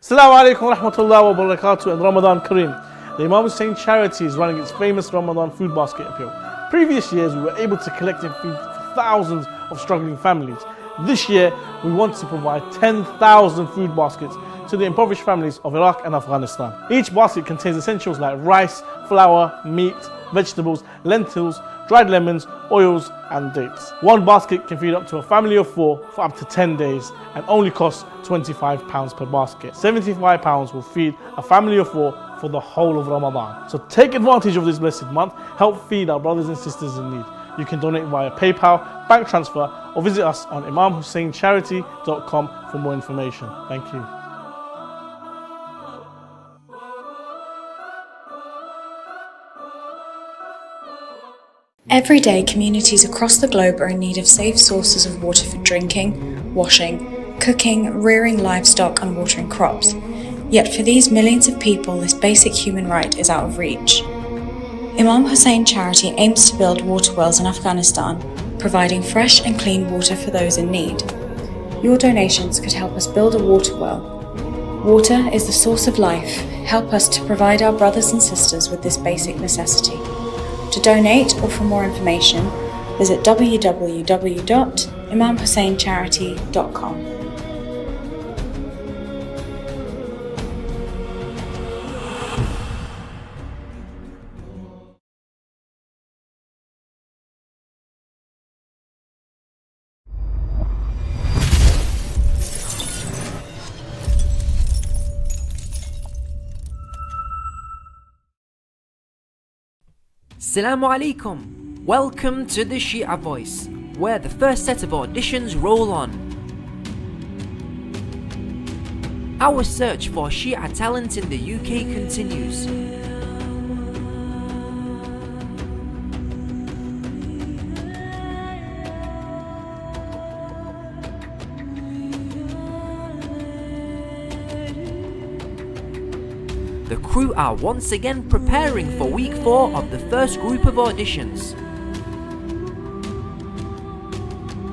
Assalamu alaikum wa rahmatullahi wa barakatuh and Ramadan Kareem. The Imam Hussein charity is running its famous Ramadan food basket appeal. Previous years we were able to collect and feed thousands of struggling families. This year we want to provide 10,000 food baskets to the impoverished families of Iraq and Afghanistan. Each basket contains essentials like rice, flour, meat, vegetables, lentils, dried lemons, oils and dates. One basket can feed up to a family of 4 for up to 10 days and only costs £25 per basket. £75 will feed a family of 4 for the whole of Ramadan. So take advantage of this blessed month, help feed our brothers and sisters in need. You can donate via PayPal, bank transfer or visit us on imamhusseincharity.com for more information. Thank you. Every day, communities across the globe are in need of safe sources of water for drinking, washing, cooking, rearing livestock and watering crops. Yet for these millions of people, this basic human right is out of reach. Imam Hussein Charity aims to build water wells in Afghanistan, providing fresh and clean water for those in need. Your donations could help us build a water well. Water is the source of life. Help us to provide our brothers and sisters with this basic necessity. To donate or for more information, visit www.imamhusseincharity.com. Assalamu alaikum. Welcome to the Shia Voice, where the first set of auditions roll on. Our search for Shia talent in the UK continues. The crew are once again preparing for week 4 of the first group of auditions.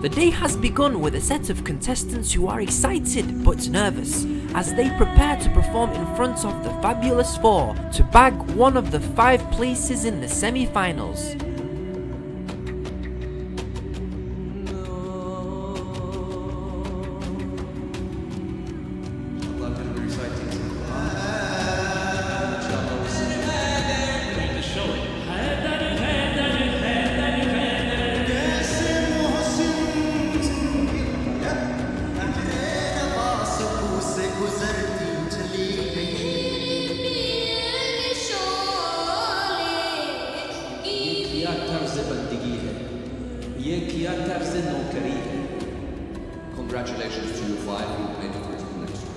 The day has begun with a set of contestants who are excited but nervous as they prepare to perform in front of the fabulous 4 to bag one of the 5 places in the semi-finals. Congratulations to you 5 who made it through to the next round.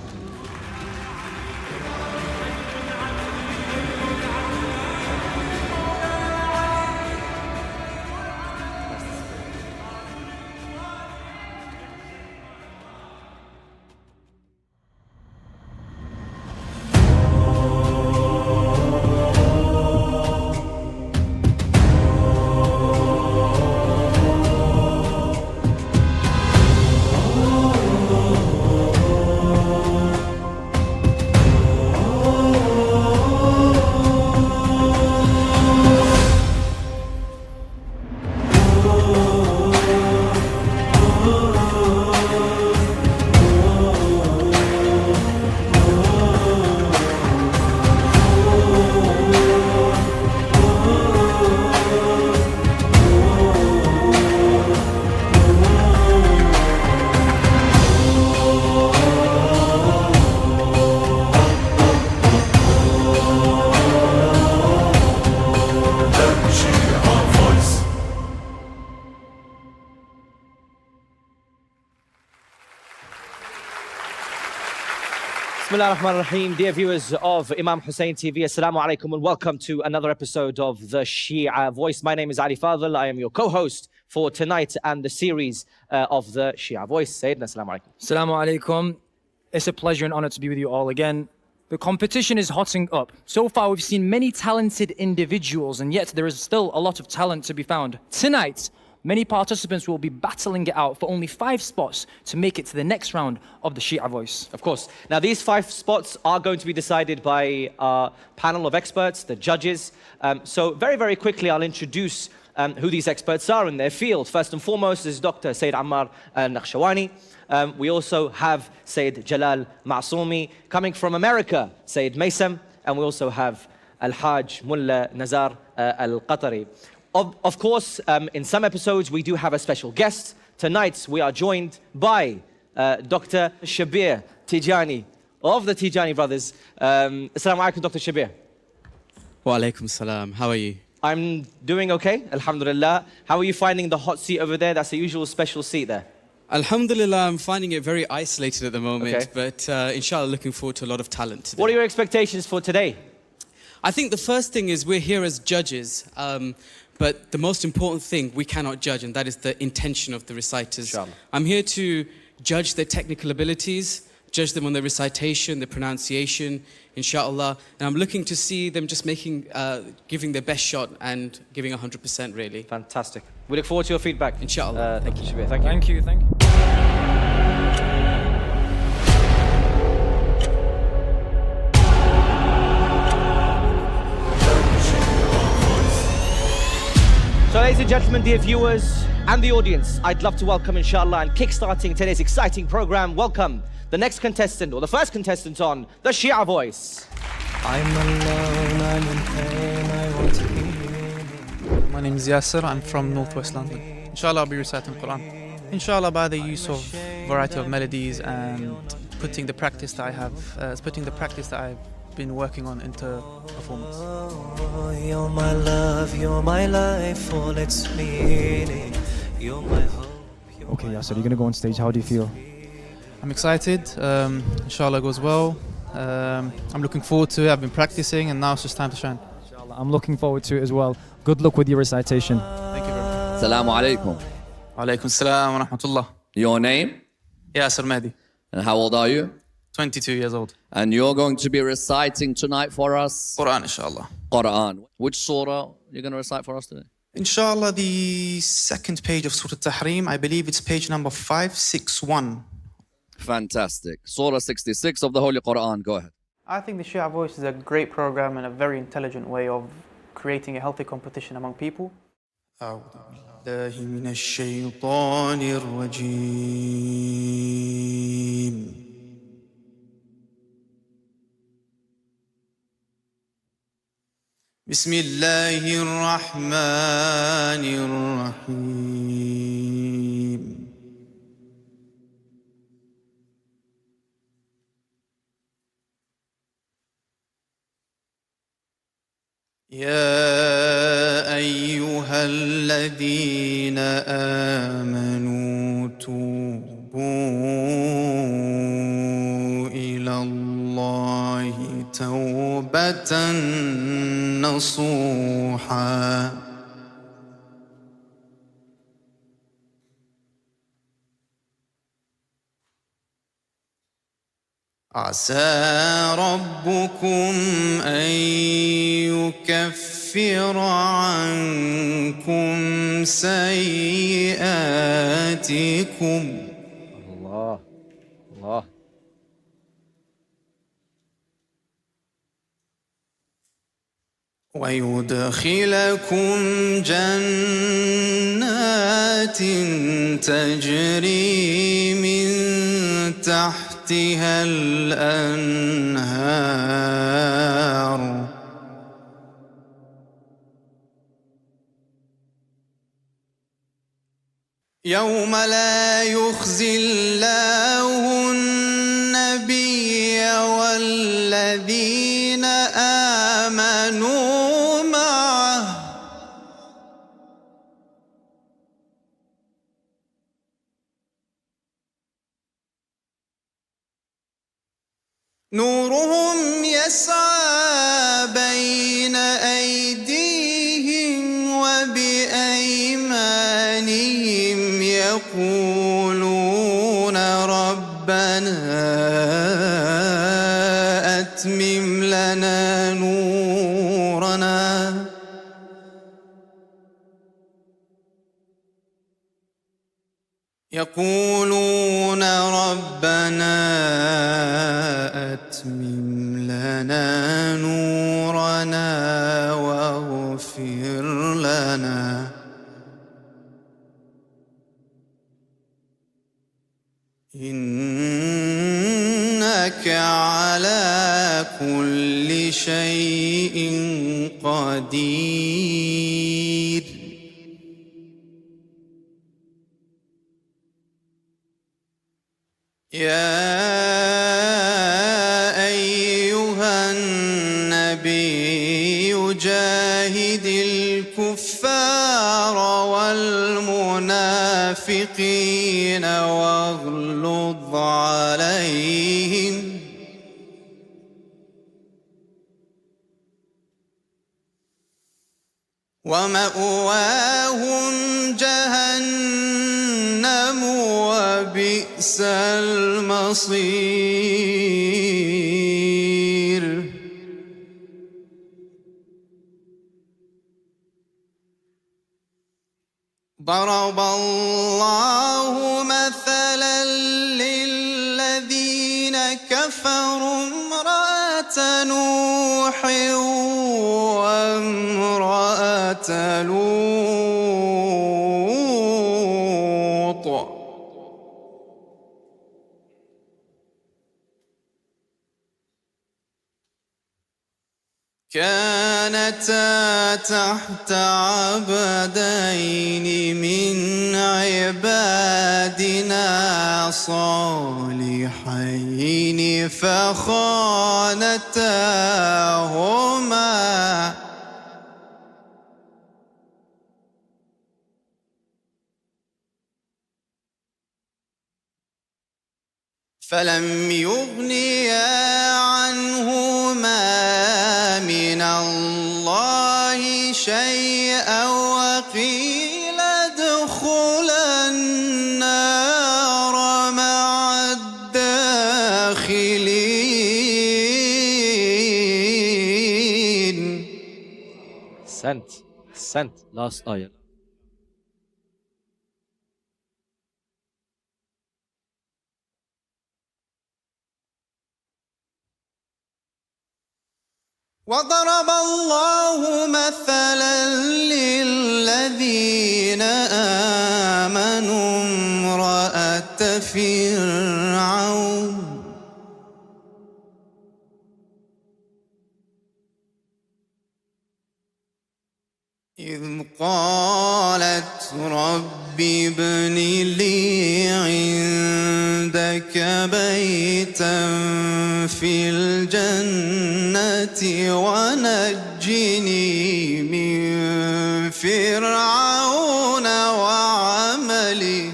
Bismillah ar-Rahman ar-Rahim. Dear viewers of Imam Hussein TV, Assalamu alaikum and welcome to another episode of the Shia Voice. My name is Ali Fadl. I am your co-host for tonight and the series of the Shia Voice. Syed, Assalamu alaikum. Assalamu alaikum. It's a pleasure and honor to be with you all again. The competition is hotting up. So far we've seen many talented individuals and yet there is still a lot of talent to be found. Tonight, Many participants will be battling it out for only 5 spots to make it to the next round of the Shia Voice. Of course. Now, these 5 spots are going to be decided by our panel of experts, the judges. So very, very quickly, I'll introduce who these experts are in their field. First and foremost is Dr. Syed Ammar Nakshawani. We also have Syed Jalal Masumi. Coming from America, Syed Mesum. And we also have Al-Hajj Mullah Nazar Al-Qatari. Of course, in some episodes, we do have a special guest. Tonight, we are joined by Dr. Shabir Tijani of the Tijani brothers. Assalamu alaikum, Dr. Shabir. Wa alaikum salam. How are you? I'm doing okay, alhamdulillah. How are you finding the hot seat over there? That's the usual special seat there. Alhamdulillah, I'm finding it very isolated at the moment, Okay. but inshallah, looking forward to a lot of talent today. What are your expectations for today? I think the first thing is we're here as judges, but the most important thing we cannot judge, and that is the intention of the reciters. Inshallah. I'm here to judge their technical abilities, judge them on their recitation, their pronunciation, inshallah. And I'm looking to see them just giving their best shot and giving 100% really. Fantastic. We look forward to your feedback. Inshallah. Thank you, Shabir. Thank you. Thank you, thank you. So, ladies and gentlemen, dear viewers and the audience, I'd love to welcome, inshallah, and kickstarting today's exciting program, welcome the next contestant, or the first contestant on the Shia Voice. I'm alone, I'm in pain, I want to be. My name is Yassir, I'm from Northwest London. Inshallah, I'll be reciting Quran. Inshallah, by the use of variety of melodies and putting the practice that I've been working on into performance. You're my love, you're my life, all its meaning. You're my hope. Okay, Yassir, you're going to go on stage. How do you feel? I'm excited. Inshallah goes well. I'm looking forward to it. I've been practicing and now it's just time to shine. Inshallah, I'm looking forward to it as well. Good luck with your recitation. Thank you very much. Assalamu alaikum. Alaikum salam wa rahmatullah. Your name Yassir Mahdi, and how old are you? 22 years old. And you're going to be reciting tonight for us Quran, inshallah. Quran. Which surah you're going to recite for us today? Inshallah, the second page of Surah Tahrim, I believe it's page number 561. Fantastic. Surah 66 of the Holy Quran. Go ahead. I think the Shia Voice is a great program and a very intelligent way of creating a healthy competition among people. أعوذ بالله من الشيطان الرجيم. بسم الله الرحمن الرحيم. يا أيها الذين آمنوا توبوا إلى الله توبة نصوحا عسى ربكم أن يكفر عنكم سيئاتكم Allah. Allah. ويدخلكم جنات تجري من تحتها الأنهار يوم لا يخزي الله النبي والذين آمنوا معه نورهم يسعى بين أيديهم وبأيمانهم يقولون ربنا أتمم لنا نورنا يقولون ربنا أتمم لنا نورنا واغفر لنا إنك على كل شيء قدير يا أيها النبي جاهد الكفار والمنافقين واغلظ عليهم ومأواهم جهنم وبئس المصير ضرب الله مثلا للذين كفروا امرأة نوح وامرأة لوط كانتا تحت عبدين من عبادنا صالحين فخانتاهما فلم يغنيا عنهما من الله شيئا وقيل ادخلا النار مع الداخلين. Sent. Last ayah. وضرب الله مثلا للذين آمنوا امرأة فرعون إذ قالت رب ابن لي عندك بيتا في الجنة ونجني من فرعون وعمله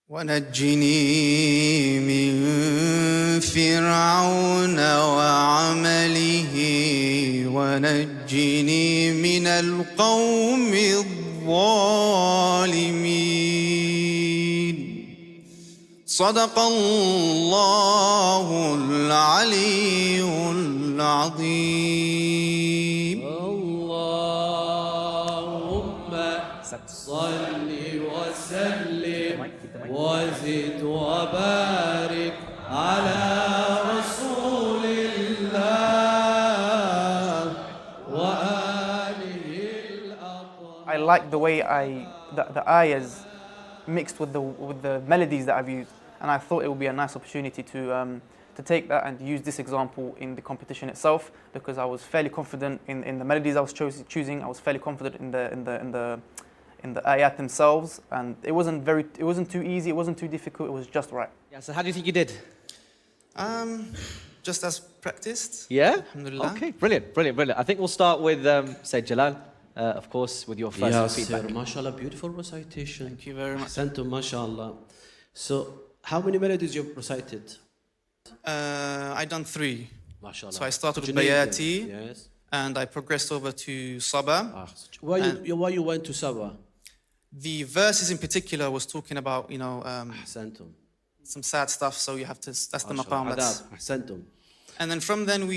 ونجني من فرعون وعمله ونجني من القوم الظالمين. صدق الله العلي العظيم. اللهم صل وسلم وزد وبارك على رسول الله وآله الأطهار. I like the way the ayahs mixed with the melodies that I've used, and I thought it would be a nice opportunity to take that and use this example in the competition itself, because I was fairly confident in the melodies I was choosing. I was fairly confident in the ayat themselves, and it wasn't too easy, it wasn't too difficult, it was just right. Yeah, so how do you think you did? Just as practiced. Yeah? Alhamdulillah. Okay, brilliant. I think we'll start with Sayyid Jalal, of course, with your first feedback. Yassir, mashallah, beautiful recitation. Thank you very much. Ahsantum, mashallah. So, how many melodies you've recited? I done 3. Mashallah. So I started with Did you name them? Bayati, Yes. and I progressed over to Saba. Why you went to Saba? The verses in particular was talking about, Ahsantum. some sad stuff, so you have to, that's the maqam. Ahsantum. And then from then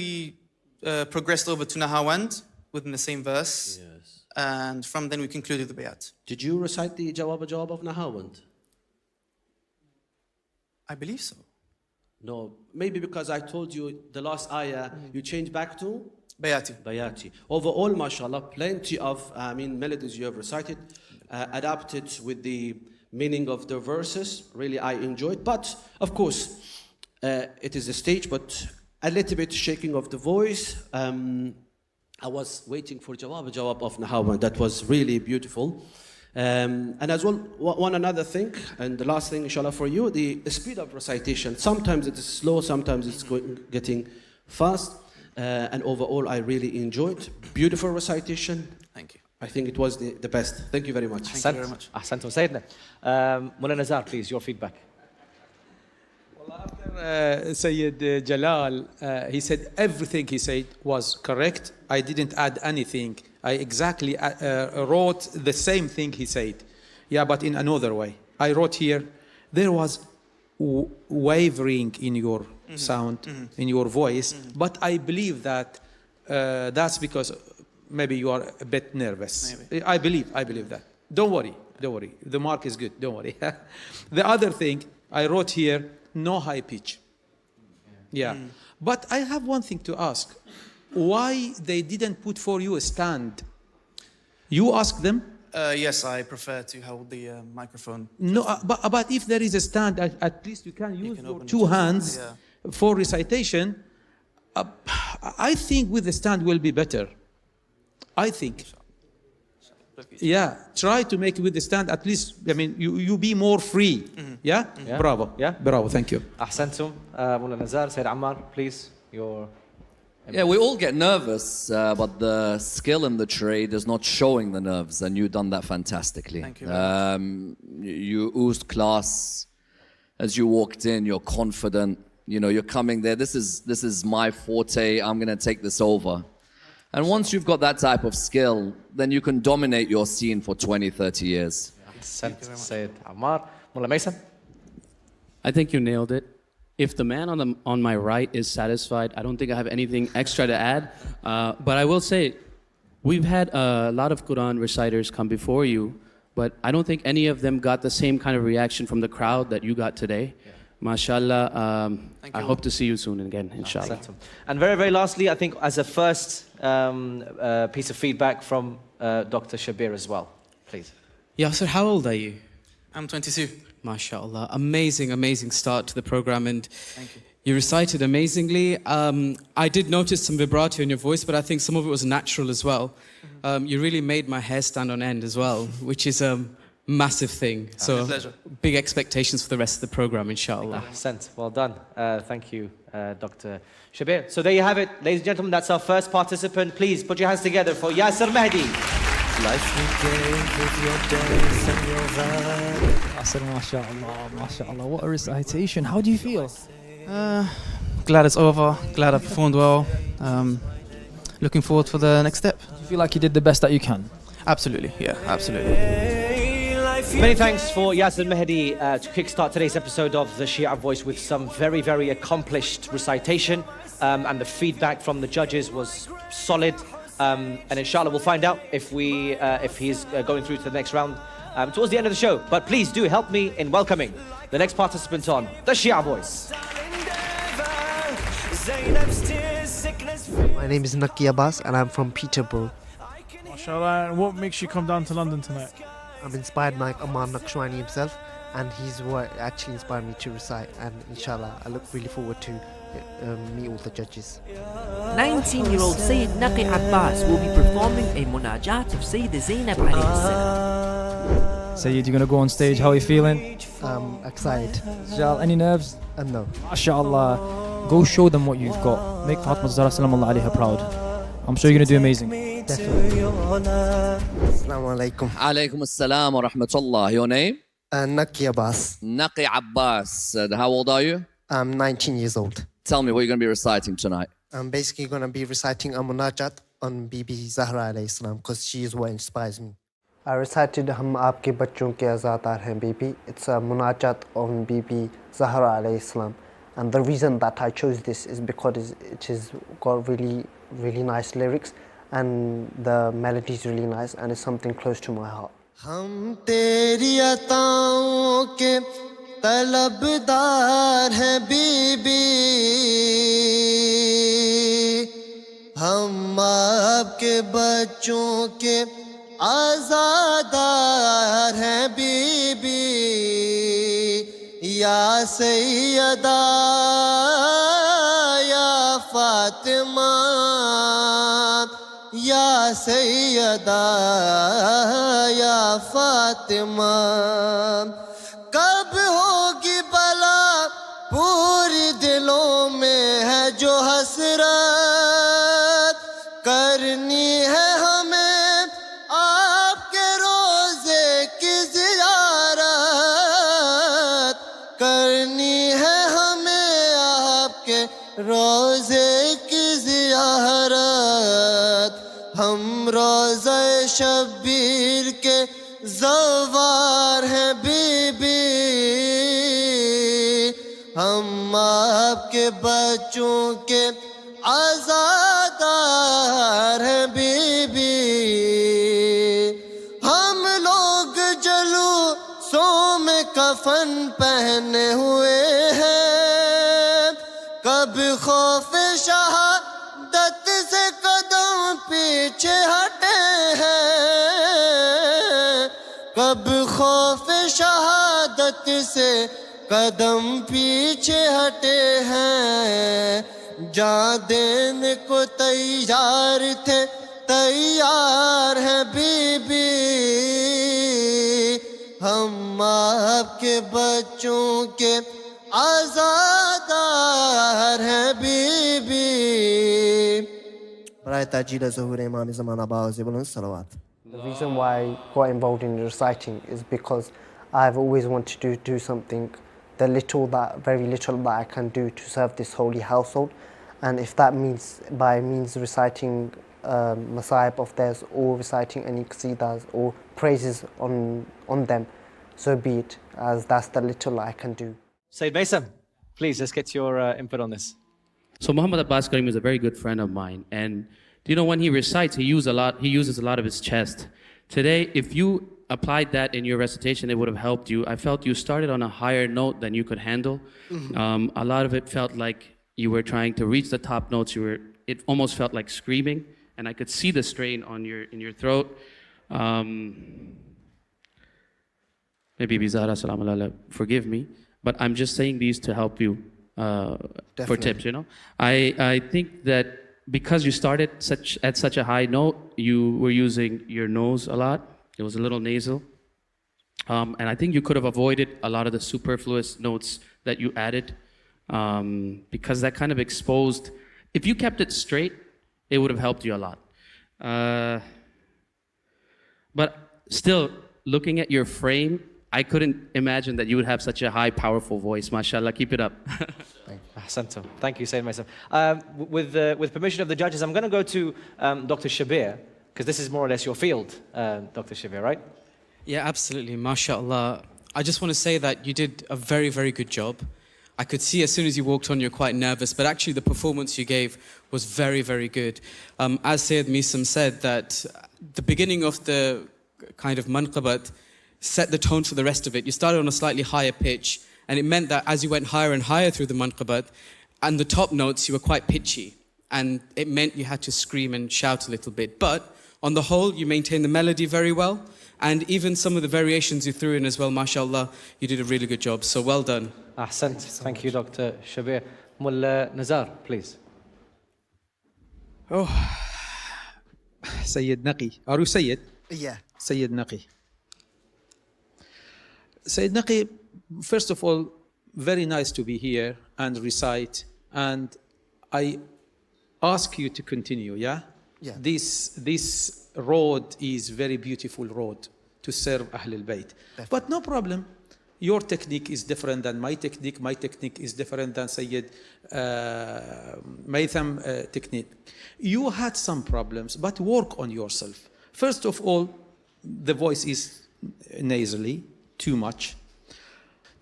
progressed over to Nahawand within the same verse. Yes. And from then we concluded the bayat. Did you recite the Jawab of Nahawand? I believe so. No, maybe because I told you the last ayah, you changed back to? Bayati. Bayati. Overall, mashallah, plenty of melodies you have recited, adapted with the meaning of the verses. Really, I enjoyed. But, of course, it is a stage, but a little bit shaking of the voice. I was waiting for Jawab of Nahawand. That was really beautiful. And as well, one another thing, and the last thing, inshallah, for you, the speed of recitation. Sometimes it is slow, sometimes it's getting fast. And overall, I really enjoyed. Beautiful recitation. Thank you. I think it was the best. Thank you very much. Thank you very much. أحسنتم سيدنا. Mullah Nazar, please, your feedback. After Syed Jalal, he said everything he said was correct. I didn't add anything. I exactly wrote the same thing he said. Yeah, but in another way. I wrote here, there was wavering in your sound, in your voice, but I believe that that's because maybe you are a bit nervous. Maybe. I believe that. Don't worry. The mark is good, don't worry. The other thing, I wrote here, no high pitch. Yeah. But I have one thing to ask. Why they didn't put for you a stand? You ask them? Yes, I prefer to hold the microphone. No, but if there is a stand, at least you can use your two hands for recitation. I think with the stand will be better. I think. Yeah, try to make it with the stand. At least, I mean, you be more free. Yeah? Bravo. Yeah? Bravo, thank you. أحسنتم. Mullah Nazar, Sayyid Ammar, please, your... Yeah, we all get nervous, but the skill in the trade is not showing the nerves, and you've done that fantastically. Thank you very much. You oozed class as you walked in. You're confident. You know, you're coming there. This is my forte. I'm going to take this over. And once you've got that type of skill, then you can dominate your scene for 20, 30 years. Sayyid Ammar. Mullah Mesum? I think you nailed it. If the man on my right is satisfied, I don't think I have anything extra to add. But I will say, we've had a lot of Quran reciters come before you, but I don't think any of them got the same kind of reaction from the crowd that you got today. MashaAllah, I hope to see you soon again, inshallah. And very, very lastly, I think as a first piece of feedback from Dr. Shabir as well, please. Yassir, how old are you? I'm 22. MashaAllah, amazing start to the program, and thank you. You recited amazingly. I did notice some vibrato in your voice, but I think some of it was natural as well. You really made my hair stand on end as well, which is a massive thing. So big expectations for the rest of the program, inshallah. Well done. Thank you, Dr. Shabir. So there you have it, ladies and gentlemen. That's our first participant. Please put your hands together for Yassir Mahdi. Life you gave with your days and your value. MashaAllah, what a recitation. How do you feel? Glad it's over, glad I performed well. Looking forward for the next step. Do you feel like you did the best that you can? Absolutely, yeah, absolutely. Many thanks for Yassir Mahdi to kickstart today's episode of the Shia Voice with some very, very accomplished recitation. And the feedback from the judges was solid. And inshallah, we'll find out if he's going through to the next round towards the end of the show. But please do help me in welcoming the next participant on the Shia Voice. My name is Naqi Abbas and I'm from Peterborough. MashaAllah, and what makes you come down to London tonight? I'm inspired by Ammar Nakshawani himself, and he's what actually inspired me to recite, and inshallah I look really forward to meet all the judges. 19-year-old Syed Naqi Abbas will be performing a munajat of Sayyida Zainab alayhi salam. Syed, you're going to go on stage. How are you feeling? Excited. Jalal, any nerves? No. MashaAllah. Go show them what you've got. Make Fatima Zahra Salamullah alayha proud. I'm sure you're going to do amazing. Definitely. Assalamu alaikum. Alaikum assalam wa rahmatullah. Your name? Naqi Abbas. Naqi Abbas. How old are you? I'm 19 years old. Tell me what you're going to be reciting tonight. I'm basically going to be reciting a munajat on Bibi Zahra alayhi salam because she is what inspires me. I recited Hum Aapke Bachon Ke Azadar Hain Bibi. It's a munajat on Bibi Zahra alayhi salam. And the reason that I chose this is because it has got really really nice lyrics, and the melody is really nice, and it's something close to my heart. हम तेरी अताओं के तलबदार हैं बीबी, हम आपके बच्चों के आज़ादार हैं बीबी, या सैयदा या फातिमा, या सैयदा या फातिमा, कब होगी भला पूरी दिलों में है जो हसरत, करनी है हमें आपके रोज़े की ज़ियारत, करनी है हमें आपके रोज़े की ज़ियारत, हम रोज़े शब्बीर के ज़वार हैं बीबी, हम आपके बच्चों के आज़ादार हैं बीबी, हम लोग जलूसों में कफन पहने हुए हैं, कब खौफ शहादत से कदम पीछे हटे हैं, कब खौफ शहादत से कदम पीछे हटे हैं, जान देने को तैयार थे तैयार हैं बीबी, हम आपके बच्चों के आज़ादार हैं बीबी. برای تجدید ظهور امام زمان عباس بلند صلوات. The reason why I got involved in reciting is because I've always wanted to do something, the little that, very little that I can do to serve this holy household, and if that means by means reciting masaib of theirs or reciting any qasidas or praises on them, so be it, as that's the little I can do. Sayyid Mesum, please, let's get your input on this. So Mohammed Al-Kazimi is a very good friend of mine, and you know when he recites, he uses a lot of his chest. Today, if you applied that in your recitation, it would have helped you. I felt you started on a higher note than you could handle. A lot of it felt like you were trying to reach the top notes. It almost felt like screaming, and I could see the strain in your throat. Maybe Bizarra, salam alaikum, forgive me, but I'm just saying these to help you for tips. You know, I think that because you started at such a high note, you were using your nose a lot. It was a little nasal, and I think you could have avoided a lot of the superfluous notes that you added, because that kind of exposed. If you kept it straight, it would have helped you a lot. But still, looking at your frame, I couldn't imagine that you would have such a high, powerful voice. MashaAllah, keep it up. Ahsantum. Thank you, Sayyid Mesum. With permission of the judges, I'm going to go to Dr. Shabir, because this is more or less your field, Dr. Shabir, right? Yeah, absolutely. MashaAllah. I just want to say that you did a very, very good job. I could see as soon as you walked on, you're quite nervous, but actually the performance you gave was very, very good. As Sayyid Mesum said, that the beginning of the kind of manqabat set the tone for the rest of it. You started on a slightly higher pitch, and it meant that as you went higher and higher through the manqabat, and the top notes, you were quite pitchy, and it meant you had to scream and shout a little bit. But on the whole, you maintained the melody very well, and even some of the variations you threw in as well, mashallah, you did a really good job. So well done. Ahsant. Thank you, Dr. Shabir. Mullah Nazar, please. Oh, Syed Naqi. Are you Syed? Yeah. Syed Naqi. Syed Naqi, first of all, very nice to be here and recite. And I ask you to continue, yeah? Yeah. This road is very beautiful road to serve Ahlulbayt. But no problem. Your technique is different than my technique. My technique is different than Syed Mesum technique. You had some problems, but work on yourself. First of all, the voice is nasally, too much.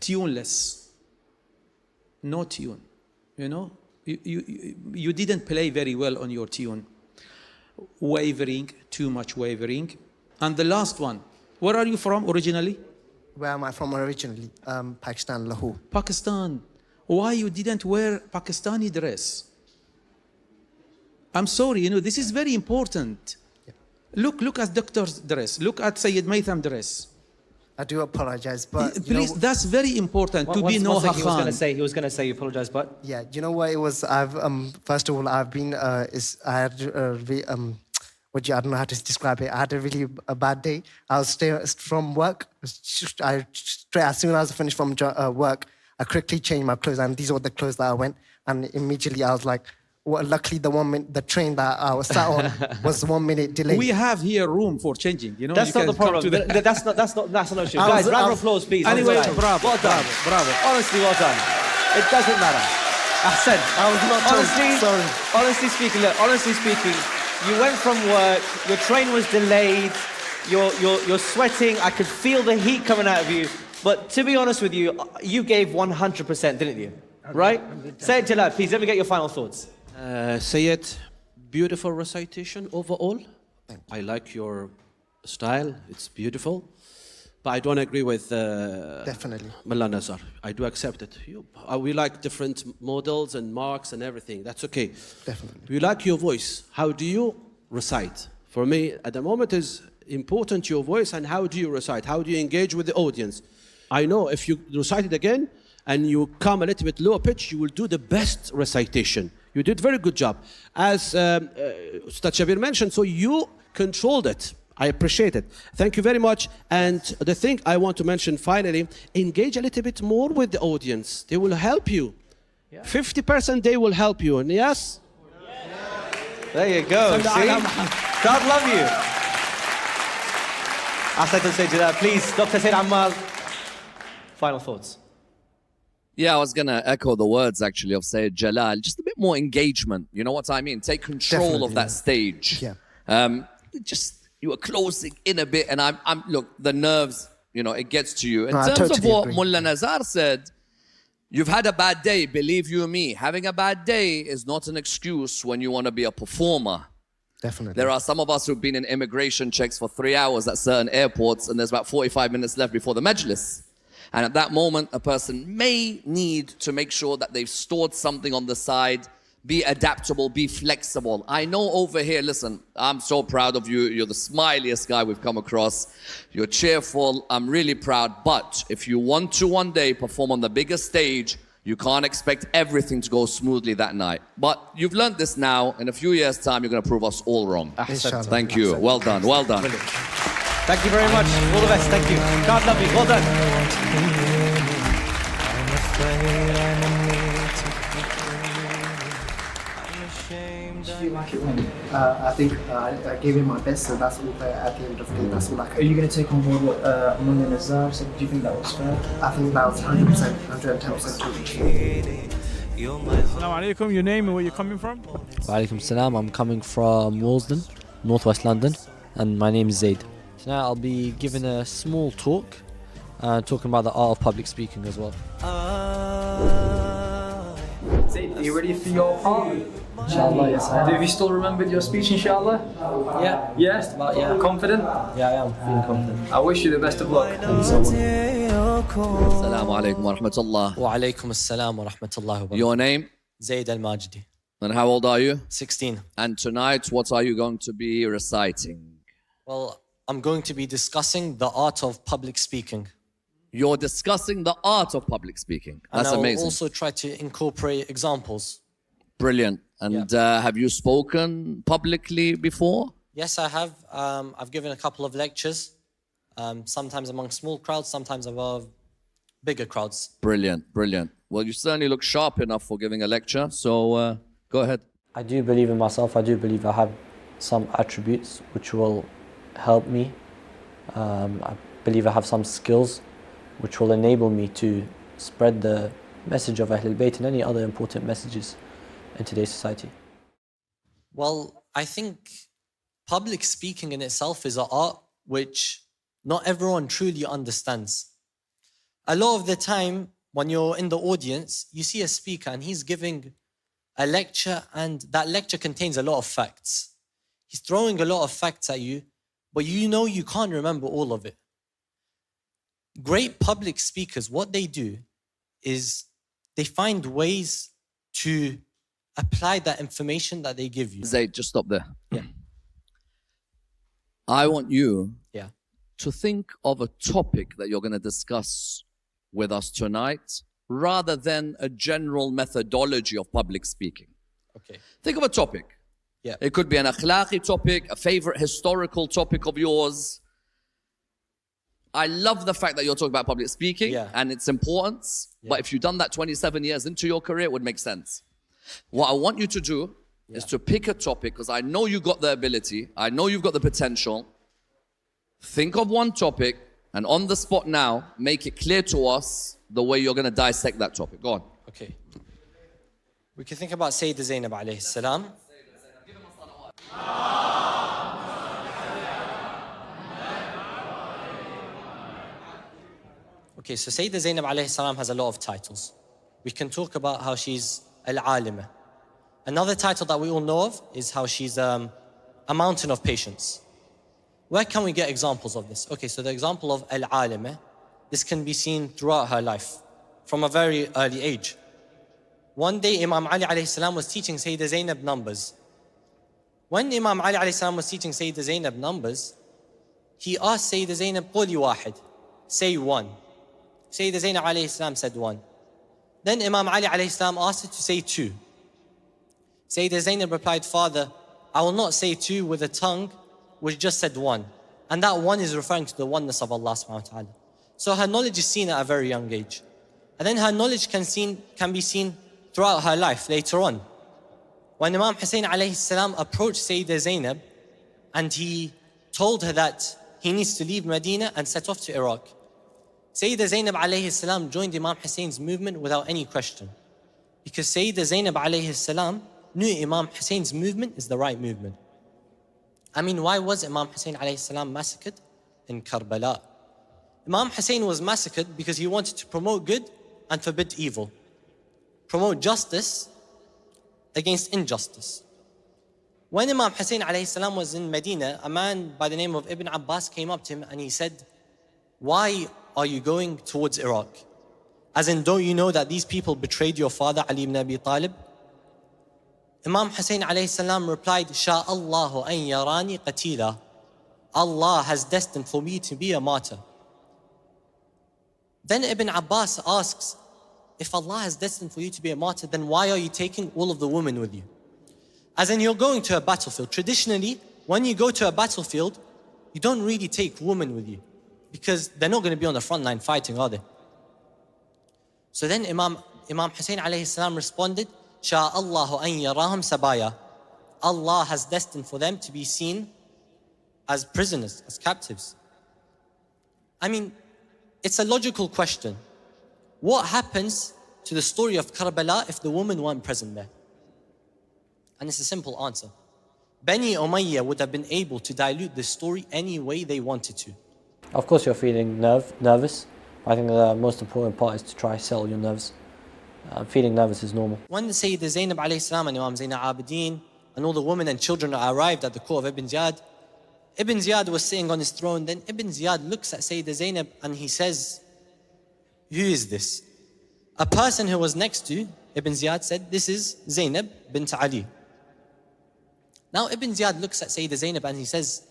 Tuneless. No tune. You know, You didn't play very well on your tune. Wavering, too much wavering. And the last one, where are you from originally? Where am I from originally? Pakistan, Lahore. Pakistan. Why you didn't wear Pakistani dress? I'm sorry, this is very important. Look at doctor's dress. Look at Syed Maytham dress. I do apologize, but please, that's very important to be no He was going to say you apologize, but yeah, you know what it was? I've first of all, I've been I had I don't know how to describe it. I had a really bad day. I was from work. As soon as I finished from work, I quickly changed my clothes, and these were the clothes that I went. And immediately I was like, well, luckily the train that I was sat on was 1 minute delayed. We have here room for changing. That's not the problem. That's not true. Guys, round of applause, please. Anyway, bravo, well done. bravo. Honestly, well done. It doesn't matter. Ahsan. I was not sorry. Honestly speaking, you went from work. Your train was delayed. You're sweating. I could feel the heat coming out of you. But to be honest with you, you gave 100%, didn't you? Right? Say it, Jalal, please. Let me get your final thoughts. Syed, beautiful recitation overall. I like your style. It's beautiful. But I don't agree with definitely Mullah Nazar. I do accept it. We like different models and marks and everything. That's okay. Definitely. We like your voice. How do you recite? For me, at the moment, is important your voice and how do you recite? How do you engage with the audience? I know if you recite it again and you come a little bit lower pitch, you will do the best recitation. You did a very good job. As Ustad Shabir mentioned, so you controlled it. I appreciate it. Thank you very much. And the thing I want to mention finally, engage a little bit more with the audience. They will help you. 50% they will help you. And yes? There you go. See? God love you. Ahsan to say Jalal. Please, Dr. Sayyid Ammar, final thoughts. Yeah, I was going to echo the words, actually, of Sayyid Jalal. Just a bit more engagement. You know what I mean? Take control of that stage. Yeah. You were closing in a bit, and I'm look, the nerves, it gets to you. In terms totally of what agree. Mullah Nazar said, you've had a bad day, believe you me. Having a bad day is not an excuse when you want to be a performer. Definitely. There are some of us who've been in immigration checks for 3 hours at certain airports, and there's about 45 minutes left before the majlis. And at that moment, a person may need to make sure that they've stored something on the side, be adaptable, be flexible. I know over here, listen, I'm so proud of you. You're the smiliest guy we've come across. You're cheerful. I'm really proud. But if you want to one day perform on the biggest stage, you can't expect everything to go smoothly that night. But you've learned this now. In a few years' time, you're going to prove us all wrong. Thank you. Well done. Well done. Brilliant. Thank you very much. All the best. Thank you. God love you. Well done. Did you like it when? I think I gave it my best, so that's all at the end of the day. That's all I can. Are you going to take on board what Mullah Nazar said? Do you think that was fair? I think that was 100%, 110% true. Assalamu alaikum, your name and where you're coming from? Wa alaikum salam, I'm coming from Walsden, northwest London, and my name is Zaid. Tonight I'll be giving a small talk, talking about the art of public speaking as well. Zaid, are you ready for your part? Inshallah, yes I am. Have you still remembered your speech, inshallah? Yeah. Yes? Yeah. Confident? Yeah, I am feeling confident. I wish you the best of luck. Assalamu alaikum wa rahmatullah. Wa alaikum assalam wa rahmatullahi wa barakatuh. Your name? Zaid El-Majidi. And how old are you? 16. And tonight, what are you going to be reciting? Well, I'm going to be discussing the art of public speaking. You're discussing the art of public speaking. That's and I'll amazing. also try to incorporate examples. Brilliant. And have you spoken publicly before? Yes, I have. I've given a couple of lectures, sometimes among small crowds, sometimes above bigger crowds. Brilliant, brilliant. Well, you certainly look sharp enough for giving a lecture, so go ahead. I do believe in myself. I do believe I have some attributes which will help me. I believe I have some skills which will enable me to spread the message of Ahlulbayt and any other important messages in today's society. Well, I think public speaking in itself is an art which not everyone truly understands. A lot of the time, when you're in the audience, you see a speaker and he's giving a lecture, and that lecture contains a lot of facts. He's throwing a lot of facts at you, but you know you can't remember all of it. Great public speakers, what they do is they find ways to apply that information that they give you. Zaid, just stop there. Yeah. I want you Yeah. to think of a topic that you're going to discuss with us tonight rather than a general methodology of public speaking. Okay. Think of a topic. Yeah. It could be an akhlaqi topic, a favorite historical topic of yours. I love the fact that you're talking about public speaking and its importance, but if you've done that 27 years into your career, it would make sense. What I want you to do is to pick a topic, because I know you've got the ability, I know you've got the potential. Think of one topic, and on the spot now, make it clear to us the way you're going to dissect that topic. Go on. Okay. We can think about Sayyida Zainab alayhi salam. Okay, so Sayyida Zainab alayhi salam has a lot of titles. We can talk about how she's al-alima. Another title that we all know of is how she's a mountain of patience. Where can we get examples of this? Okay, so the example of al-alima, this can be seen throughout her life, from a very early age. One day, Imam Ali alayhi salam was teaching Sayyida Zainab numbers. When Imam Ali alayhi salam was teaching Sayyida Zainab numbers, he asked Sayyida Zainab, "Quli wahid," say one. Sayyida Zainab alayhi salam said one. Then Imam Ali alayhi salam asked her to say two. Sayyida Zainab replied, "Father, I will not say two with a tongue which just said one." And that one is referring to the oneness of Allah subhanahu wa ta'ala. So her knowledge is seen at a very young age. And then her knowledge can be seen throughout her life later on. When Imam Hussein alayhi salam approached Sayyida Zainab and he told her that he needs to leave Medina and set off to Iraq, Sayyida Zainab alayhi salam joined Imam Hussein's movement without any question. Because Sayyida Zainab alayhi salam knew Imam Hussein's movement is the right movement. I mean, why was Imam Hussein alayhi salam massacred in Karbala? Imam Hussein was massacred because he wanted to promote good and forbid evil. Promote justice against injustice. When Imam Hussein alayhi salam was in Medina, a man by the name of Ibn Abbas came up to him and he said, "Why are you going towards Iraq? As in, don't you know that these people betrayed your father, Ali ibn Abi Talib?" Imam Hussein alayhi salam replied, "Sha Allahu an yarani qatila." Allah has destined for me to be a martyr. Then Ibn Abbas asks, if Allah has destined for you to be a martyr, then why are you taking all of the women with you? As in, you're going to a battlefield. Traditionally, when you go to a battlefield, you don't really take women with you because they're not going to be on the front line fighting, are they? So then Imam Hussein alayhi salam responded, "Sha Allahu an yarahum sabaya." Allah has destined for them to be seen as prisoners, as captives. I mean, it's a logical question. What happens to the story of Karbala if the women weren't present there? And it's a simple answer. Bani Umayyah would have been able to dilute the story any way they wanted to. Of course you're feeling nervous. I think the most important part is to try settle your nerves. Feeling nervous is normal. When the Sayyida Zainab alayhi salam and Imam Zain al-Abidin and all the women and children arrived at the court of Ibn Ziyad, Ibn Ziyad was sitting on his throne. Then Ibn Ziyad looks at Sayyida Zainab and he says, "Who is this?" A person who was next to Ibn Ziyad said, "This is Zainab bint Ali." Now Ibn Ziyad looks at Sayyida Zainab and he says,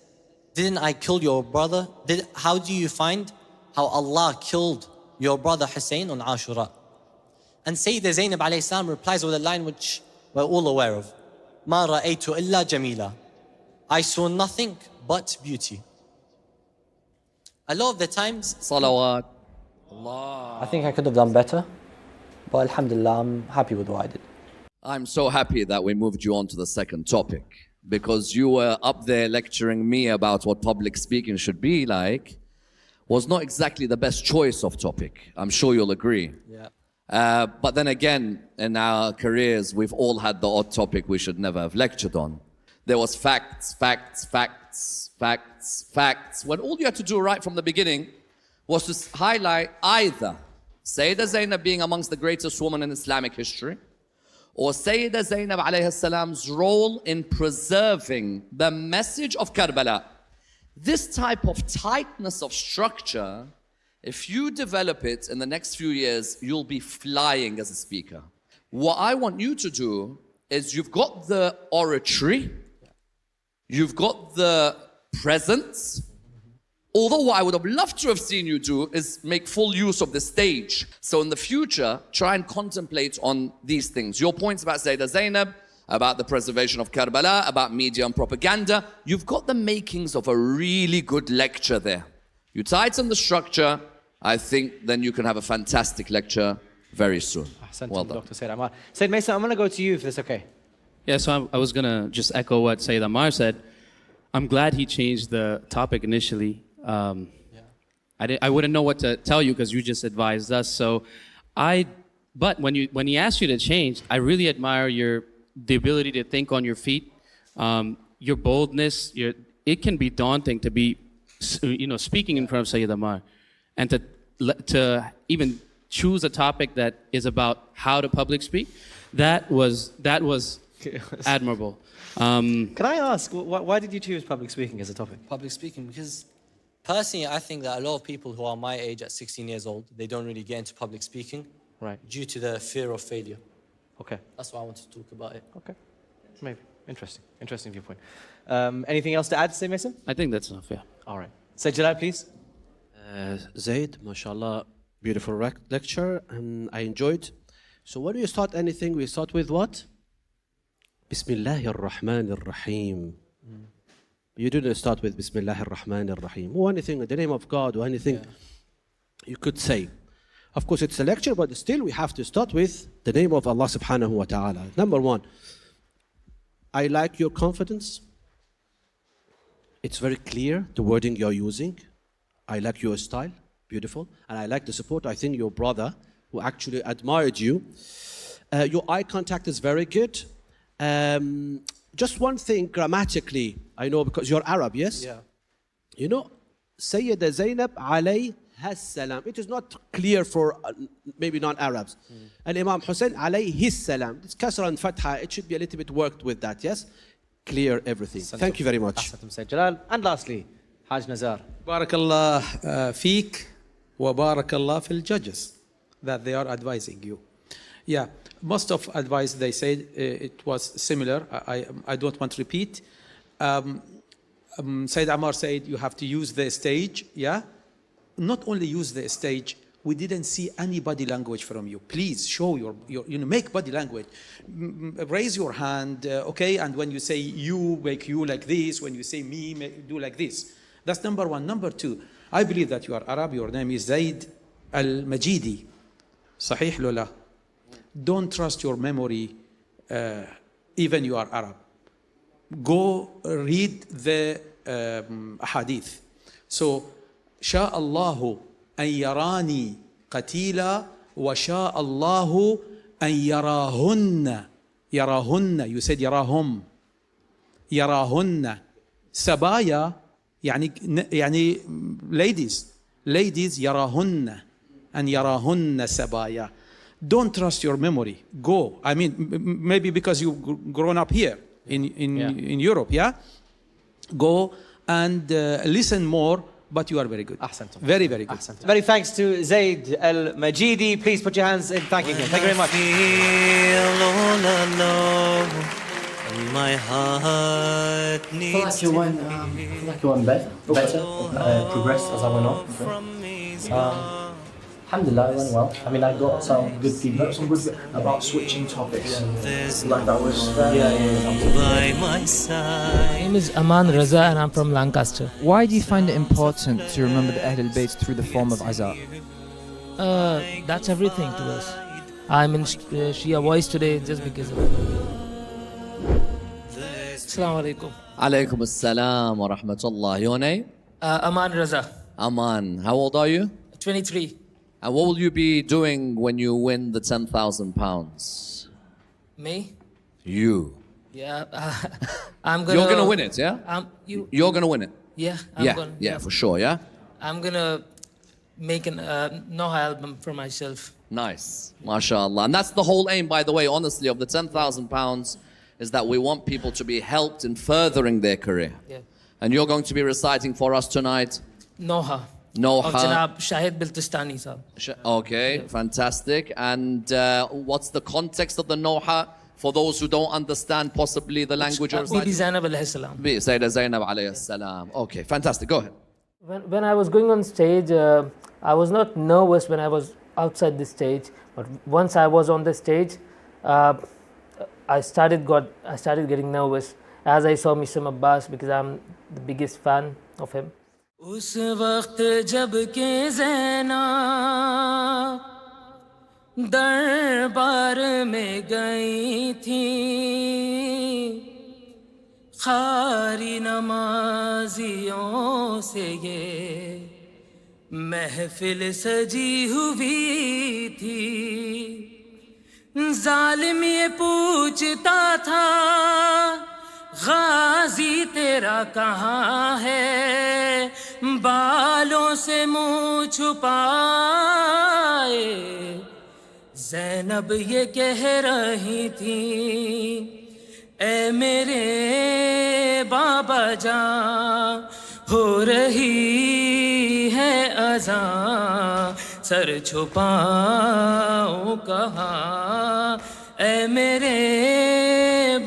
"Didn't I kill your brother? How do you find how Allah killed your brother Hussein on Ashura?" And Sayyida Zainab alayhi salam replies with a line which we're all aware of. "Ma ra'aytu illa jamila." I saw nothing but beauty. A lot of the times, Salawat. I think I could have done better, but alhamdulillah, I'm happy with what I did. I'm so happy that we moved you on to the second topic, because you were up there lecturing me about what public speaking should be like, was not exactly the best choice of topic. I'm sure you'll agree. Yeah. But then again, in our careers, we've all had the odd topic we should never have lectured on. There was facts. When all you had to do right from the beginning was to highlight either Sayyida Zainab being amongst the greatest women in Islamic history, or Sayyida Zainab alayhi salam's role in preserving the message of Karbala. This type of tightness of structure, if you develop it in the next few years, you'll be flying as a speaker. What I want you to do is you've got the oratory, you've got the presence. Although what I would have loved to have seen you do is make full use of the stage. So in the future, try and contemplate on these things. Your points about Sayyida Zainab, about the preservation of Karbala, about media and propaganda, you've got the makings of a really good lecture there. You tighten the structure, I think then you can have a fantastic lecture very soon. Well done. Dr. Syed Ammar. Syed Mesum, I'm going to go to you if that's okay. Yeah, so I was going to just echo what Syed Ammar said. I'm glad he changed the topic initially. I wouldn't know what to tell you because you just advised us. But when he asked you to change, I really admire the ability to think on your feet, your boldness. It can be daunting to be, speaking in front of Syed Ammar, and to even choose a topic that is about how to public speak. That was admirable. Can I ask, why did you choose public speaking as a topic? Public speaking, because personally, I think that a lot of people who are my age at 16 years old, they don't really get into public speaking. Right. Due to the fear of failure. Okay. That's why I wanted to talk about it. Okay. Maybe. Interesting viewpoint. Anything else to add, Syed Mesum? I think that's enough, yeah. All right. Say Jalal, please. Zaid, mashallah, beautiful lecture, and I enjoyed. So when we start anything, we start with what? Bismillahir Rahmanir Rahim. You didn't start with Bismillahir Rahmanir Rahim. Or anything in the name of God, or anything you could say. Of course, it's a lecture, but still we have to start with the name of Allah subhanahu wa ta'ala. Number one, I like your confidence. It's very clear, the wording you're using. I like your style, beautiful. And I like the support. I think your brother, who actually admired you. Your eye contact is very good. Just one thing grammatically, I know because you're Arab, yes? Yeah. You know, Sayyida Zainab alayha salam. It is not clear for maybe non-Arabs. And Imam Hussein alayhi salam. It's kasra and fatha. It should be a little bit worked with that, yes? Clear everything. Thank you very much. Jalal. And lastly, Haj Nazar. Barakallah feek wa barakallah fil judges that they are advising you. Yeah, most of advice they said it was similar. I don't want to repeat. Syed Ammar said you have to use the stage. Yeah, not only use the stage. We didn't see any body language from you. Please show your make body language. Raise your hand, okay? And when you say you, make you like this. When you say me, do like this. That's number one. Number two, I believe that you are Arab. Your name is Zaid El-Majidi. Sahih Lola. Don't trust your memory, even you are Arab. Go read the hadith. So, Shah Allahu an yarani qatila wa Shah Allahu an yarahunna. Yarahunna, you said yarahum. Yarahunna. Sabaya, يعني ladies. Ladies yarahunna. And yarahunna sabaya. Don't trust your memory. Go. I mean, maybe because you've grown up here in Europe, yeah? Go and listen more, but you are very good. Ahsantum. Very, very good. Ahsantum. Many thanks to Zaid El-Majidi. Please put your hands in thanking him. Thank you very much. My heart needs I feel like you went better, progressed as I went on. Alhamdulillah, it went well. I mean, I got some good feedback, some good about switching topics. Like that was by my side. My name is Amaan Raza and I'm from Lancaster. Why do you find it important to remember the Ahlulbayt through the form of Aza? That's everything to us. I'm in Shia Voice today just because of it. Assalamu alaikum. Alaikum assalam wa rahmatullah. Your name? Amaan Raza. Amaan. How old are you? 23. And what will you be doing when you win the £10,000? Me? You. Yeah, I'm gonna. You're gonna win it, yeah? You're gonna win it. Yeah, yeah, for sure, yeah. I'm gonna make an Noha album for myself. Nice, mashallah. And that's the whole aim, by the way, honestly, of the £10,000 is that we want people to be helped in furthering their career. Yeah. And you're going to be reciting for us tonight? Noha. Noha. Of Janab Shahid Biltistani, sir. Okay, fantastic. And what's the context of the Noha for those who don't understand possibly the language or Bibi Zainab alayhi salam. Sayyidah Zainab alayhi salam. Okay, fantastic. Go ahead. When I was going on stage, I was not nervous when I was outside the stage, but once I was on the stage, I started getting nervous as I saw Mesum Abbas, because I'm the biggest fan of him. उस वक्त जब के ज़ैनब दरबार में गई थी, खारी नमाजियों से ये महफिल सजी हुई थी, जालिम ये पूछता था गाजी तेरा कहाँ है, बालों से मुँह छुपाए ज़ैनब ये कह रही थी, ऐ मेरे बाबा जान हो रही है अज़ान, सर छुपाऊं कहाँ, ऐ मेरे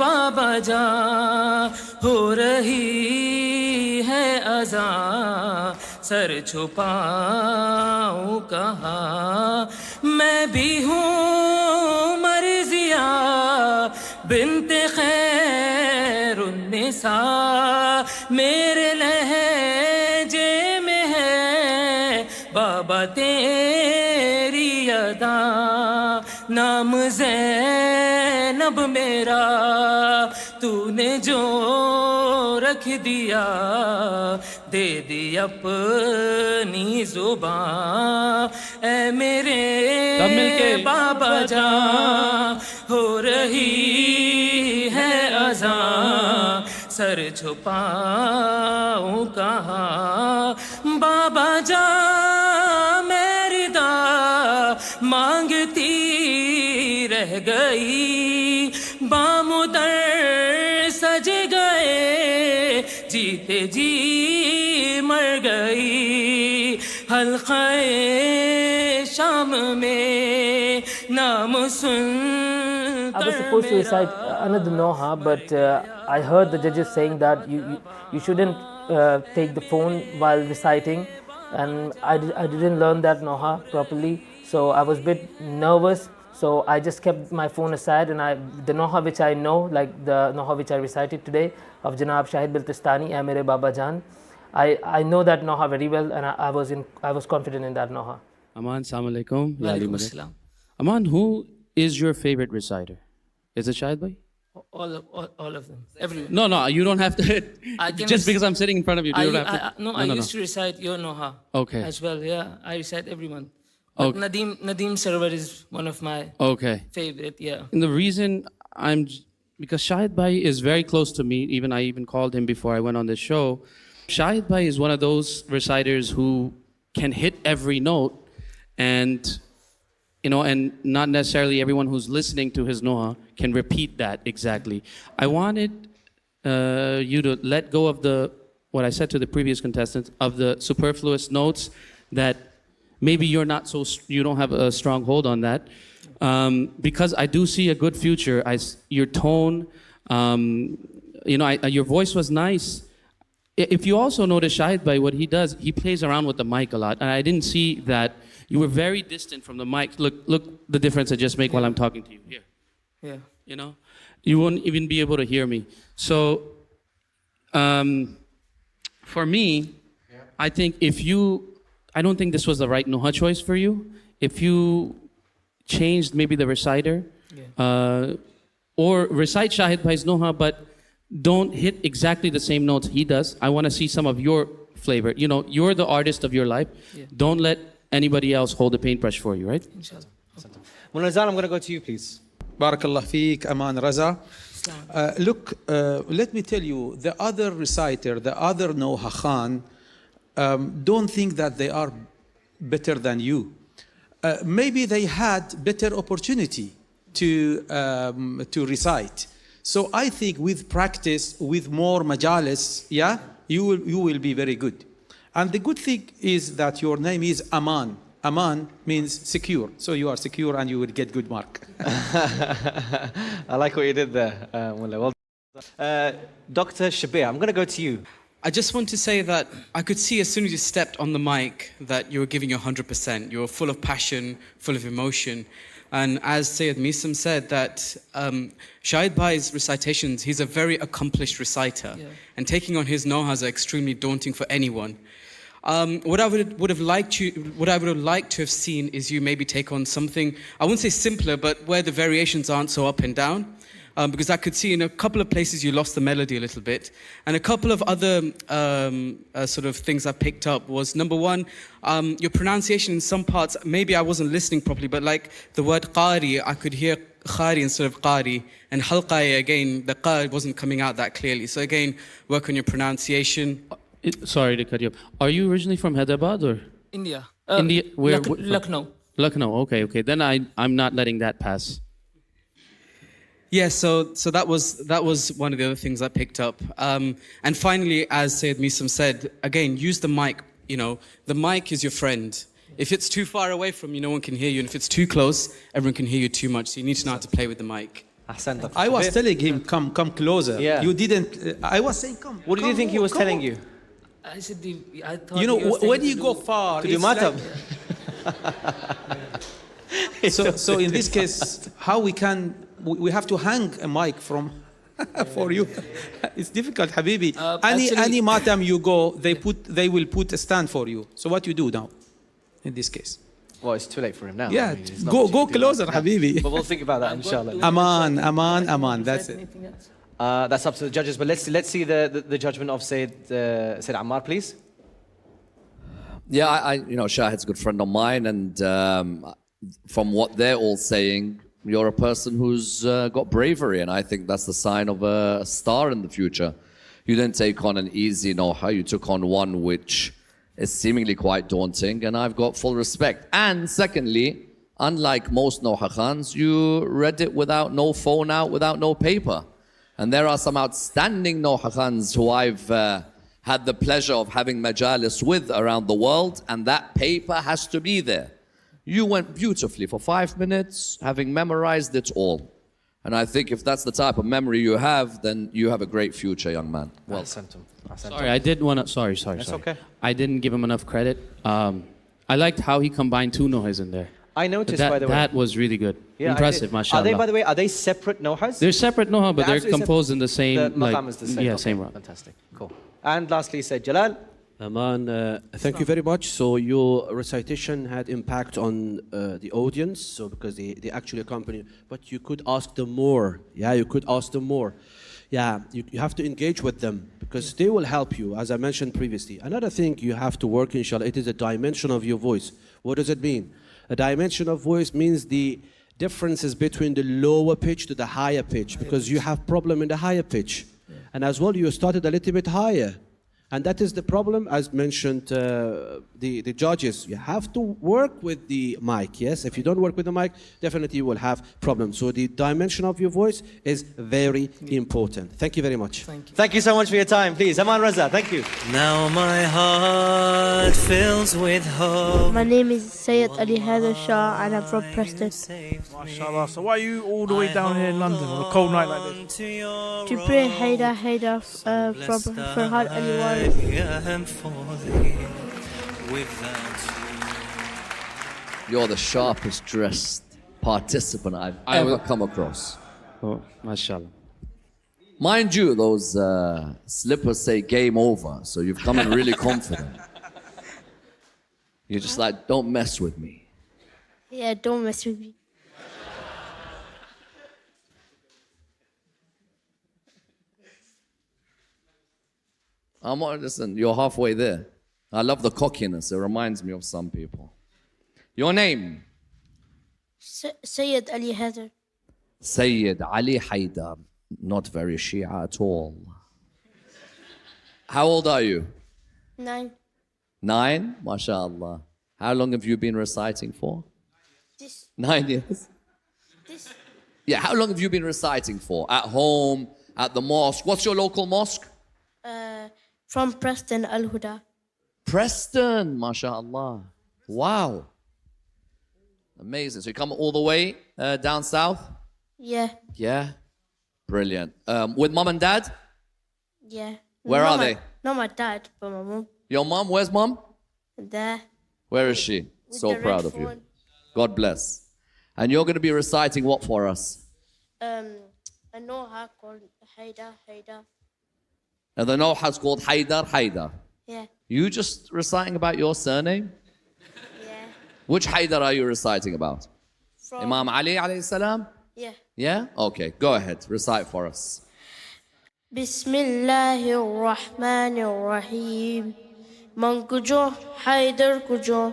बाबा जान हो रही है अज़ान, सर छुपाऊं कहाँ, मैं भी हूँ मर्ज़िया बिन्ते खैरुन्निसा, मेरे लहजे में है बाबा तेरी अदा, नाम ज़ैनब मेरा तूने जो रख दिया, दे दी अपनी जुबान, ऐ मेरे बाबा जान हो रही है अज़ान, सर छुपाऊं कहाँ, बाबा जान मेरी दा मांगती रह गई, बामुदर सज गए, जीते जी मर गई, हल्क़े शाम में नाम सुन। I was supposed to recite another Noha, but I heard the judges saying that you shouldn't take the phone while reciting, and I didn't learn that Noha properly, so I was a bit nervous. So I just kept my phone aside, and the Noha which I know, like the Noha which I recited today of Janab Shahid Biltistani, Ae Mere Baba Jaan, I know that Noha very well, and I was confident in that Noha. Amaan, Assalamu alaikum. Walaikum assalam. Amaan, who is your favorite reciter? Is it Shahid bhai? All of them. Everyone. No, you don't have to. Just because I'm sitting in front of you, you don't have to. I used to recite your Noha as well. Yeah, I recite everyone. But Nadeem Sarwar is one of my favorite, yeah. And the reason because Shahid bhai is very close to me. I even called him before I went on this show. Shahid bhai is one of those reciters who can hit every note, and and not necessarily everyone who's listening to his Noha can repeat that exactly. I wanted you to let go of what I said to the previous contestants, of the superfluous notes that maybe you don't have a strong hold on that, because I do see a good future. Your tone, your voice was nice. If you also notice Shahid bhai, what he does, he plays around with the mic a lot, and I didn't see that. You were very distant from the mic. Look the difference I just make while I'm talking to you. Here. Yeah. You won't even be able to hear me. So, for me, I think I don't think this was the right Noha choice for you. If you changed maybe the reciter, or recite Shahid bhai's Noha, but don't hit exactly the same notes he does. I want to see some of your flavor. You're the artist of your life. Yeah. Don't let anybody else hold the paintbrush for you, right? Inshallah. Nazar, I'm going to go to you, please. Barakallah feek, Amaan Raza. Look, let me tell you, the other reciter, the other Noha Khan, don't think that they are better than you. maybe they had better opportunity to recite. So I think with practice, with more majalis, yeah, you will be very good. And the good thing is that your name is Amaan. Amaan means secure. So you are secure and you will get good mark. I like what you did there, Mullah. Well done. Dr. Shabir, I'm going to go to you. I just want to say that I could see as soon as you stepped on the mic that you were giving your 100%. You were full of passion, full of emotion. And as Syed Mesum said, that Shahid Bhai's recitations, he's a very accomplished reciter. Yeah. And taking on his nohas are extremely daunting for anyone. What I would have liked to have seen is you maybe take on something, I wouldn't say simpler, but where the variations aren't so up and down. Because I could see in a couple of places you lost the melody a little bit. And a couple of other sort of things I picked up was, number one, your pronunciation in some parts, maybe I wasn't listening properly, but like the word qari, I could hear khari instead of qari. And halqai, again, the qa wasn't coming out that clearly. So again, work on your pronunciation. Sorry to cut you up. Are you originally from Hyderabad or? India. India? Where? Lucknow. Lucknow, okay. Then I'm not letting that pass. Yeah, so that was one of the other things I picked up. And finally, as Syed Mesum said, again, use the mic. You know, the mic is your friend. If it's too far away from you, no one can hear you. And if it's too close, everyone can hear you too much. So you need to know how to play with the mic. I was telling him, come closer. Yeah. You didn't, I was saying, come. What did you think he was telling you? I said, I thought you know, he was saying when you go far, to do it's matab. So in this case, how we have to hang a mic from for you. It's difficult, Habibi. Any matam you go, they will put a stand for you. So what you do now, in this case? Well, it's too late for him now. Yeah, I mean, go closer, Habibi. But we'll think about that, inshallah. Amaan. That's it. That's up to the judges. But let's see the judgment of Said Ammar, please. Yeah, you know, Shahid's a good friend of mine, and from what they're all saying, you're a person who's got bravery, and I think that's the sign of a star in the future. You didn't take on an easy noha, you took on one which is seemingly quite daunting, and I've got full respect. And secondly, unlike most noha khans, you read it without no phone out, without no paper. And there are some outstanding noha khans who I've had the pleasure of having majalis with around the world, and that paper has to be there. You went beautifully for 5 minutes, having memorized it all. And I think if that's the type of memory you have, then you have a great future, young man. Well, Sorry, I did want to. Sorry. That's okay. I didn't give him enough credit. I liked how he combined two nohas in there. I noticed, by the way. That was really good. Yeah, impressive, mashallah. By the way, are they separate nohas? They're separate noha, but they're composed in the same. The maqam is the same. Yeah, okay. same rock. Fantastic. Cool. And lastly, Said Jalal. Amaan, thank you very much. So your recitation had impact on the audience, so because they actually accompany, but you could ask them more. Yeah, you could ask them more. Yeah, you have to engage with them because they will help you, as I mentioned previously. Another thing you have to work, inshallah, it is a dimension of your voice. What does it mean? A dimension of voice means the differences between the lower pitch to the higher pitch, because you have problem in the higher pitch. And as well, you started a little bit higher. And that is the problem, as mentioned, the judges. You have to work with the mic, yes? If you don't work with the mic, definitely you will have problems. So the dimension of your voice is very important. Thank you very much. Thank you so much for your time. Please, Amaan Raza, thank you. Now my heart fills with hope. My name is Syed Haider Shah and I'm from Preston. MashaAllah. So why are you all the way down here in London on a cold night like this? To pray Haider from Farhad Ali. You're the sharpest dressed participant I've ever come across. Oh, mashallah. Mind you, those slippers say game over, so you've come in really confident. You're just like, don't mess with me. Yeah, don't mess with me. Listen, you're halfway there. I love the cockiness. It reminds me of some people. Your name? Syed Ali Haider. Syed Ali Haider. Not very Shia at all. How old are you? 9. 9? MashaAllah. How long have you been reciting for? This. 9 years? This. Yeah, how long have you been reciting for? At home, at the mosque? What's your local mosque? From Preston, Al Huda. Preston, mashallah. Wow. Amazing. So you come all the way down south? Yeah. Yeah. Brilliant. With mom and dad? Yeah. Where are they? Not my dad, but my mom. Your mom? Where's mom? There. Where is she? With So the proud red of you. phone. God bless. And you're going to be reciting what for us? I know how called Haider. And the Nawha's called Haider. Yeah. You just reciting about your surname? Yeah. Which Haider are you reciting about? From Imam Ali alayhi salam? Yeah. Yeah? Okay, go ahead. Recite for us. Bismillahir Rahmanir Rahim. Man kujo Haider kujo.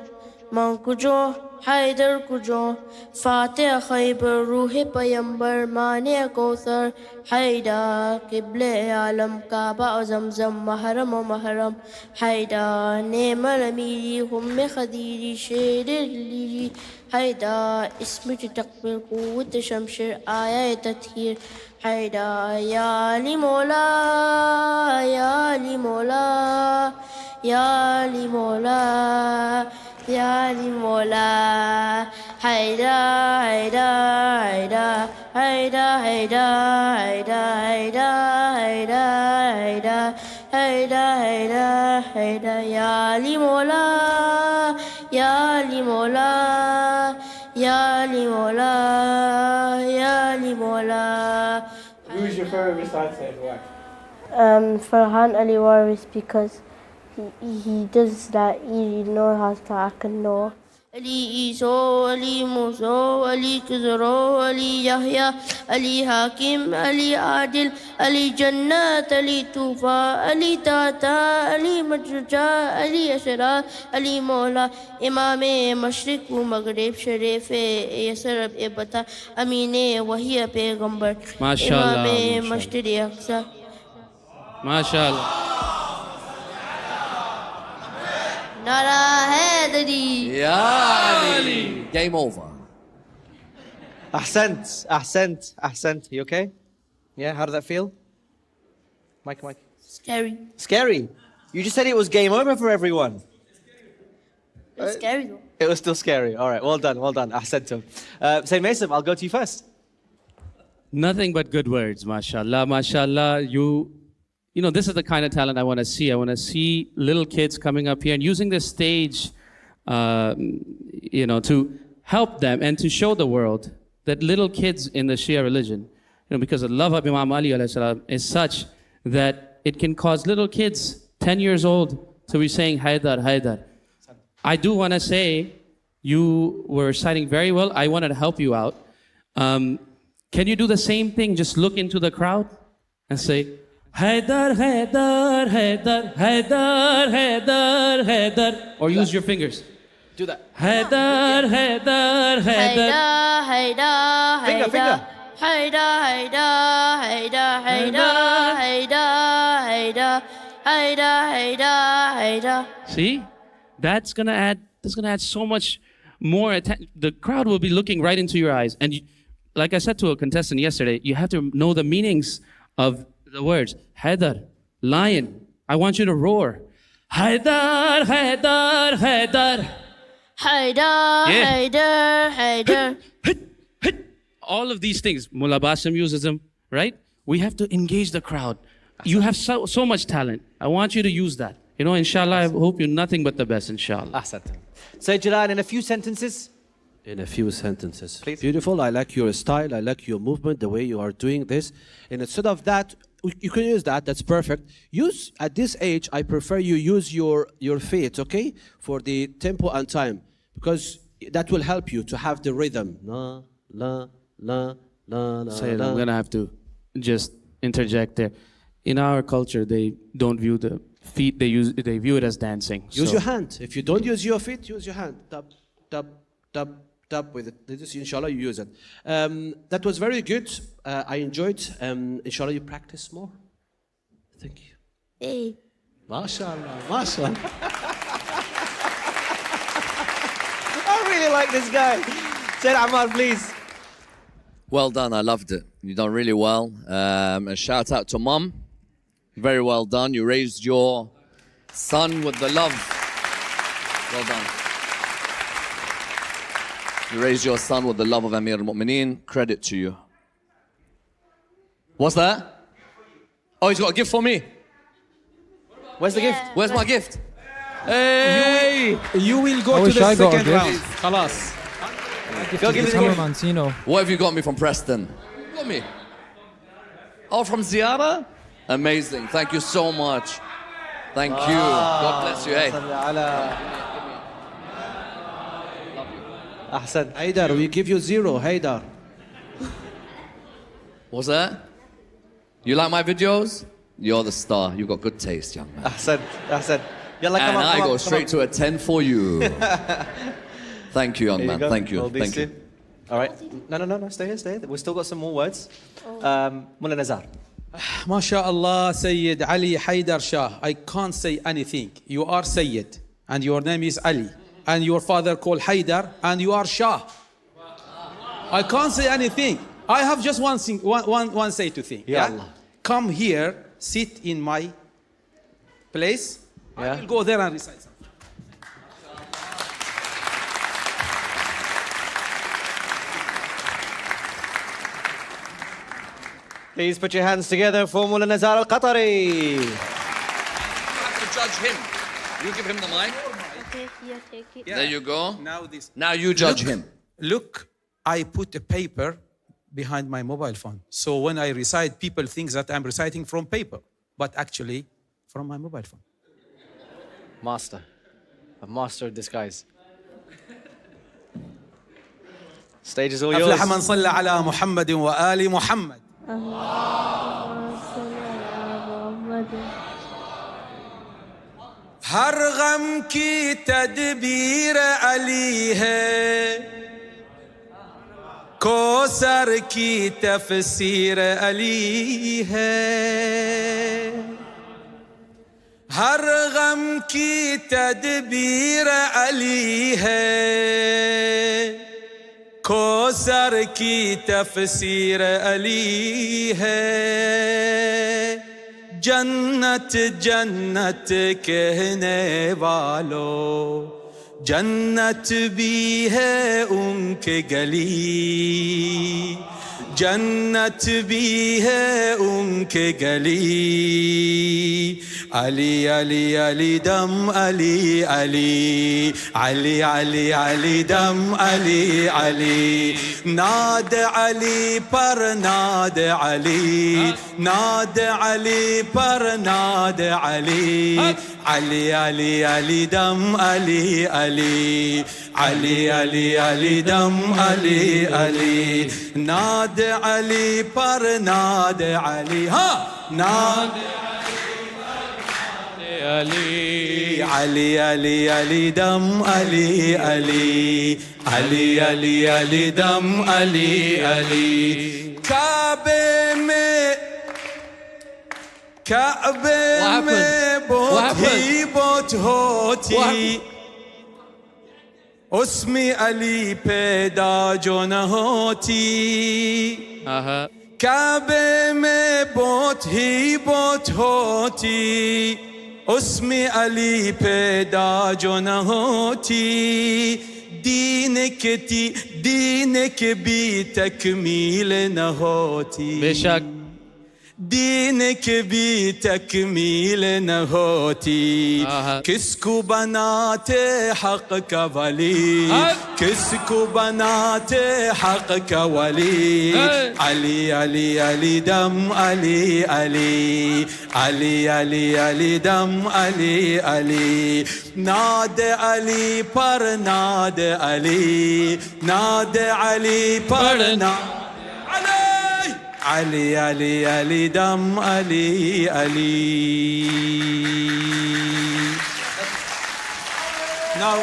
Man kujo Haider kujo. Fatih Khaybar Ruhi Payambar Mane Kauthar Haider Qible Alam Kaaba Zamzam Mahram Haider Nemal Amiri Humme Khadiri Sher Lili Haider Ismi Takbir Quwwat Shamshir Aya Tathir Haider Ya Ali Mola Ya Ali Mola Ya Ali Mola Ya Ali Mola Haider Haider Haider Haider Haider Haider Haider Haider Haider Ya Ali Mola Ya Ali Mola Ya Ali Mola Ya Ali Mola. Who's your favorite reciter and why? Farhan Ali Waris, because he does that. He knows how to act and know. Ali Iso, Ali Muso, Ali Kizro, Ali Yahya, Ali Hakim, Ali Adil, Ali Jannat, Ali Tufa, Ali Tata, Ali Majruja, Ali Ashara, Ali Mola, Imam Mashriq Maghrib Sharif Yassir Ibata, Amine Wahia Pegambar, MashaAllah, Imam MashaAllah. Mashtari Aqsa. MashaAllah. Nara Haidari. Ya Ali. Game over. Ahsant. You okay? Yeah, how did that feel? Mike. Scary. Scary. You just said it was game over for everyone. It's scary though. It was still scary. All right, well done. Ahsantum. Say Mesum, I'll go to you first. Nothing but good words, mashallah, mashallah. You know, this is the kind of talent I want to see. I want to see little kids coming up here and using this stage, you know, to help them and to show the world that little kids in the Shia religion, you know, because the love of Imam Ali alayhi salam is such that it can cause little kids 10 years old to be saying Haider, Haider. I do want to say you were reciting very well. I wanted to help you out. Can you do the same thing? Just look into the crowd and say, Haider, Haider, Haider, Haider, Haider, Haider. Or use your fingers. Do that. Haider, Haider, Haider. Haider, Finger. Haider, Haider. See? That's gonna add so much more attention. The crowd will be looking right into your eyes. And like I said to a contestant yesterday, you have to know the meanings of the words. Haider, lion. I want you to roar. Haider, Haider, Haider. Haider. All of these things, Mullah Basim uses them, right? We have to engage the crowd. You have so much talent. I want you to use that. You know, inshallah, I hope you're nothing but the best, inshallah. Ahsantum. Say Jalal in a few sentences. In a few sentences. Please. Beautiful. I like your style. I like your movement, the way you are doing this. And instead of that, you can use that. That's perfect. Use, at this age, I prefer you use your feet, okay? For the tempo and time. Because that will help you to have the rhythm. La, la, la, la, la, Syed, la. I'm gonna have to just interject there. In our culture, they don't view the feet, they view it as dancing. Use So- your hand. If you don't use your feet, use your hand. Tap, tap, tap, tap with it. This, inshallah, you use it. That was very good. I enjoyed. Inshallah, you practice more. Thank you. Hey. MashaAllah, MashaAllah. I really like this guy. Said Ammar, please. Well done, I loved it. You done really well. A shout out to Mum. Very well done. You raised your son with the love. Well done. You raised your son with the love of Amir al-Mu'mineen. Credit to you. What's that? Oh, he's got a gift for me. Where's the gift? Where's my gift? Hey! You will go to the second round. Khalas. Go give me the cameraman, gift. What have you got me from Preston? You got me? Oh, from Ziyara? Amazing. Thank you so much. Thank you. God bless you. Hey. Ahsan. Haider, we give you 0, Haider. What's that? You like my videos? You're the star. You've got good taste, young man. Ahsan. Ahsan. And I go straight to a 10 for you. Thank you, young man. Thank you. Thank you. All right. No. Stay here. We've still got some more words. Mullah Nazar. MashaAllah, Syed Ali Haider Shah. I can't say anything. You are Syed, and your name is Ali, and your father called Haider, and you are Shah. I can't say anything. I have just one say to think. Ya Allah. Come here, sit in my place. I will go there and recite something. Please put your hands together for Mullah Nazar Al-Qatari. You have to judge him. You give him the mic. Take it. There you go. Now Now you judge him. Look, I put a paper behind my mobile phone. So when I recite, people think that I'm reciting from paper, but actually from my mobile phone. Master. A master of disguise. Stage is all yours. أفلح من صلى على محمد وآل محمد. हर गम की तदबीर अली है, कौसर की तफसीर अली है। हर गम की तदबीर अली है, कौसर की तफसीर अली है। जन्नत जन्नत कहने वालों, जन्नत भी है उनके गली, जन्नत भी है उनके गली। अली अली अली दम अली अली, अली अली अली दम अली अली। नाद अली पर नाद अली, नाद अली पर नाद अली। अली अली अली दम अली अली, अली अली अली दम अली अली। नाद अली पर नाद अली, हाँ नाद अली अली अली अली दम अली अली, अली अली अली दम अली अली। काबे में बहुत ही बहुत होती, उसमें अली पैदा जो न होती। काबे में बहुत ही बहुत होती, उसमें अली पैदा जो न होती। दीन के भी तकमील न होती, बेशक दीन के भी तकमील न होती। किसको बनाते हक का वली, किसको बनाते हक का वली। अली अली अली दम अली अली, अली अली अली दम अली अली। नाद अली पर नाद अली, नाद अली पर नाद Ali, Ali, Ali, dam, Ali, Ali. Now,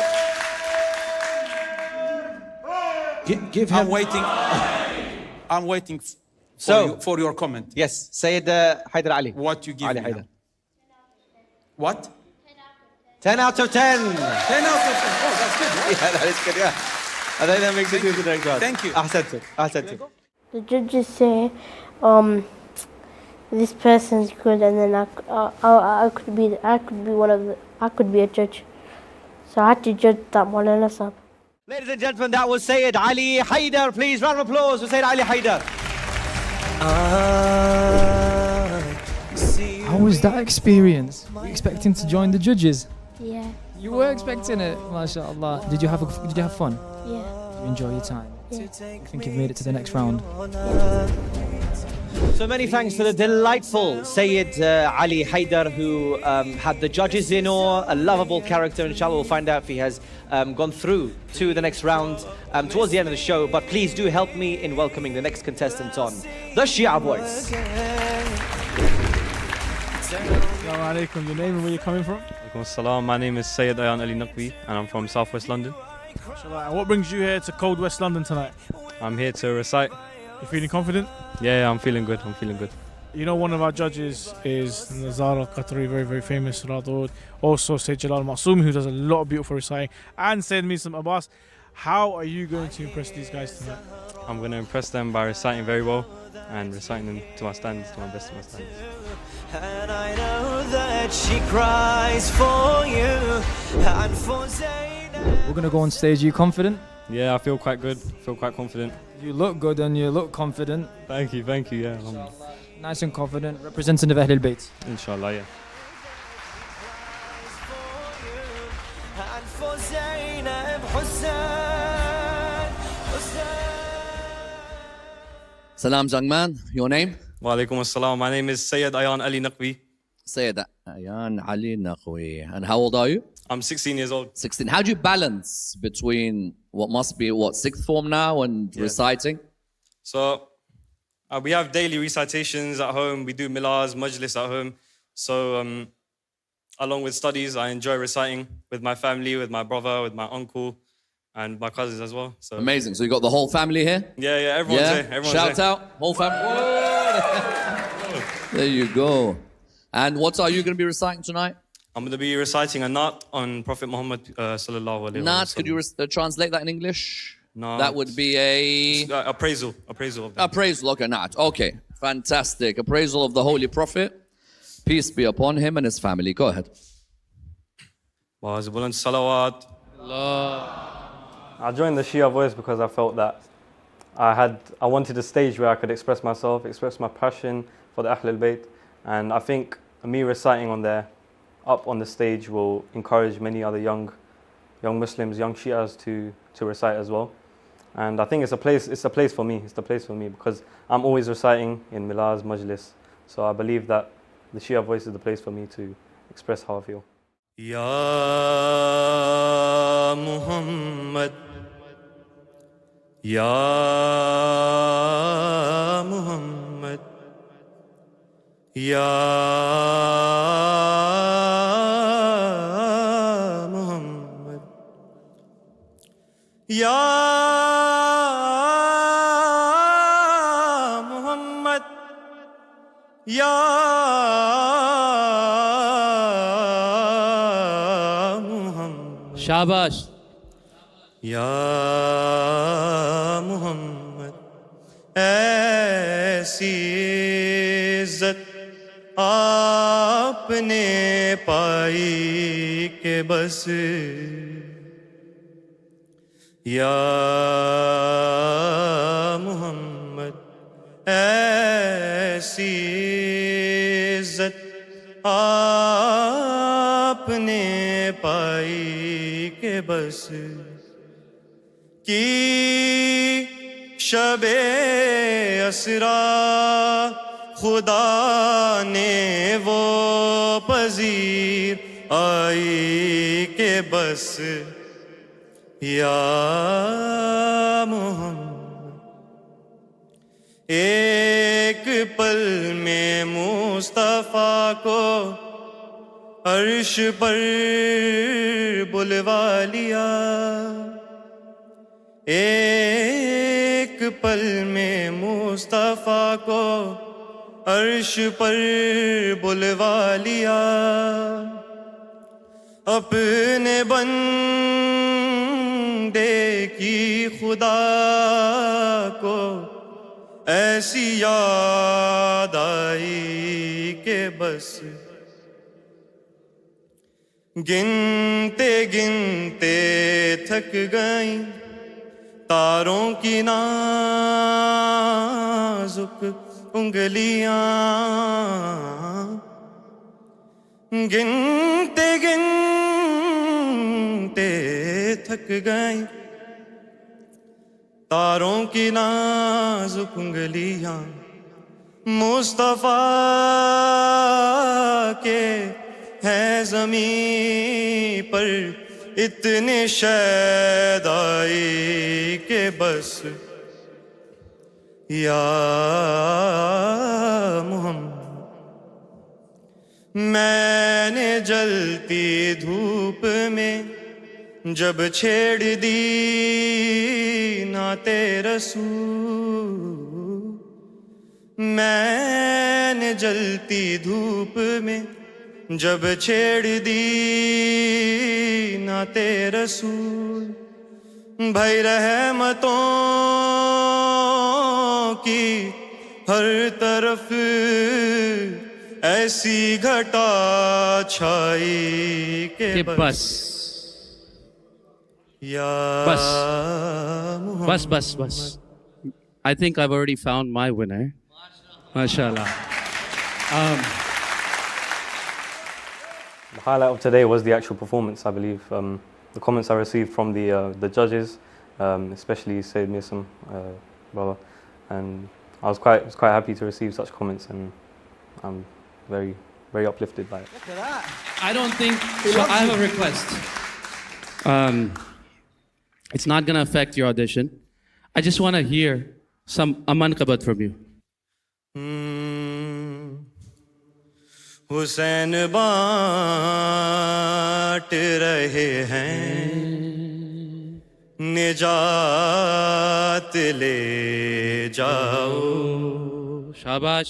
give him. I'm waiting for your comment. Yes, Syed Haider Ali. What you give Ali me Haider. now? What? 10 out of 10. 10 out of 10. Oh, that's good. Right? Yeah, that is good, yeah. I think that makes it to the next round. Thank you. Ahsantum. The judges say, this person's good, and then I could be a judge. So I had to judge that Maulana Sahab. Ladies and gentlemen, that was Syed Ali Haider. Please, round of applause for Syed Ali Haider. How was that experience? Were you expecting to join the judges? Yeah. You were expecting it, mashallah. Did you have fun? Yeah. Did you enjoy your time? Yeah. You think you've made it to the next round? So many thanks to the delightful Syed Ali Haider, who had the judges in awe, a lovable character. Inshallah, we'll find out if he has gone through to the next round towards the end of the show. But please do help me in welcoming the next contestant on the Shia Voice. Assalamu alaikum. Your name and where you're coming from? Assalam. My name is Syed Ayaan Ali Naqvi, and I'm from Southwest London. And what brings you here to cold West London tonight? I'm here to recite. You feeling confident? Yeah, I'm feeling good. I'm feeling good. You know, one of our judges is Nazar Qatari, very, very famous. Also, Sayyid Jalal Masumi, who does a lot of beautiful reciting, and Sayyid Mesum Abbas. How are you going to impress these guys tonight? I'm going to impress them by reciting very well and reciting them to my standards, to my best of my standards. And I know that she cries for you and for Zainab. We're going to go on stage. Are you confident? Yeah, I feel quite good. I feel quite confident. You look good and you look confident. Thank you, yeah. Nice and confident, representative of Ahlulbayt. Inshallah, yeah. And for Zainab Hussein. Salam, young man. Your name? Wa alaikum assalam. My name is Syed Ayaan Ali Naqvi. Syed Ayaan Ali Naqvi. And how old are you? I'm 16 years old. 16. How do you balance between what must be, sixth form now and reciting? So, we have daily recitations at home. We do milahs, majlis at home. So, along with studies, I enjoy reciting with my family, with my brother, with my uncle, and my cousins as well. So amazing. So you got the whole family here? Yeah, everyone's here. Everyone's Shout here. out, whole family. There you go. And what are you going to be reciting tonight? I'm going to be reciting a naat on Prophet Mohammed sallallahu alaihi wasallam. Naat, could you translate that in English? No. That would be a... appraisal of them. Appraisal, okay, naat. Okay, fantastic. Appraisal of the Holy Prophet. Peace be upon him and his family. Go ahead. Salawat. I joined the Shia Voice because I felt that I wanted a stage where I could express myself, express my passion for the Ahlulbayt, and I think me reciting up on the stage will encourage many other young Muslims, young Shias to recite as well. And I think it's a place for me. It's the place for me because I'm always reciting in milahs, majlis. So I believe that the Shia Voice is the place for me to express how I feel. Ya Muhammad, Ya Muhammad, Ya Muhammad, Ya Muhammad, Ya Shabash. Ya Muhammad, ऐसी इज्जत आपने पाई के बस या Muhammad, ऐसी इज्जत आपने पाई के बस की शबे असरा खुदा ने वो पजीर आई के बस या मोहम्मद एक पल में मुस्तफा को अर्श पर बुलवा लिया एक पल में मुस्तफा को अर्श पर बुलवा लिया अपने बंदे کی خدا کو ایسی یاد آئی کہ بس گنتے گنتے تھک گئیں تاروں کی نازک انگلیاں گنتے گنتے تھک گئیں تاروں کی نازک انگلیاں مصطفیٰ کے ہیں زمین پر اتنے شیدائی کہ بس یا محمد میں نے جلتی دھوپ میں جب چھیڑ دی نعت رسول میں نے جلتی دھوپ میں جب چھیڑ دی نعت رسول بھائی رحمتوں کی ہر طرف ایسی گھٹا چھائی کہ بس یا بس. I think I've already found my winner. MashaAllah. The highlight of today was the actual performance, I believe. The comments I received from the judges, especially Syed Mesum, brother, and I was quite happy to receive such comments, and I'm very, very uplifted by it. Look at that. I don't think so. I have a request. It's not going to affect your audition. I just want to hear some Amaan from you. حسین بانٹ رہے ہیں نجات لے جاؤ شاباش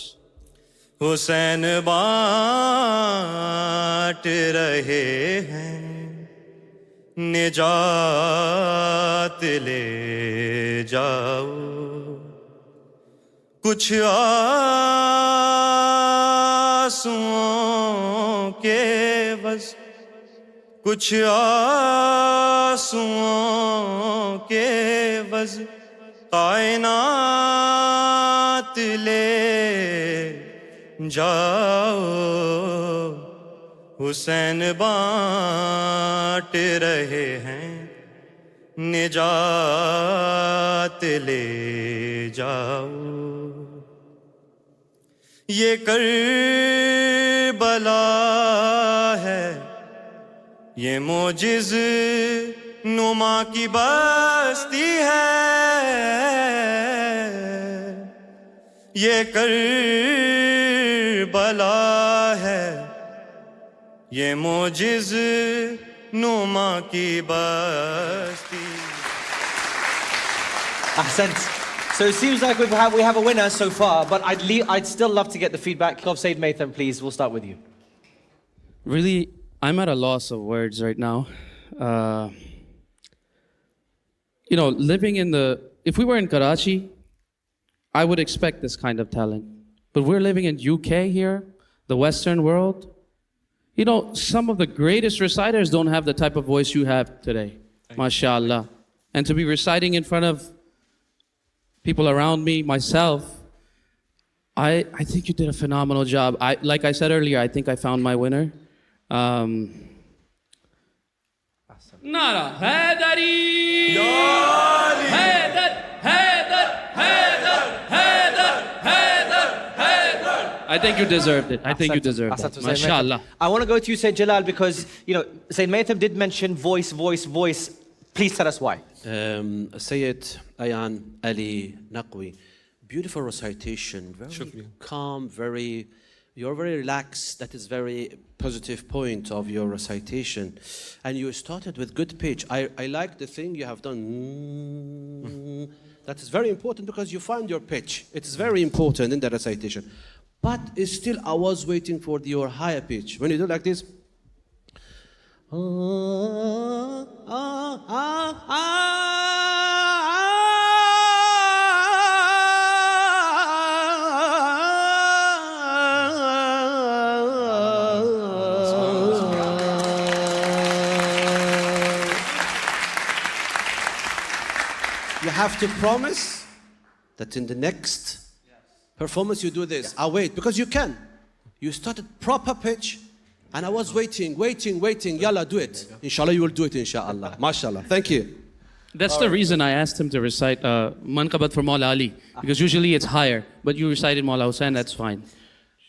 حسین بانٹ رہے ہیں نجات لے جاؤ کچھ آنسوؤں کے بس کچھ آنسوؤں کے بس کائنات لے جاؤ حسین بانٹ رہے ہیں نجات لے جاؤ یہ کربلا ہے یہ معجز نما کی بستی ہے یہ کربلا ہے یہ معجز نما کی بستی. Ahsant. So it seems like we have a winner so far, but I'd still love to get the feedback of Said Maitham, please. We'll start with you. Really, I'm at a loss of words right now. If we were in Karachi, I would expect this kind of talent. But we're living in UK here, the Western world. Some of the greatest reciters don't have the type of voice you have today. MashaAllah. And to be reciting in front of people around me, myself, I think you did a phenomenal job. Like I said earlier, I think I found my winner. Nara Haidari! Haider! Haider! Haider! Haider! Haider! Haider! I think you deserved it. I think you deserved it. MashaAllah. I want to go to you, Said Jalal, because, Said Maitham did mention voice. Please tell us why. Syed, Ayaan, Ali, Naqvi, beautiful recitation, very calm, you're very relaxed. That is very positive point of your recitation. And you started with good pitch. I like the thing you have done. That is very important because you found your pitch. It is very important in the recitation. But still, I was waiting for your higher pitch. When you do like this, You have to promise that in the next performance you do this. I'll wait, because you can. You started proper pitch, and I was waiting. Yalla, do it. Inshallah, you will do it, inshallah. MashaAllah. Thank you. That's the reason I asked him to recite Manqabat for Maula Ali, because usually it's higher, but you recited Maula Hussein, that's fine.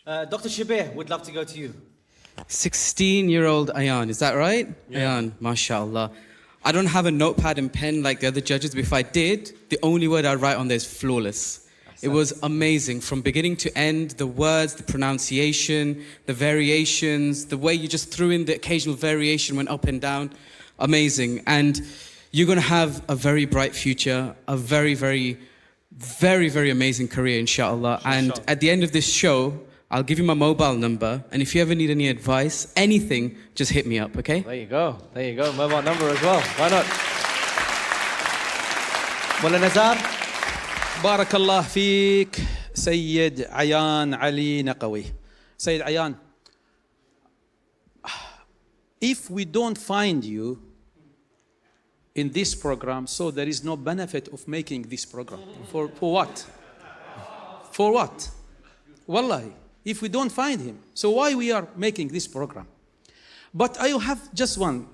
Dr. Shabir, would love to go to you. 16-year-old Ayaan, is that right? Yeah. Ayaan, mashallah. I don't have a notepad and pen like the other judges, but if I did, the only word I'd write on there is flawless. It was amazing from beginning to end, the words, the pronunciation, the variations, the way you just threw in the occasional variation, went up and down. Amazing. And you're going to have a very bright future, a very, very, very, very amazing career, inshallah. And at the end of this show, I'll give you my mobile number, and if you ever need any advice, anything, just hit me up, okay? There you go. Mobile number as well. Why not? Mullah Nazar. Barakallah feek, Syed Ayaan Ali Naqvi. Syed Ayaan, if we don't find you in this program, so there is no benefit of making this program. For what? For what? Wallahi. If we don't find him, so why we are making this program? But I have just one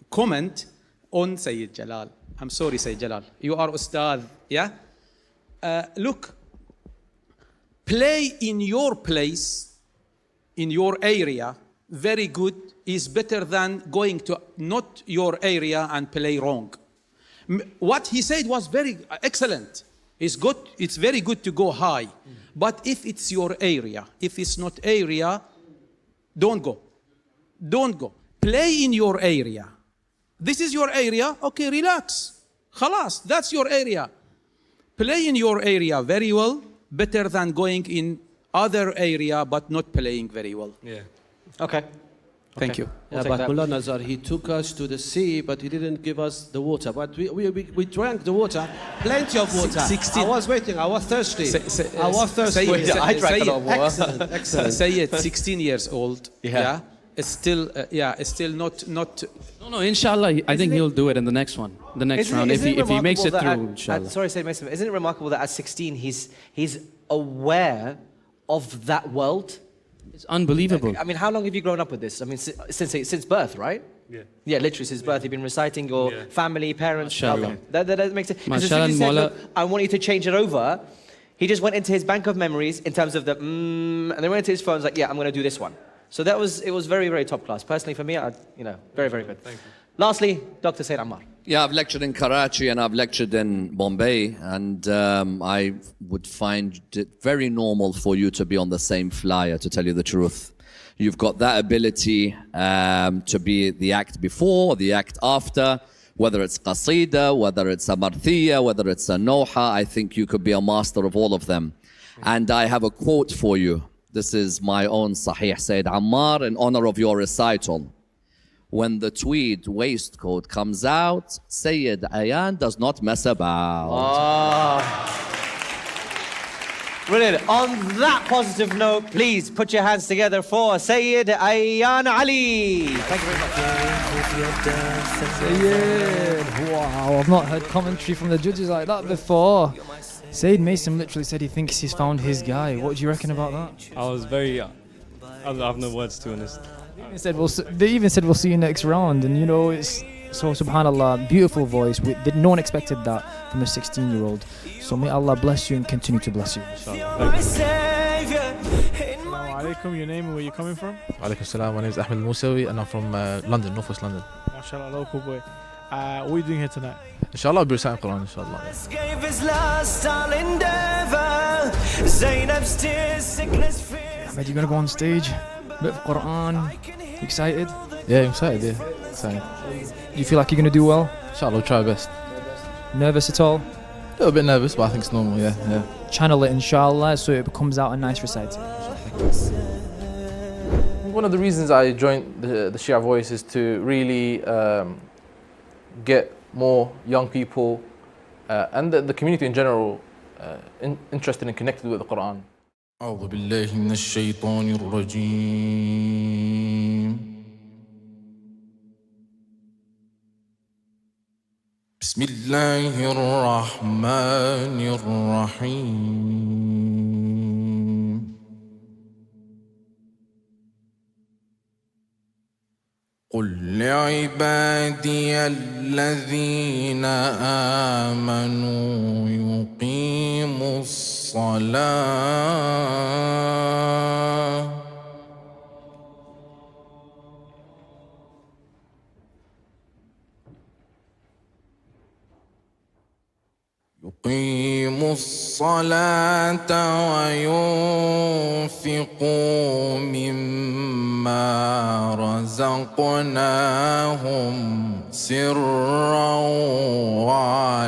comment on Sayyid Jalal. I'm sorry, Sayyid Jalal. You are Ustad, yeah? Look, play in your place, in your area, very good, is better than going to not your area and play wrong. What he said was very excellent. It's good, it's very good to go high. But if it's your area, if it's not area, don't go. Don't go. Play in your area. This is your area, okay, relax. Khalas, that's your area. Play in your area very well, better than going in other area but not playing very well. Yeah. Okay. Thank you. Yeah, but Mullah Nazar, he took us to the sea, but he didn't give us the water. But we drank the water, plenty of water. 16. I was waiting, I was thirsty. I was thirsty. I drank a lot of water. Excellent. Say 16 years old. Yeah. It's still, it's still not. No, inshallah, I think he'll do it in the next one, the next round, if he makes it through, inshallah. Sorry, Sayyid Mesum, isn't it remarkable that at 16 he's aware of that world? It's unbelievable. I mean, how long have you grown up with this? I mean, since birth, right? Yeah. Yeah, literally since birth. You've been reciting your family, parents. Mashallah. That makes sense. Because as soon Mashallah, as you said, Mawla. look, I want you to change it over, he just went into his bank of memories in terms of the and then went into his phone, like, yeah, I'm going to do this one. So it was very, very top class. Personally, for me, very, very good. Thank you. Lastly, Dr. Sayyid Ammar. Yeah, I've lectured in Karachi and I've lectured in Bombay, and I would find it very normal for you to be on the same flyer, to tell you the truth. You've got that ability to be the act before, the act after, whether it's qasida, whether it's a marthiyya, whether it's a noha. I think you could be a master of all of them. And I have a quote for you. This is my own Sahih Sayyid Ammar in honor of your recital. When the tweed waistcoat comes out, Sayyid Ayaan does not mess about. Brilliant. On that positive note, please put your hands together for Sayyid Ayaan Ali. Thank you very much. Sayyid, wow, I've not heard commentary from the judges like that before. Sayyid Mesum literally said he thinks he's found his guy. What do you reckon about that? I was very, I have no words to be honest. They even said we'll see you next round, and it's so subhanallah, beautiful voice. No one expected that from a 16-year-old. So may Allah bless you and continue to bless you. Assalamu alaikum, your name and where you're coming from? Alaikum salam, my name is Ahmed Almusawy and I'm from London, Northwest London. MashaAllah, local boy. What are you doing here tonight? Inshallah, I'll be reciting Quran, inshallah. Ahmed, you gonna go on stage? Bit of Quran. Excited? Yeah, I'm excited, yeah. Excited. You feel like you're gonna do well? Inshallah, I'll try my best. Nervous at all? A little bit nervous, but I think it's normal, yeah. Channel it, inshallah, so it comes out a nice recital. One of the reasons I joined the Shia Voice is to really get more young people and the community in general interested and connected with the Quran. أعوذ بالله من الشيطان الرجيم بسم الله الرحمن الرحيم قل لعبادي الذين آمنوا يقيموا الصلاة وينفقوا مما رزقناهم سرا وعلانية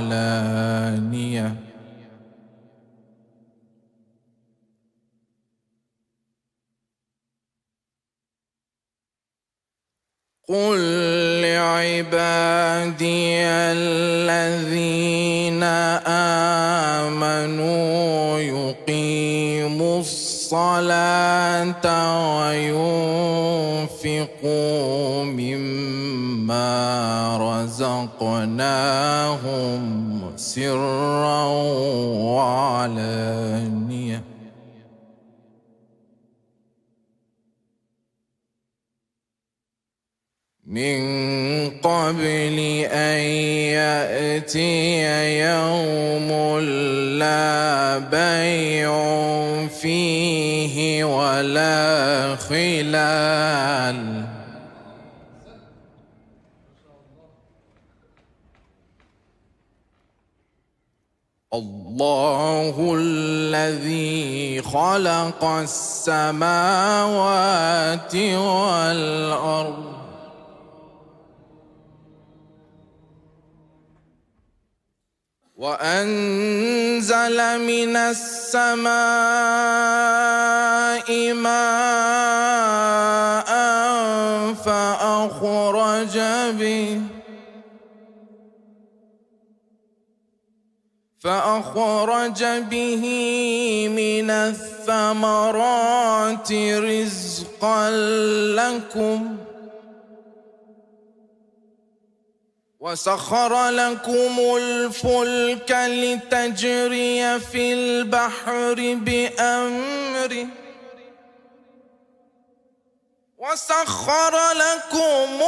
قل لعبادي الذين آمنوا يقيموا الصلاة وينفقوا مما رزقناهم سرا وعلانية من قبل أن يأتي يوم لا بيع فيه ولا خلال الله الذي خلق السماوات والأرض وأنزل من السماء ماء فأخرج به من الثمرات رزقا لكم وسخر لكم الفلك لتجري في البحر بأمره وسخر لكم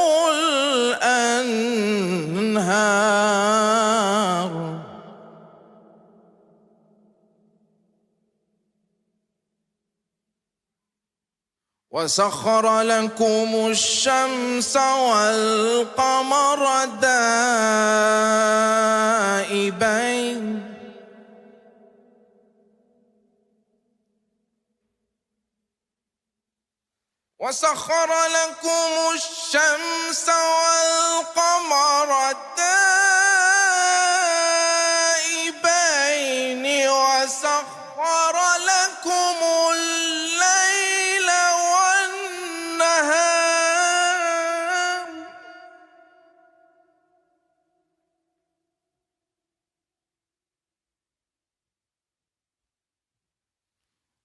الأنهار وسخر لكم الشمس والقمر دائبين وسخر لكم الشمس والقمر دائبين وسخر لكم الليل والنهار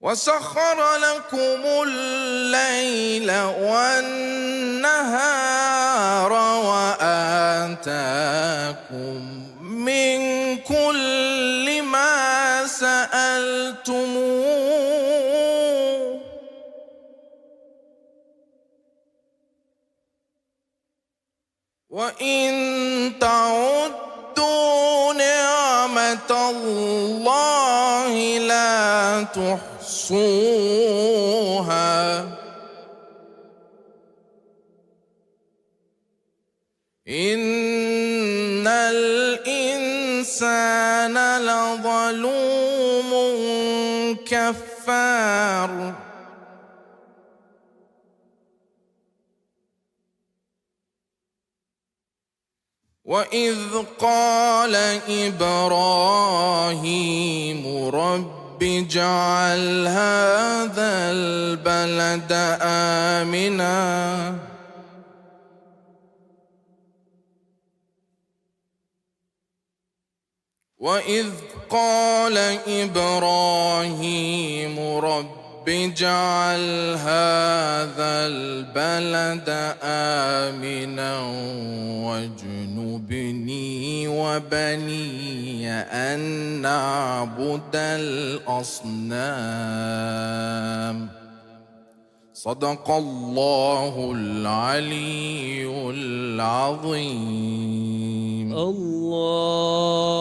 وسخر لكم الليل والنهار وآتاكم من كل ما سألتموه وإن تعدوا نعمة الله لا تحصوها إن الإنسان لظلوم كفار وإذ قال إبراهيم رب اجعل هذا البلد آمنا وإذ قال إبراهيم رب اجعل هذا البلد آمنا واجنبني وبني أن نعبد الأصنام صدق الله العلي العظيم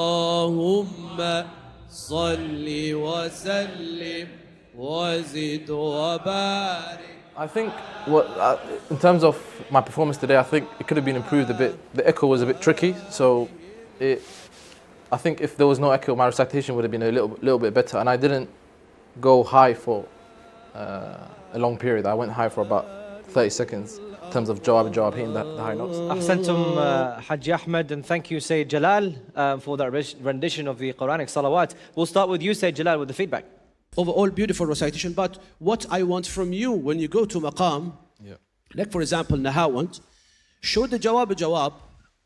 اللهم صل وسلم وزد وبارك. I think in terms of my performance today, I think it could have been improved a bit. The echo was a bit tricky, so I think if there was no echo, my recitation would have been a little bit better. And I didn't go high for a long period. I went high for about 30 seconds in terms of jawab, hitting the high notes. Ahsantum, Haji Ahmed, and thank you, Sayyid Jalal, for that rendition of the Quranic salawat. We'll start with you, Sayyid Jalal, with the feedback. Overall, beautiful recitation. But what I want from you when you go to maqam, like for example, Nahawant, show the jawab,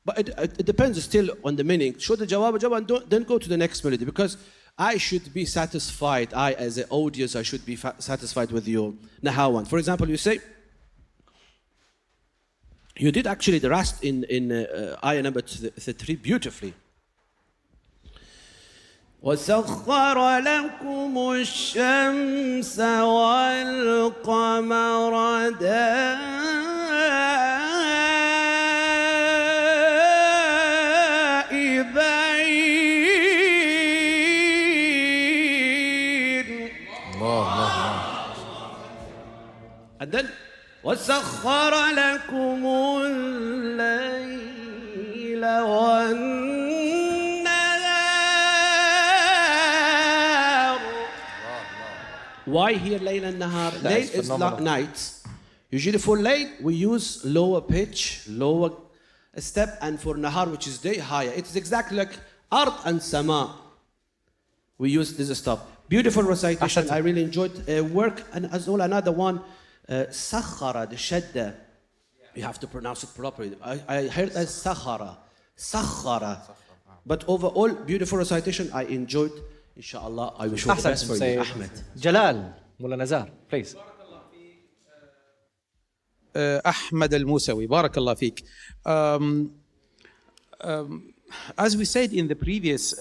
but it depends still on the meaning. Show the jawab, and then go to the next melody, because I should be satisfied. I, as an audience, I should be satisfied with your Nahawant. For example, you say, you did actually the rest in ayah number 3 beautifully. وسخر لكم الشمس والقمر دائبين. And then وسخر لكم الليل والنهار. Why here Layl and Nahar? Layl is night. Usually for Layl, we use lower pitch, lower step, and for Nahar, which is day, higher. It is exactly like Ard and Sama. We use this stuff. Beautiful recitation. I really enjoyed work. And as well, another one, Sakhara, the Shadda. You have to pronounce it properly. I heard as Sakhara. Sakhara. But overall, beautiful recitation. I enjoyed. Inshallah, I wish you the best for you, Ahmed. Jalal, Mullah Nazar, please. Ahmed Almusawy, barakallah feek. As we said in the previous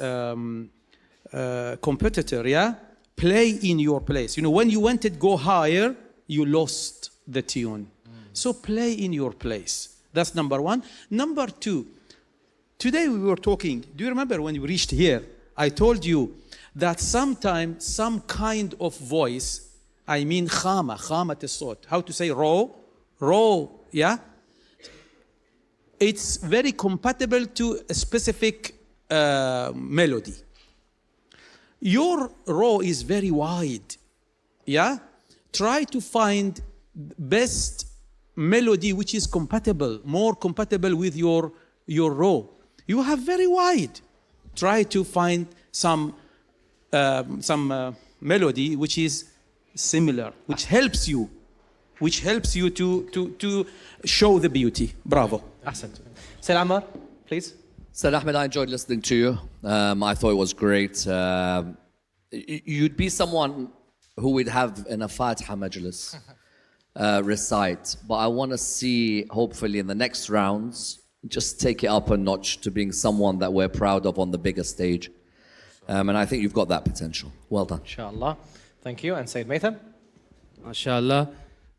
competitor, play in your place. You know, when you wanted to go higher, you lost the tune. So play in your place. That's number one. Number two, today we were talking, do you remember when we reached here, I told you that sometimes some kind of voice, I mean khamat al-sawt, how to say raw, yeah? It's very compatible to a specific melody. Your raw is very wide, yeah? Try to find best melody which is compatible, more compatible with your raw. You have very wide. Try to find some melody which is similar, which helps you to show the beauty. Bravo. Ahsant. Sayyid Ammar, please. Sayyid Ahmed, I enjoyed listening to you. I thought it was great. You'd be someone who would have in a Fatiha majlis recite, but I want to see, hopefully in the next rounds, just take it up a notch to being someone that we're proud of on the bigger stage. And I think you've got that potential. Well done. Inshallah. Thank you. And Sayyid Maitham? MashaAllah.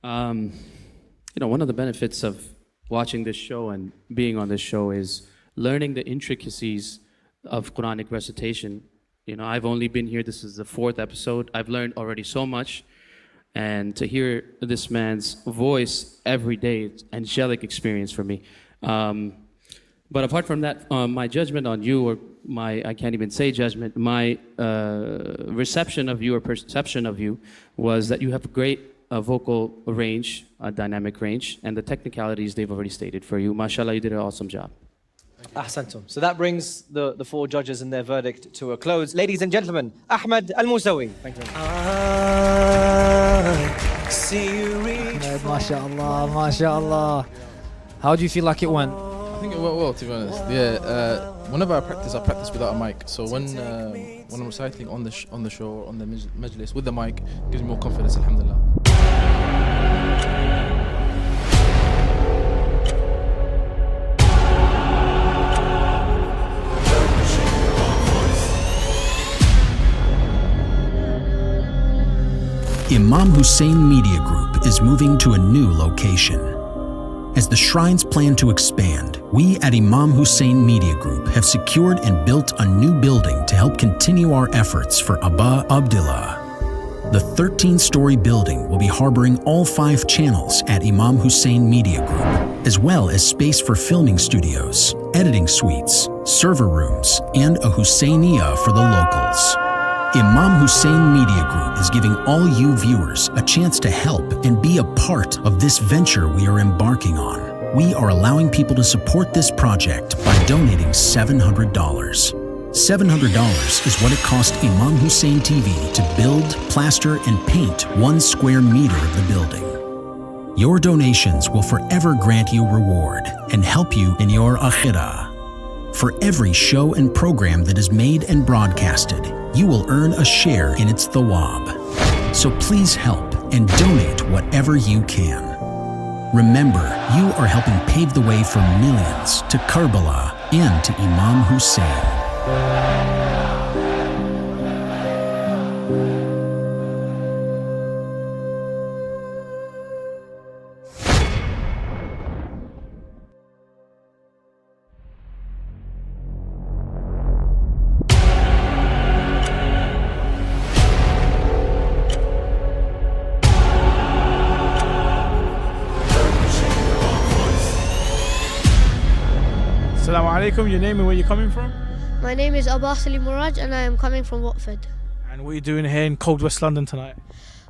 You know, one of the benefits of watching this show and being on this show is learning the intricacies of Quranic recitation. You know, I've only been here, this is the 4th episode. I've learned already so much. And to hear this man's voice every day, it's an angelic experience for me. But apart from that, my judgment on you, or I can't even say judgment, my reception of you or perception of you was that you have a great vocal range, a dynamic range, and the technicalities they've already stated for you. MashaAllah, you did an awesome job. Ahsantum. So that brings the 4 judges and their verdict to a close. Ladies and gentlemen, Ahmed Almusawy. Thank you very much. MashaAllah, MashaAllah. How do you feel like it went? I think it went well, to be honest. Yeah, whenever I practice without a mic. So when I'm reciting on the show or on the majlis with the mic, it gives me more confidence, alhamdulillah. Imam Hussein Media Group is moving to a new location. As the shrines plan to expand, we at Imam Hussein Media Group have secured and built a new building to help continue our efforts for Abba Abdullah. The 13-story building will be harboring all 5 channels at Imam Hussein Media Group, as well as space for filming studios, editing suites, server rooms, and a Husseiniyah for the locals. Imam Hussein Media Group is giving all you viewers a chance to help and be a part of this venture we are embarking on. We are allowing people to support this project by donating $700. $700 is what it cost Imam Hussein TV to build, plaster, and paint 1 square meter of the building. Your donations will forever grant you reward and help you in your akhirah. For every show and program that is made and broadcasted, you will earn a share in its thawab. So please help and donate whatever you can. Remember, you are helping pave the way for millions to Karbala and to Imam Hussein. Assalamu alaikum, your name and where you're coming from? My name is Abbasali Muraj and I am coming from Watford. And what are you doing here in cold West London tonight?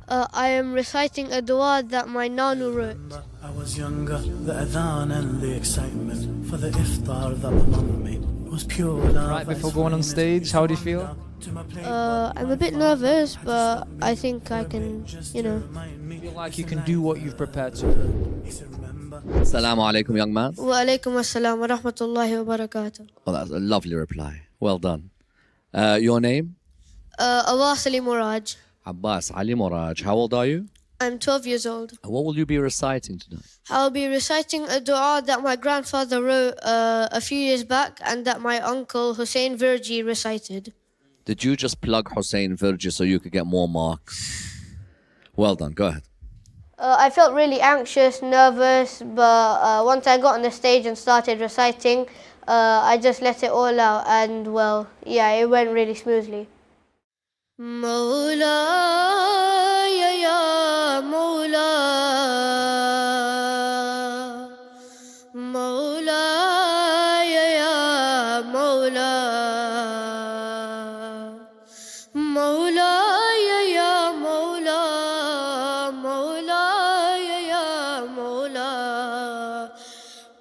I am reciting a dua that my Nanu wrote. I was younger, the adhan and the excitement for the iftar that my mum made was pure love. Right before going on stage, how do you feel? I'm a bit nervous, but I think I can, feel like you can do what you've prepared to. Assalamu alaikum, young man. Wa alaikum assalam wa rahmatullahi wa barakatuh. Well, that's a lovely reply. Well done. Your name? Abbasali Muraj. Abbasali Muraj. How old are you? I'm 12 years old. What will you be reciting tonight? I'll be reciting a dua that my grandfather wrote a few years back and that my uncle Hussein Virji recited. Did you just plug Hussein Virji so you could get more marks? Well done. Go ahead. I felt really anxious, nervous, but once I got on the stage and started reciting, I just let it all out and, well, yeah, it went really smoothly. Mawla, ya Mawla, Mawla, ya Mawla, Mawla, ya Mawla, Mawla, ya Mawla.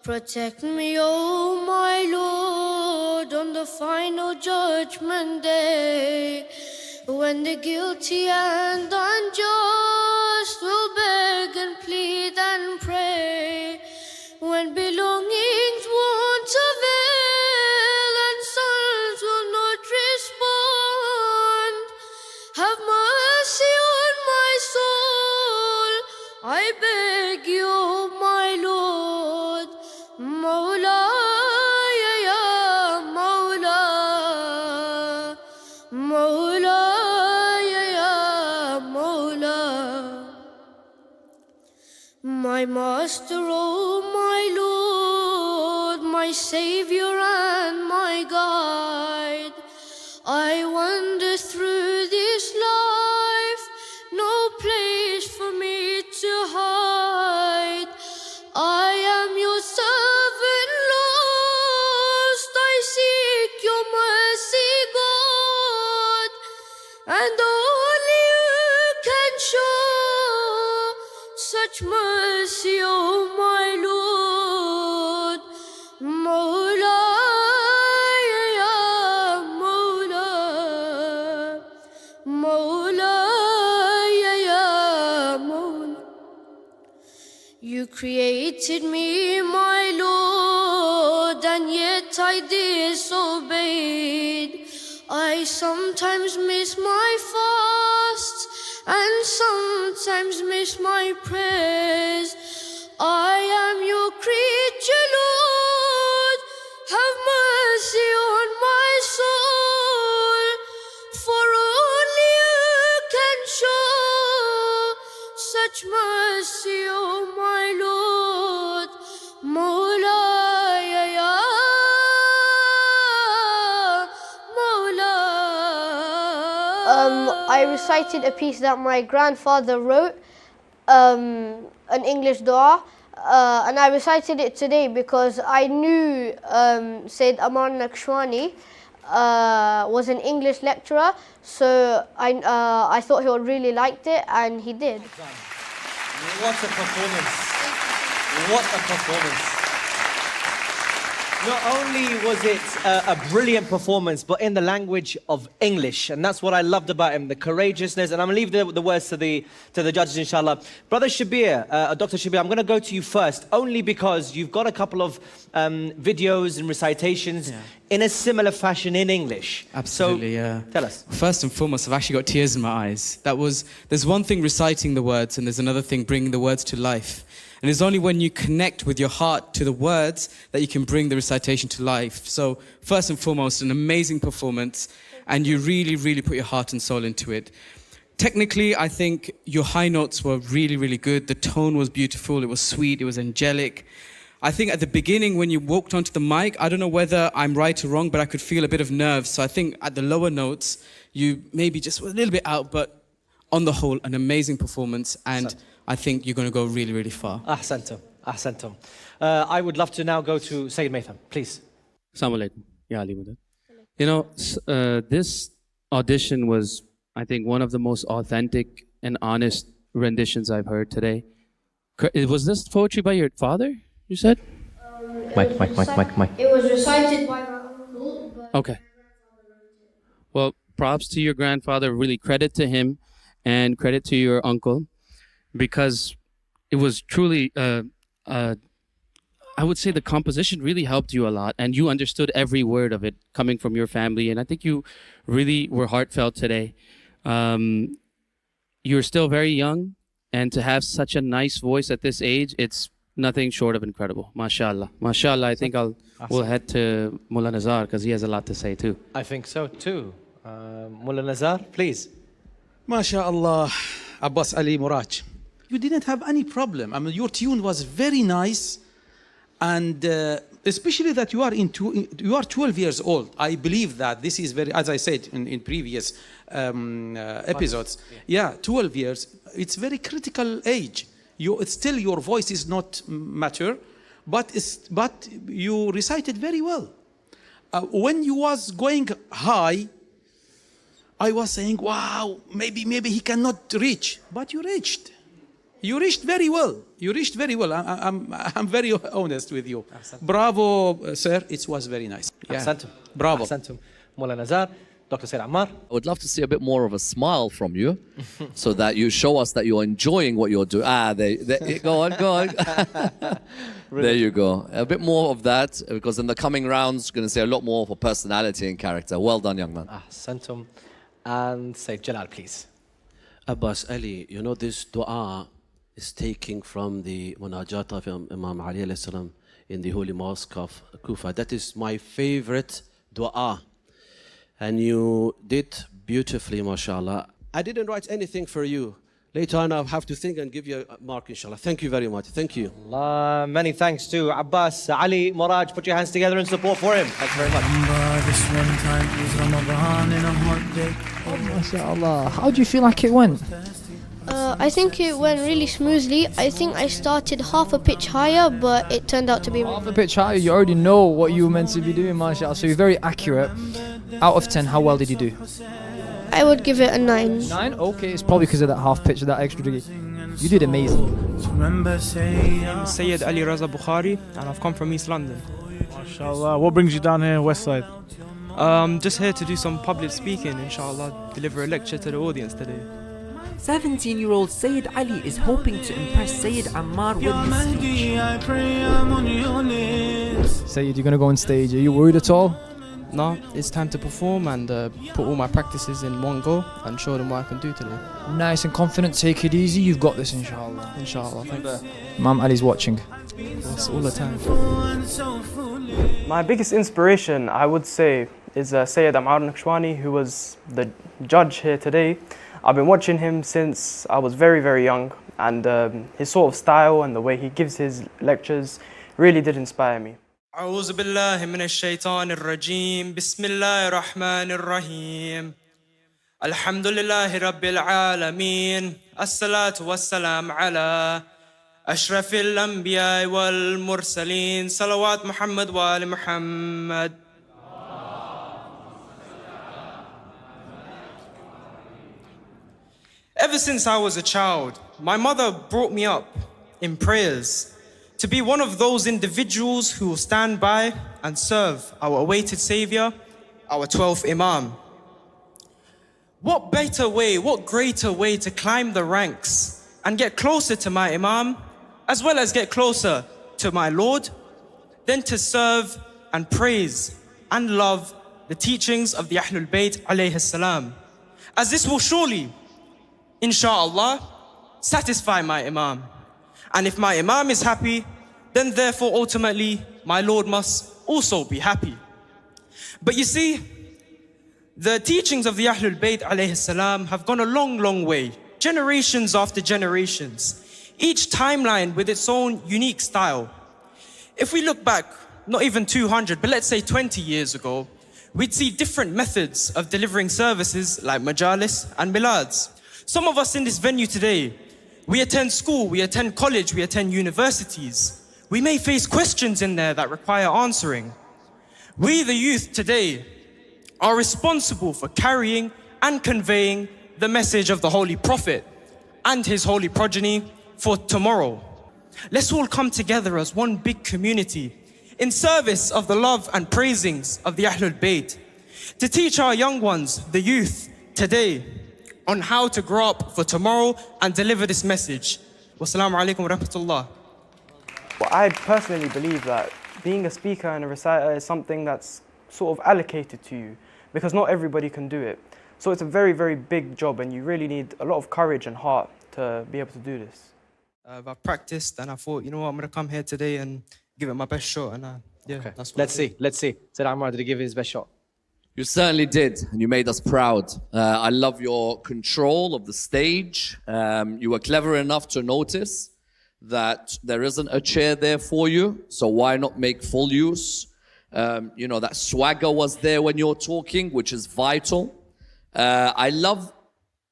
Protect me, oh my Lord, on the final judgment day, when the guilty and unjust will beg and plead and pray, when belongings won't avail and sons will not respond. Have mercy on my soul, I beg you, my Lord. Mawla, ya Mawla, Mawla, ya Mawla. My Master, oh my Lord, my Savior and my Guide, I wander through this life, no place for me to hide. I am your servant lost, I seek your mercy, God, and only you can show such mercy, oh my Lord. Mawla, ya Mawla, Mawla, ya Mawla. You created me, my Lord, and yet I disobeyed. I sometimes miss my fasts and sometimes miss my prayers. I am your creature, Lord. Have mercy on my soul, for only you can show such mercy, O my Lord. Mawlaya ya Mawla. I recited a piece that my grandfather wrote, an English dua, and I recited it today because I knew Syed Ammar Nakshawani was an English lecturer, so I thought he would really liked it, and he did. What a performance. What a performance. Not only was it a brilliant performance, but in the language of English. And that's what I loved about him, the courageousness. And I'm going to leave the words to the judges, inshallah. Brother Shabir, Dr. Shabir, I'm going to go to you first, only because you've got a couple of videos and recitations in a similar fashion in English. Absolutely, so, yeah. Tell us. First and foremost, I've actually got tears in my eyes. There's one thing reciting the words, and there's another thing bringing the words to life. And it's only when you connect with your heart to the words that you can bring the recitation to life. So first and foremost, an amazing performance, and you really, really put your heart and soul into it. Technically, I think your high notes were really, really good. The tone was beautiful, it was sweet, it was angelic. I think at the beginning when you walked onto the mic, I don't know whether I'm right or wrong, but I could feel a bit of nerves. So I think at the lower notes, you maybe just were a little bit out, but on the whole, an amazing performance, and I think you're going to go really, really far. Ahsantum, ahsantum. I would love to now go to Sayyid Maitham, please. Assalamu alaikum. Ya Ali Mudad. You know, this audition was, I think, one of the most authentic and honest renditions I've heard today. Was this poetry by your father, you said? Mic. It was recited by my uncle. Okay. Well, props to your grandfather, really credit to him and credit to your uncle, because it was truly, I would say the composition really helped you a lot, and you understood every word of it coming from your family, and I think you really were heartfelt today. You're still very young, and to have such a nice voice at this age, it's nothing short of incredible. MashaAllah. MashaAllah, I think we'll head to Mullah Nazar, because he has a lot to say too. I think so too. Mullah Nazar, please. MashaAllah, Abbasali Muraj. You didn't have any problem. I mean, your tune was very nice, and especially that you are 12 years old. I believe that this is very, as I said in previous episodes. Yeah, 12 years. It's very critical age. Still your voice is not mature, but you recited very well. When you was going high, I was saying, wow, maybe he cannot reach, but you reached. You reached very well. You reached very well. I'm very honest with you. Bravo, sir. It was very nice. Yeah. Ahsantum. Bravo. Ahsantum. Mullah Nazar, Dr. Syed Ammar. I would love to see a bit more of a smile from you, so that you show us that you're enjoying what you're doing. Go on. There you go. A bit more of that, because in the coming rounds, you're going to say a lot more for personality and character. Well done, young man. Ahsantum. And say Jalal, please. Abbas Ali, you know, this dua is taking from the munajat of Imam Ali alayhi salam in the Holy Mosque of Kufa. That is my favorite dua. And you did beautifully, mashallah. I didn't write anything for you. Later on, I'll have to think and give you a mark, inshallah. Thank you very much. Thank you. Allah, many thanks to Abbas, Ali, Muraj. Put your hands together in support for him. Thank you very much. This one time it was Ramadan in a hot day. Oh, mashallah. How do you feel like it went? I think it went really smoothly. I think I started half a pitch higher, but it turned out to be half a pitch higher. You already know what you were meant to be doing, mashallah. So you're very accurate. Out of 10, how well did you do? I would give it a 9. 9? Okay, it's probably because of that half pitch, that extra degree. You did amazing. Syed Ali Raza Bukhari, and I've come from East London. MashaAllah. What brings you down here, West Side? Just here to do some public speaking, inshallah. Deliver a lecture to the audience today. 17-year-old Syed Ali is hoping to impress Syed Ammar with his speech. Syed, you're going to go on stage. Are you worried at all? No, it's time to perform and put all my practices in one go and show them what I can do today. Nice and confident. Take it easy. You've got this, inshallah. Inshallah, thanks. Imam Ali's watching. It's all the time. My biggest inspiration, I would say, is Syed Ammar Nakshawani, who was the judge here today. I've been watching him since I was very, very young, and his sort of style and the way he gives his lectures really did inspire me. أعوذ بالله من الشيطان الرجيم بسم الله الرحمن الرحيم الحمد لله رب العالمين الصلاة والسلام على أشرف الأنبياء والمرسلين صلوات محمد وآل محمد. Ever since I was a child, my mother brought me up in prayers to be one of those individuals who will stand by and serve our awaited Savior, our 12th Imam. What better way, what greater way to climb the ranks and get closer to my Imam, as well as get closer to my Lord, than to serve and praise and love the teachings of the Ahlulbayt alayhi salam, as this will surely, inshallah, satisfy my Imam. And if my Imam is happy, then therefore ultimately my Lord must also be happy. But you see, the teachings of the Ahlul Bayt alayhi salam have gone a long, long way, generations after generations, each timeline with its own unique style. If we look back, not even 200, but let's say 20 years ago, we'd see different methods of delivering services like majalis and milads. Some of us in this venue today, we attend school, we attend college, we attend universities. We may face questions in there that require answering. We, the youth today, are responsible for carrying and conveying the message of the Holy Prophet and his holy progeny for tomorrow. Let's all come together as one big community in service of the love and praisings of the Ahlul Bayt, to teach our young ones, the youth, today, on how to grow up for tomorrow and deliver this message. Wassalamu alaikum wa rahmatullah. Well, I personally believe that being a speaker and a reciter is something that's sort of allocated to you, because not everybody can do it. So it's a very, very big job, and you really need a lot of courage and heart to be able to do this. I've practiced and I thought, you know what, I'm going to come here today and give it my best shot. And yeah, okay. That's what Let's see. Said Ammar, did he give it his best shot? You certainly did, and you made us proud. I love your control of the stage. You were clever enough to notice that there isn't a chair there for you, so why not make full use? You know, that swagger was there when you're talking, which is vital. I love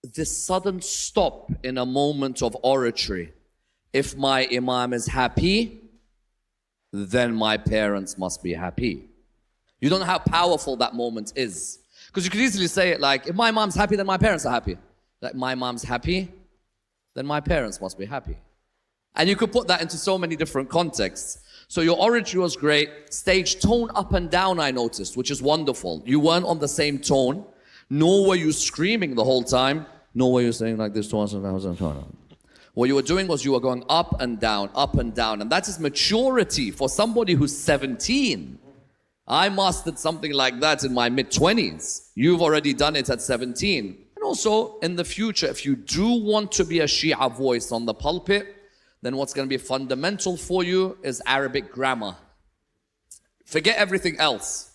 this sudden stop in a moment of oratory. If my Imam is happy, then my parents must be happy. You don't know how powerful that moment is. Because you could easily say it like, if my mom's happy, then my parents are happy. Like, my mom's happy, then my parents must be happy. And you could put that into so many different contexts. So your oratory was great. Stage tone up and down, I noticed, which is wonderful. You weren't on the same tone, nor were you screaming the whole time, nor were you saying like this to us. What you were doing was you were going up and down, and that is maturity for somebody who's 17. I mastered something like that in my mid-20s. You've already done it at 17. And also, in the future, if you do want to be a Shia voice on the pulpit, then what's going to be fundamental for you is Arabic grammar. Forget everything else.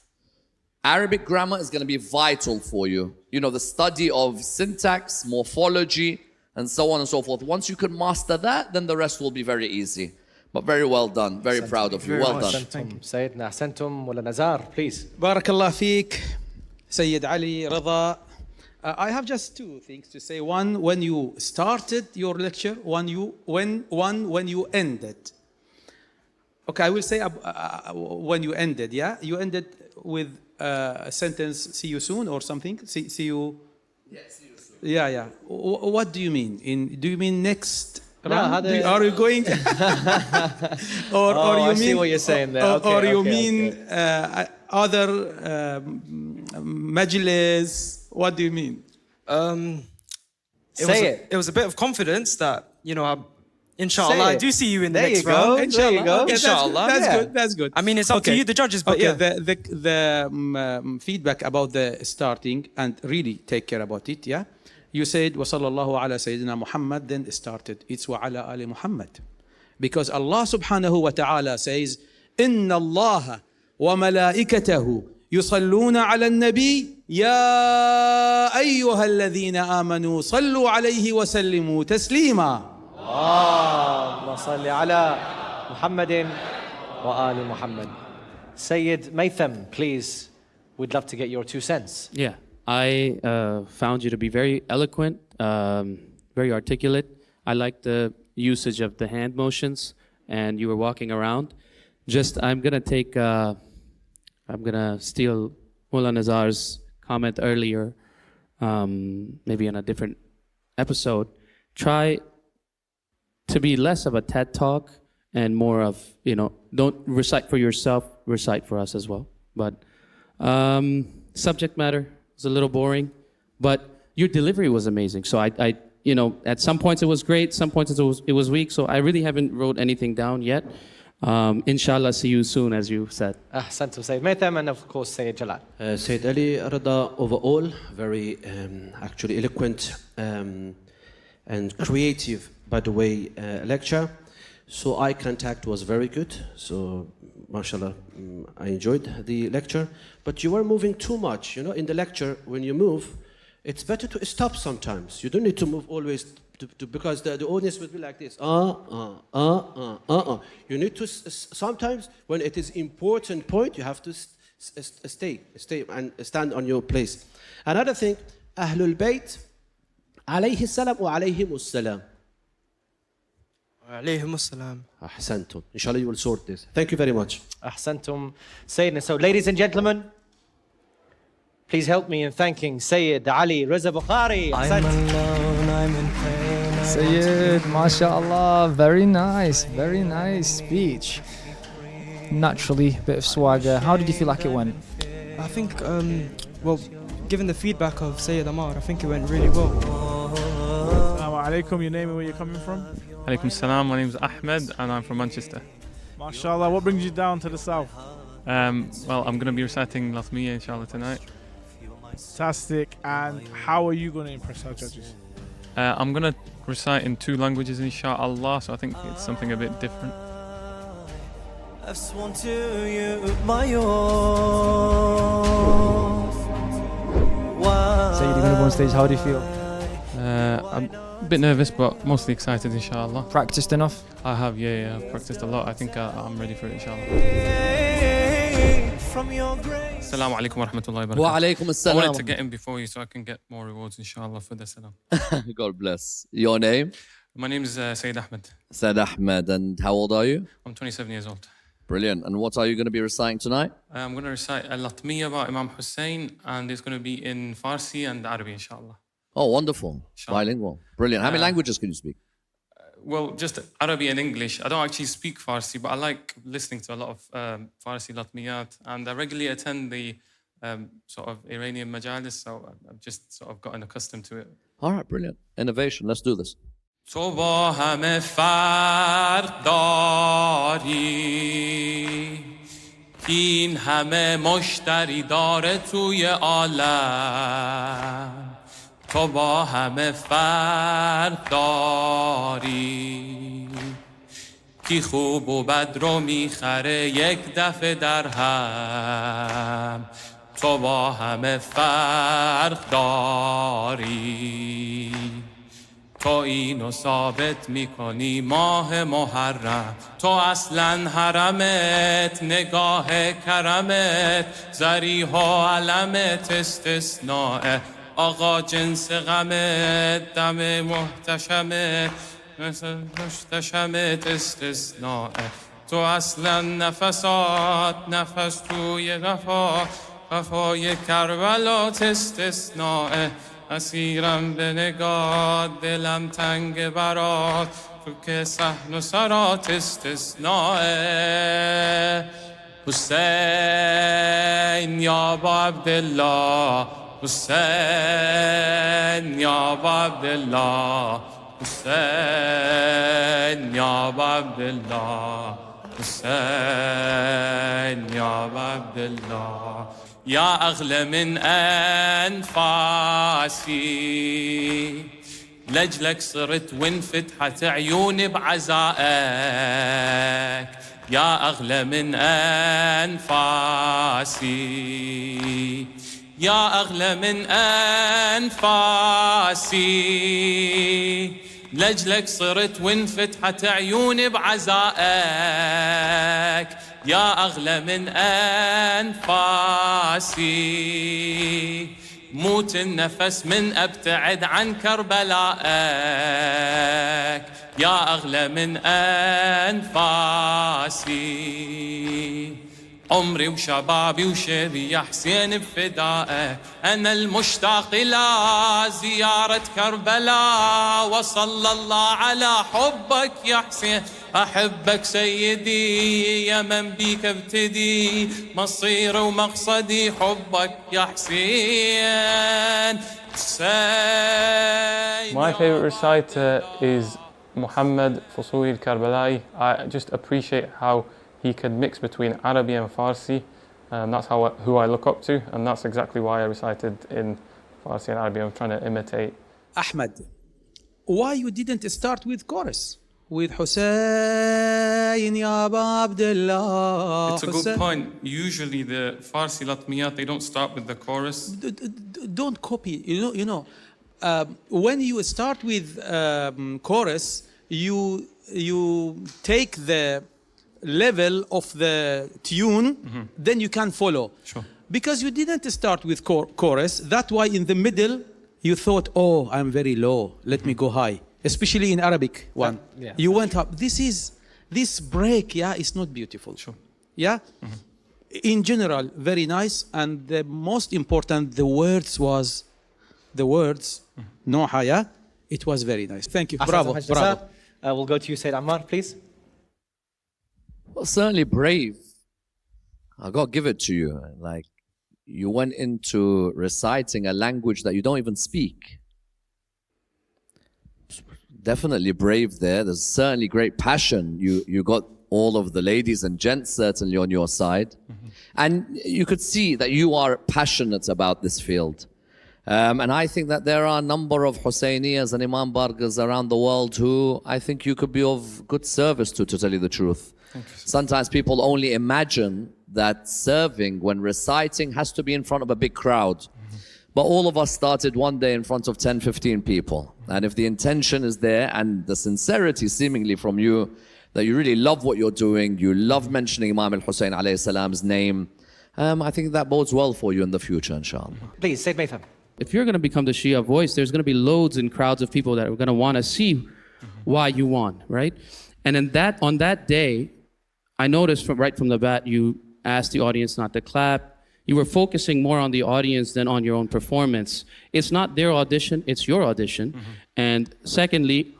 Arabic grammar is going to be vital for you. You know, the study of syntax, morphology, and so on and so forth. Once you can master that, then the rest will be very easy. But very well done. Very proud of you. Well done. Syed, Ahsantum, wala Nazar, please. Barakallah feek, Syed Ali, Raza. I have just two things to say. One, when you started your lecture, when you ended. Okay, I will say when you ended, yeah? You ended with a sentence, see you soon or something? See you? Yeah, see you soon. Yeah. What do you mean? Do you mean next round? Are you going? or you I mean, see what you're saying there. Or you mean other majlis? What do you mean? It was a bit of confidence that, inshallah, I do see you in the next There you round. go. There you go. Okay, Inshallah. That's Yeah. good. That's good. I mean, it's up to you, the judges, but okay, yeah. the feedback about the starting and really take care about it. Yeah, you said wa sallallahu ala sayyidina Muhammad, then started. It's wa ala ali Muhammad, because Allah subhanahu wa ta'ala says, Inna Allah wa malaikatahu yusalluna ala nabi ya ayyuha alladhina amanu sallu alayhi wa sallimu taslima. اللهم صل على محمد وآل محمد. Syed Maytham, please, we'd love to get your 2 cents. Yeah, I found you to be very eloquent, very articulate. I like the usage of the hand motions, and you were walking around. I'm gonna steal Mullah Nazar's comment earlier, maybe in a different episode. Try to be less of a TED talk and more of, don't recite for yourself, recite for us as well. But subject matter was a little boring, but your delivery was amazing. So I at some points it was great, some points it was weak. So I really haven't wrote anything down yet. Inshallah, see you soon, as you said. Ahsantum Syed Maytham, and of course Syed Jalal. Sayyid Ali Rada, overall, very actually eloquent and creative, by the way, lecture. So eye contact was very good. So, mashallah, I enjoyed the lecture. But you were moving too much. In the lecture, when you move, it's better to stop sometimes. You don't need to move always because the audience will be like this. You need to, sometimes when it is important point, you have to stay and stand on your place. Another thing, Ahlulbayt, alayhi salam wa alayhim salam. Alayhim as-salam. Ahsantum. Inshallah, you will sort this. Thank you very much. Ahsantum Sayyidina. So, ladies and gentlemen, please help me in thanking Syed Ali Raza Bukhari. I'm alone, I'm in pain. Syed, mashallah, very nice speech. Naturally, bit of swagger. How did you feel like it went? I think, given the feedback of Sayyid Ammar, I think it went really well. Assalamu alaikum, your name and where you're coming from? Alaikum salam, my name is Ahmed and I'm from Manchester. MashaAllah, what brings you down to the south? Well, I'm going to be reciting Latmiya inshallah tonight. Fantastic, and how are you going to impress our judges? I'm going to recite in 2 languages inshallah, so I think it's something a bit different. I've sworn to you my oath. Syed, you're going to go on stage, how do you feel? I'm a bit nervous, but mostly excited, inshallah. Practiced enough? I have, yeah, I've practiced a lot. I think I'm ready for it, inshallah. Assalamu alaikum wa rahmatullahi wa barakatuh. Wa alaikum assalam. I wanted to get in before you so I can get more rewards, inshallah, for the salam. God bless. Your name? My name is Syed Ahmed. Syed Ahmed, and how old are you? I'm 27 years old. Brilliant. And what are you going to be reciting tonight? I'm going to recite a Latmiya about Imam Hussein, and it's going to be in Farsi and Arabic, inshallah. Oh, wonderful. Bilingual. Brilliant. How many languages can you speak? Well, just Arabic and English. I don't actually speak Farsi, but I like listening to a lot of Farsi Latmiyat, and I regularly attend the sort of Iranian majalis, so I've just sort of gotten accustomed to it. All right, brilliant. Innovation. Let's do this. تو با همه فرق داری این همه مشتری داره توی عالم تو با همه فرق داری کی خوب و بد رو میخره یک دفعه در هم تو با همه فرق داری تو اینو ثابت میکنی ماه محرم تو اصلا حرمت نگاه کرمت ذریح و علمت استثناء آقا جنس غمت دم محتشمت محتشمت استثناء تو اصلا نفسات نفس توی قفای کربلات استثناء اسیرم به نگاه دلم تنگ برات تو که صحن و سرات استثناء حسین یا با عبدالله حسین يا أبا عبد الله حسين يا أبا عبد الله حسين يا أبا عبد الله يا أغلى من أنفاسي لجلك صرت وانفتحت عيوني بعزائك يا أغلى من أنفاسي يا أغلى من أنفاسي لجلك صرت وانفتحت عيوني بعزائك يا أغلى من أنفاسي موت النفس من أبتعد عن كربلائك يا أغلى من أنفاسي عمري وشبابي وشيبي يا حسين بفدائك أنا المشتاق إلى زيارة كربلاء وصلى الله على حبك يا حسين أحبك سيدي يا من بيك ابتدي مصير ومقصدي حبك يا حسين My favorite reciter is Mohammed Al-Karbala'i. I just appreciate how he could mix between Arabic and Farsi. That's who I look up to, and that's exactly why I recited in Farsi and Arabic. I'm trying to imitate. Ahmed, why you didn't start with chorus? With Hussein ya Aba Abdullah. It's a good point. Usually the Farsi latmiyat, they don't start with the chorus. Don't copy. When you start with chorus, you take the level of the tune, then you can follow. Sure. Because you didn't start with chorus, that's why in the middle you thought, oh, I'm very low, let me go high. Especially in Arabic one. Yeah. You went up. This break, yeah, is not beautiful. Sure. Yeah? In general, very nice. And the most important, the words, Noha, yeah? It was very nice. Thank you. Bravo. Bravo. We'll go to you, Sayyid Ammar, please. Well, certainly brave. I got to give it to you. Like, you went into reciting a language that you don't even speak. Definitely brave there. There's certainly great passion. You got all of the ladies and gents certainly on your side. And you could see that you are passionate about this field. And I think that there are a number of Hussainiyas and Imam Bargas around the world who I think you could be of good service to tell you the truth. Sometimes people only imagine that serving when reciting has to be in front of a big crowd. But all of us started one day in front of 10, 15 people. And if the intention is there and the sincerity seemingly from you, that you really love what you're doing, you love mentioning Imam Al-Hussein alayhi salam's name, I think that bodes well for you in the future, inshallah. Please, Sayyid Maytham. If you're going to become the Shia voice, there's going to be loads and crowds of people that are going to want to see why you won, right? And on that day, I noticed right from the bat, you asked the audience not to clap. You were focusing more on the audience than on your own performance. It's not their audition, it's your audition. And secondly,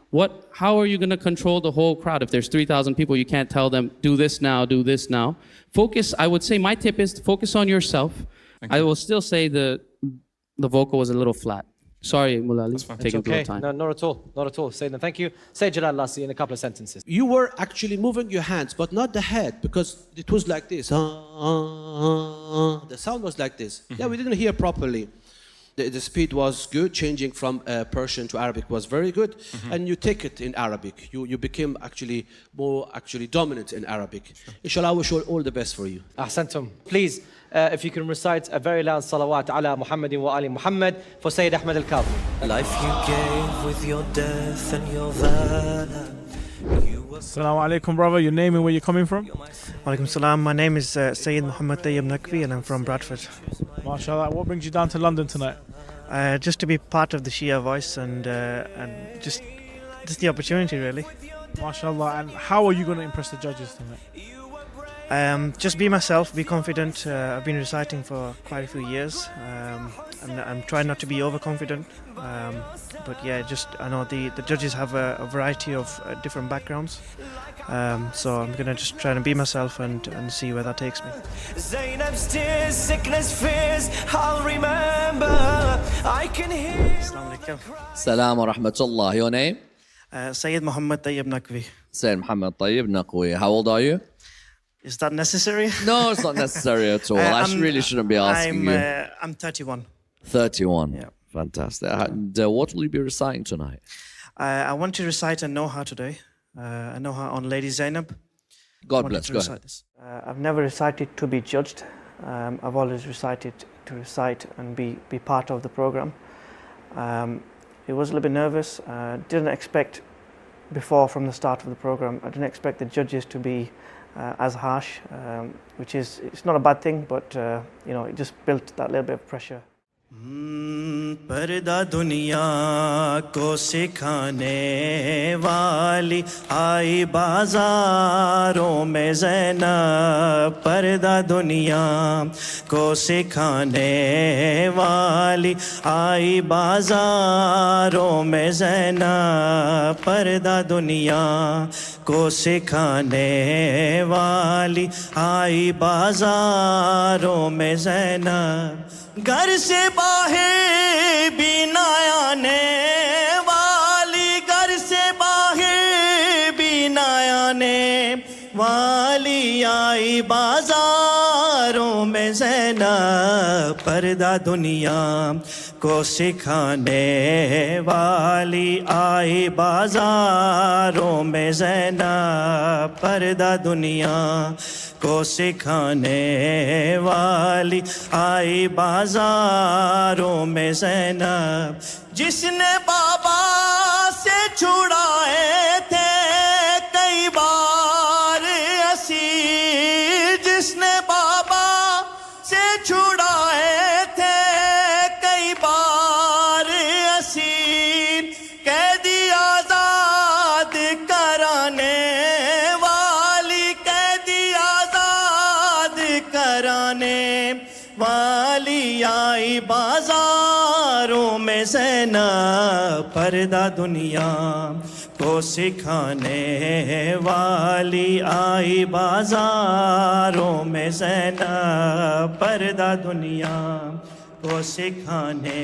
how are you going to control the whole crowd? If there's 3,000 people, you can't tell them, do this now, do this now. Focus, I would say my tip is to focus on yourself. I will still say the vocal was a little flat. Sorry, Mulali, taking too much time. No, not at all. Not at all. Sayyid, thank you. Say Jalal lastly in a couple of sentences. You were actually moving your hands, but not the head, because it was like this. The sound was like this. Yeah, we didn't hear properly. The speed was good. Changing from Persian to Arabic was very good. And you take it in Arabic. You became more dominant in Arabic. Inshallah, I wish you all the best for you. Ahsantum. Please, if you can recite a very loud salawat ala Muhammadin wa ali Muhammad for Sayyid Ahmed Al-Kazimi. Life you gave with your death and your valor. Assalamu alaikum, brother. Your name and where you're coming from? Walaikum salam. My name is Syed Muhammad Tayyub Naqvi, and I'm from Bradford. MashaAllah. What brings you down to London tonight? Just to be part of the Shia Voice and just the opportunity, really. MashaAllah. And how are you going to impress the judges tonight? Just be myself, be confident. I've been reciting for quite a few years, and I'm trying not to be overconfident. But yeah, I know the judges have a variety of different backgrounds, so I'm gonna just try and be myself and see where that takes me. Zainab's tears, sickness, fears, I'll remember. I can hear. Assalamu alaikum. Salam wa rahmatullah. Your name? Syed Mohammed Naqvi. Syed Muhammad Tayyub Naqvi. How old are you? Is that necessary? No, it's not necessary at all. I really shouldn't be asking you. I'm 31. 31. Yeah. Fantastic. And what will you be reciting tonight? I want to recite a Noha today. A Noha on Lady Zainab. God bless. Go ahead. I've never recited to be judged. I've always recited to recite and be part of the program. It was a little bit nervous. Didn't expect before from the start of the program. I didn't expect the judges to be as harsh, which is, it's not a bad thing, but you know, it just built that little bit of pressure. पर्दा दुनिया को सिखाने वाली आई बाजारों में ज़ैनब पर्दा दुनिया को सिखाने वाली आई बाजारों में ज़ैनब पर्दा दुनिया को सिखाने वाली आई बाजारों में ज़ैनब घर से बाहर भी ना आने वाली घर से बाहर भी ना आने वाली आई बाजारों में ज़ैनब पर्दा दुनिया को सिखाने वाली आई बाजारों में ज़ैनब पर्दा दुनिया को सिखाने वाली आई बाजारों में ज़ैनब जिसने बाबा से छुड़ाए थे कई बार असीर जिसने बाबा से छुड़ाए थे कई बार असीर कैदी आज़ाद कराने वाली आई बाजारों में ज़ैनब पर्दा दुनिया को सिखाने वाली आई बाजारों में ज़ैनब पर्दा दुनिया को सिखाने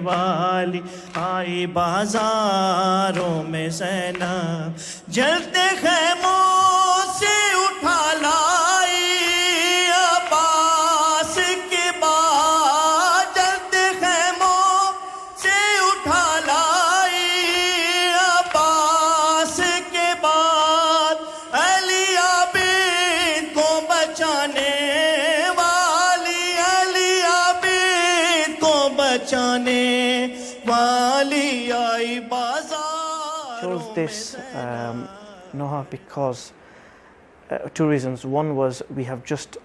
वाली आई बाजारों में ज़ैनब जलते खैमों से उठा लाई chose this Noha because two reasons. One was we have just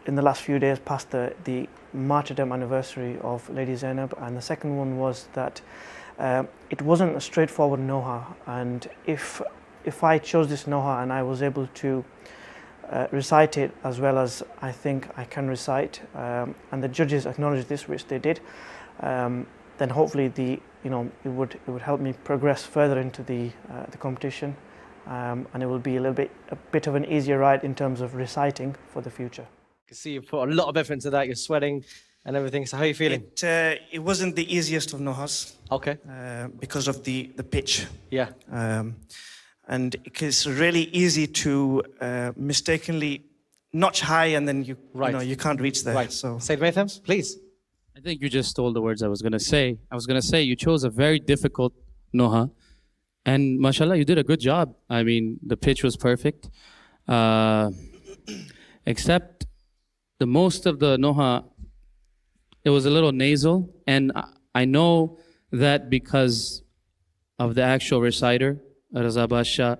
in the last few days passed the martyrdom anniversary of Lady Zainab, and the second one was that it wasn't a straightforward Noha, and if I chose this Noha and I was able to recite it as well as I think I can recite, and the judges acknowledged this, which they did, then hopefully it would help me progress further into the competition, and it will be a bit of an easier ride in terms of reciting for the future. I can see you put a lot of effort into that. You're sweating and everything. So how are you feeling? It wasn't the easiest of Nohas. Okay. Because of the pitch. Yeah. And it's really easy to mistakenly notch high and then you can't reach there. Right. So Said Maythems, please. I think you just stole the words I was going to say. I was going to say you chose a very difficult Noha. And mashallah, you did a good job. I mean, the pitch was perfect. Except the most of the Noha, it was a little nasal. And I know that because of the actual reciter, Raza Basha,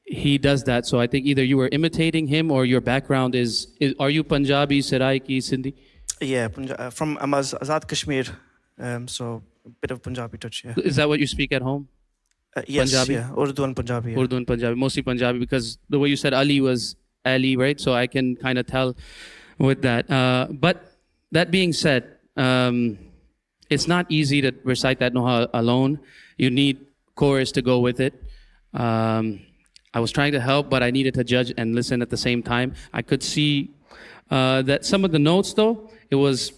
he does that. So I think either you were imitating him or your background is are you Punjabi, Saraiki, Sindhi? Yeah, from Azad Kashmir, so a bit of Punjabi touch, yeah. Is that what you speak at home? Yes, Punjabi? yeah, Urdu and Punjabi. Yeah. Urdu and Punjabi, mostly Punjabi, because the way you said Ali was Ali, right? So I can kind of tell with that. But that being said, it's not easy to recite that Noha alone. You need chorus to go with it. I was trying to help, but I needed to judge and listen at the same time. I could see that some of the notes, though, it was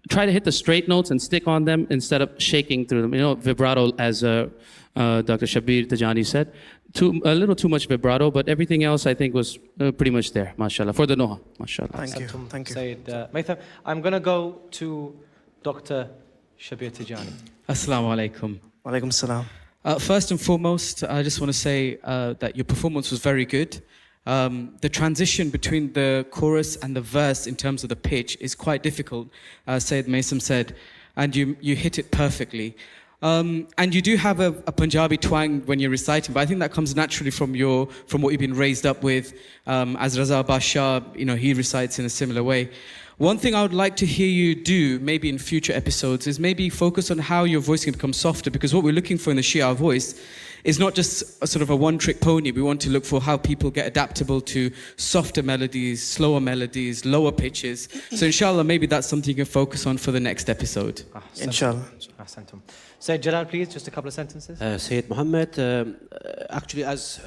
try to hit the straight notes and stick on them instead of shaking through them. You know, vibrato, as Dr. Shabir Tajani said. A little too much vibrato, but everything else I think was pretty much there, mashallah, for the Noha, mashallah. Thank you. Thank you. Syed, Maitham, I'm going to go to Dr. Shabir Tajani. Assalamu alaikum. Wa alaikum salam. First and foremost, I just want to say that your performance was very good. The transition between the chorus and the verse in terms of the pitch is quite difficult, as Syed Mesum said, and you hit it perfectly. And you do have a Punjabi twang when you're reciting, but I think that comes naturally from what you've been raised up with. As Raza Abbas Shah, he recites in a similar way. One thing I would like to hear you do, maybe in future episodes, is maybe focus on how your voice can become softer, because what we're looking for in the Shia voice is not just a sort of a one-trick pony. We want to look for how people get adaptable to softer melodies, slower melodies, lower pitches. So inshallah, maybe that's something you can focus on for the next episode. Inshallah. Syed Jalal, please, just a couple of sentences. Syed Mohammed, actually, as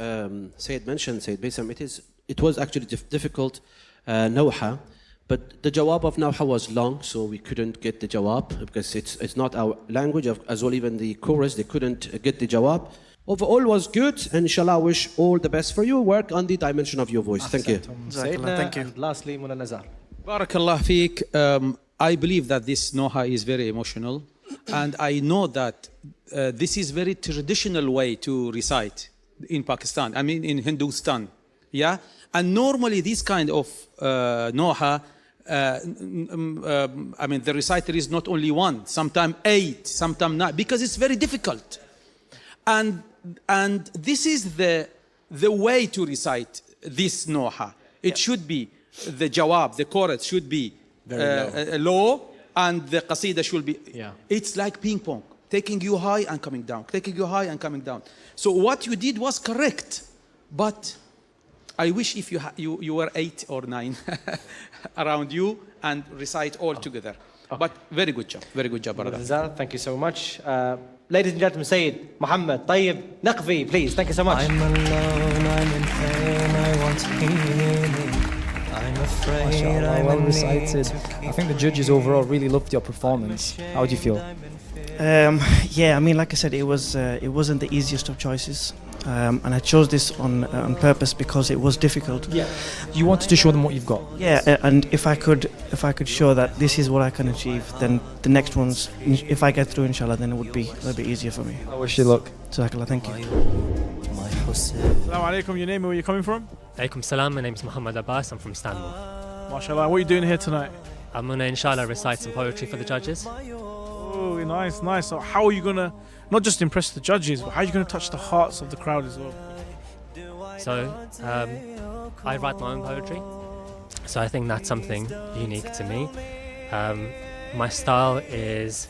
Syed mentioned, Syed Mesum, it was actually difficult, Nawha. But the jawab of Nawha was long, so we couldn't get the jawab because it's not our language. As well, even the chorus, they couldn't get the jawab. Overall was good, and inshallah, I wish all the best for you. Work on the dimension of your voice. Thank you. Thank you. And lastly, Mullah Nazar. Barakallah feek. I believe that this Noha is very emotional, and I know that this is very traditional way to recite in Pakistan. I mean, in Hindustan, yeah. And normally, this kind of Noha. I mean, the reciter is not only one, sometimes 8, sometimes 9, because it's very difficult. And this is the way to recite this Noha. It should be the jawab, the chorus should be low, and the qasida should be. Yeah. It's like ping pong, taking you high and coming down, taking you high and coming down. So what you did was correct, but I wish if you were 8 or 9 around you and recite all together. Okay. But very good job, brother. Nazar, thank you so much. Ladies and gentlemen, Syed, Mohammed, Tayyub, Naqvi, please, thank you so much. I'm alone, I'm in pain, I want healing. I'm afraid well recited. I think the judges overall really loved your performance. How do you feel? Yeah, I mean, like I said, it wasn't the easiest of choices. And I chose this on purpose because it was difficult. Yeah. You wanted to show them what you've got. Yeah, and if I could show that this is what I can achieve, then the next ones, if I get through, inshallah, then it would be a little bit easier for me. I wish you luck. Jazakallah, thank you. Assalamu alaikum, your name and where you're coming from? Alaikum salam, my name is Mohammed Abbas, I'm from Istanbul. MashaAllah, what are you doing here tonight? I'm going to inshallah recite some poetry for the judges. Oh, nice. So how are you going to not just impress the judges, but how are you going to touch the hearts of the crowd as well? So, I write my own poetry, so I think that's something unique to me. My style is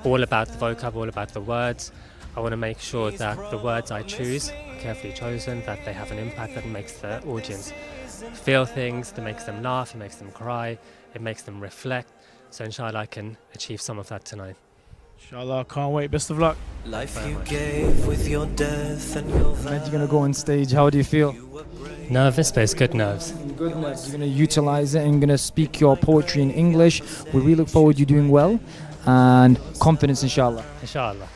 all about the vocab, all about the words. I want to make sure that the words I choose are carefully chosen, that they have an impact that makes the audience feel things, that makes them laugh, it makes them cry, it makes them reflect. So inshallah I can achieve some of that tonight. Inshallah, can't wait. Best of luck. Life you gave with your death and your You're going to go on stage. How do you feel? Nervous, but it's good nerves. Good nerves. You're going to utilize it and you're going to speak your poetry in English. We really look forward to you doing well and confidence, inshallah. Inshallah.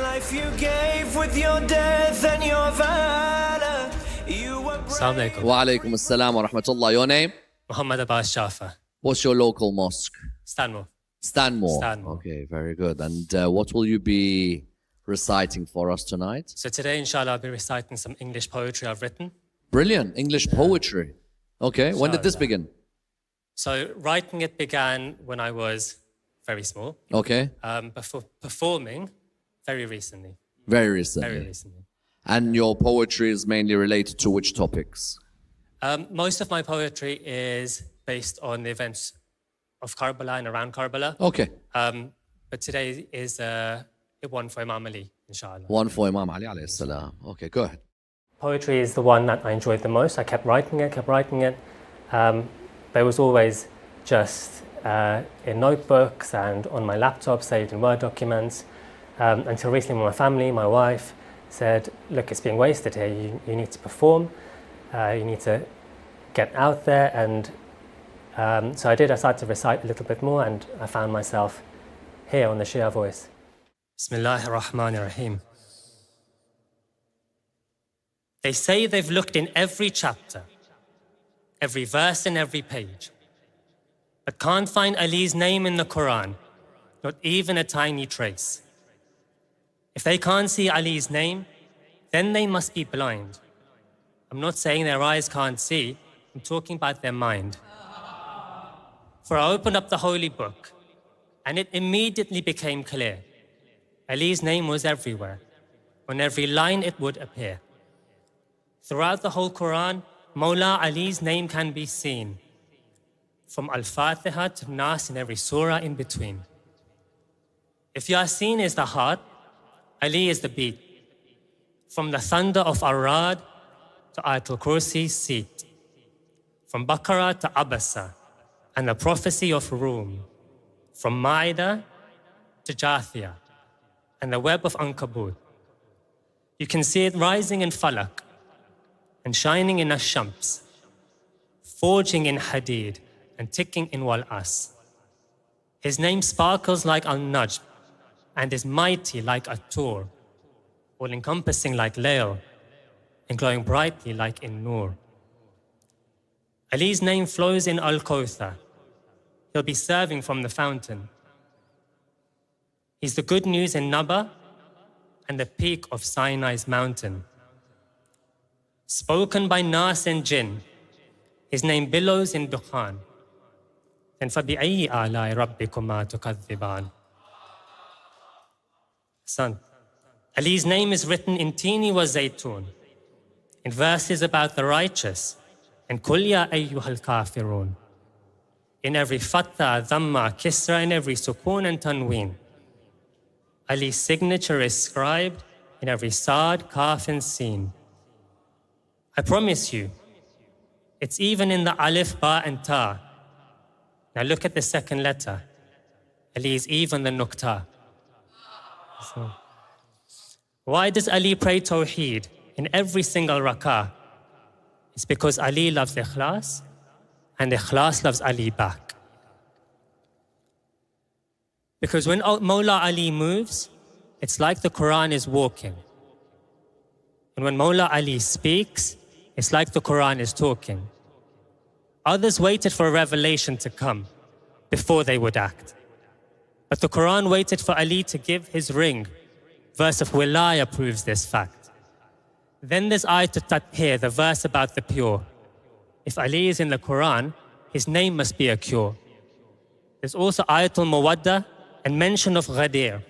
Life you gave with your death and your valor. Assalamu alaikum. Wa alaikum assalam wa rahmatullah. Your name? Mohammed Abbas Jaffer. What's your local mosque? Stanmore. Stanmore. Okay, very good. And what will you be reciting for us tonight? So today, inshallah, I'll be reciting some English poetry I've written. Brilliant. English poetry. Okay, when did this begin? So writing it began when I was very small. Okay. But for performing, very recently. Very recently. And your poetry is mainly related to which topics? Most of my poetry is based on the events of Karbala and around Karbala. Okay. But today is one for Imam Ali, inshallah. One for Imam Ali alayhi salam. Okay, go ahead. Poetry is the one that I enjoyed the most. I kept writing it. But it was always just in notebooks and on my laptop, saved in Word documents, until recently my family, my wife, said, look, it's being wasted here. You need to perform. You need to get out there. And so I did. I started to recite a little bit more, and I found myself here on the Shia Voice. Bismillahir Rahmanir Rahim. They say they've looked in every chapter, every verse and every page, but can't find Ali's name in the Quran, not even a tiny trace. If they can't see Ali's name, then they must be blind. I'm not saying their eyes can't see, I'm talking about their mind. For I opened up the holy book, and it immediately became clear. Ali's name was everywhere. On every line it would appear. Throughout the whole Quran, Mawla Ali's name can be seen. From Al-Fatiha to Nas in every surah in between. If Yasin is the heart, Ali is the beat. From the thunder of Ar-Rad to Ayatul Kursi's seat. From Baqarah to Abasa and the prophecy of Rum. From Ma'idah to Jathiyah and the web of Ankabut. You can see it rising in Falak and shining in Ash-Shams, forging in Hadid and ticking in Wal-As. His name sparkles like Al-Najm and is mighty like At-Tur, all-encompassing like Layl and glowing brightly like in Nur. Ali's name flows in Al-Kawthar. He'll be serving from the fountain. He's the good news in Naba and the peak of Sinai's mountain. Spoken by Nas and Jinn, his name billows in Dukhan. Then فَبِأَيِّ آلَاءِ رَبِّكُمَا تُكَذِّبَانِ. Son, Ali's name is written in Tini wa Zaytun, in verses about the righteous, and Kul ya ayyuhal kafirun. In every Fatha, Dhamma, Kisra, in every Sukun and Tanween. Ali's signature is scribed in every Sad, Kaf and Sin. I promise you, it's even in the Alif, Ba and Ta. Now look at the second letter. Ali is even the Nuqta. So, why does Ali pray Tawheed in every single rak'ah? It's because Ali loves Ikhlas and Ikhlas loves Ali back. Because when Mawla Ali moves, it's like the Quran is walking. And when Mawla Ali speaks, it's like the Quran is talking. Others waited for a revelation to come before they would act. But the Quran waited for Ali to give his ring. Verse of Wilaya proves this fact. Then there's Ayatul Tathir, the verse about the pure. If Ali is in the Quran, his name must be a cure. There's also Ayatul Mawadda and mention of Ghadir.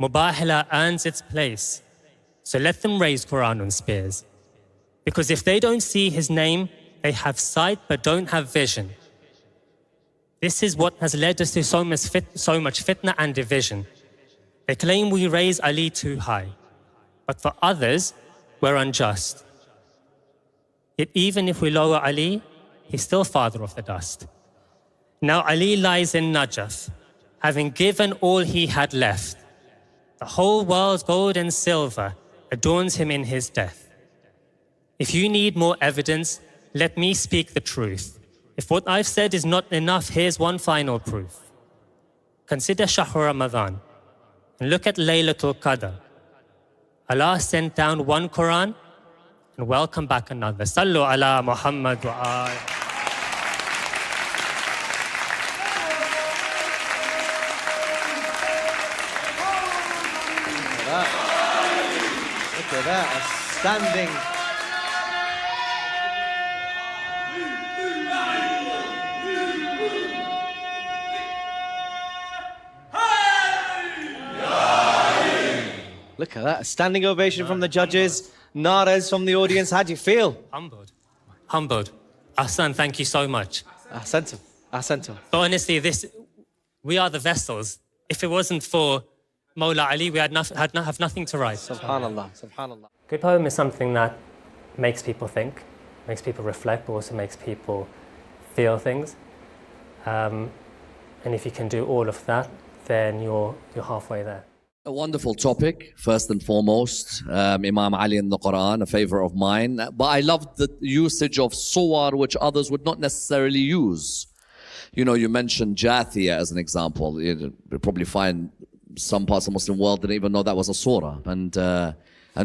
Mubahila earns its place. So let them raise Quran on spears. Because if they don't see his name, they have sight but don't have vision. This is what has led us to so much fitna and division. They claim we raise Ali too high, but for others, we're unjust. Yet even if we lower Ali, he's still father of the dust. Now Ali lies in Najaf, having given all he had left. The whole world's gold and silver adorns him in his death. If you need more evidence, let me speak the truth. If what I've said is not enough, here's one final proof. Consider Shahr Ramadan and look at Laylatul Qadr. Allah sent down one Quran and welcome back another. Sallu ala Mohammed wa al. Look at that, a standing. Look at that, a standing ovation from the judges, naras from the audience. How do you feel? Humbled. Ahsan, thank you so much. Ahsantum. But honestly, we are the vessels if it wasn't for Mawla Ali, we have nothing to write. Subhanallah, subhanallah. Good poem is something that makes people think, makes people reflect, but also makes people feel things. And if you can do all of that, then you're halfway there. A wonderful topic, first and foremost. Imam Ali in the Quran, a favorite of mine. But I loved the usage of suwar, which others would not necessarily use. You know, you mentioned Jathia as an example. You'll probably find some parts of the Muslim world didn't even know that was a surah. And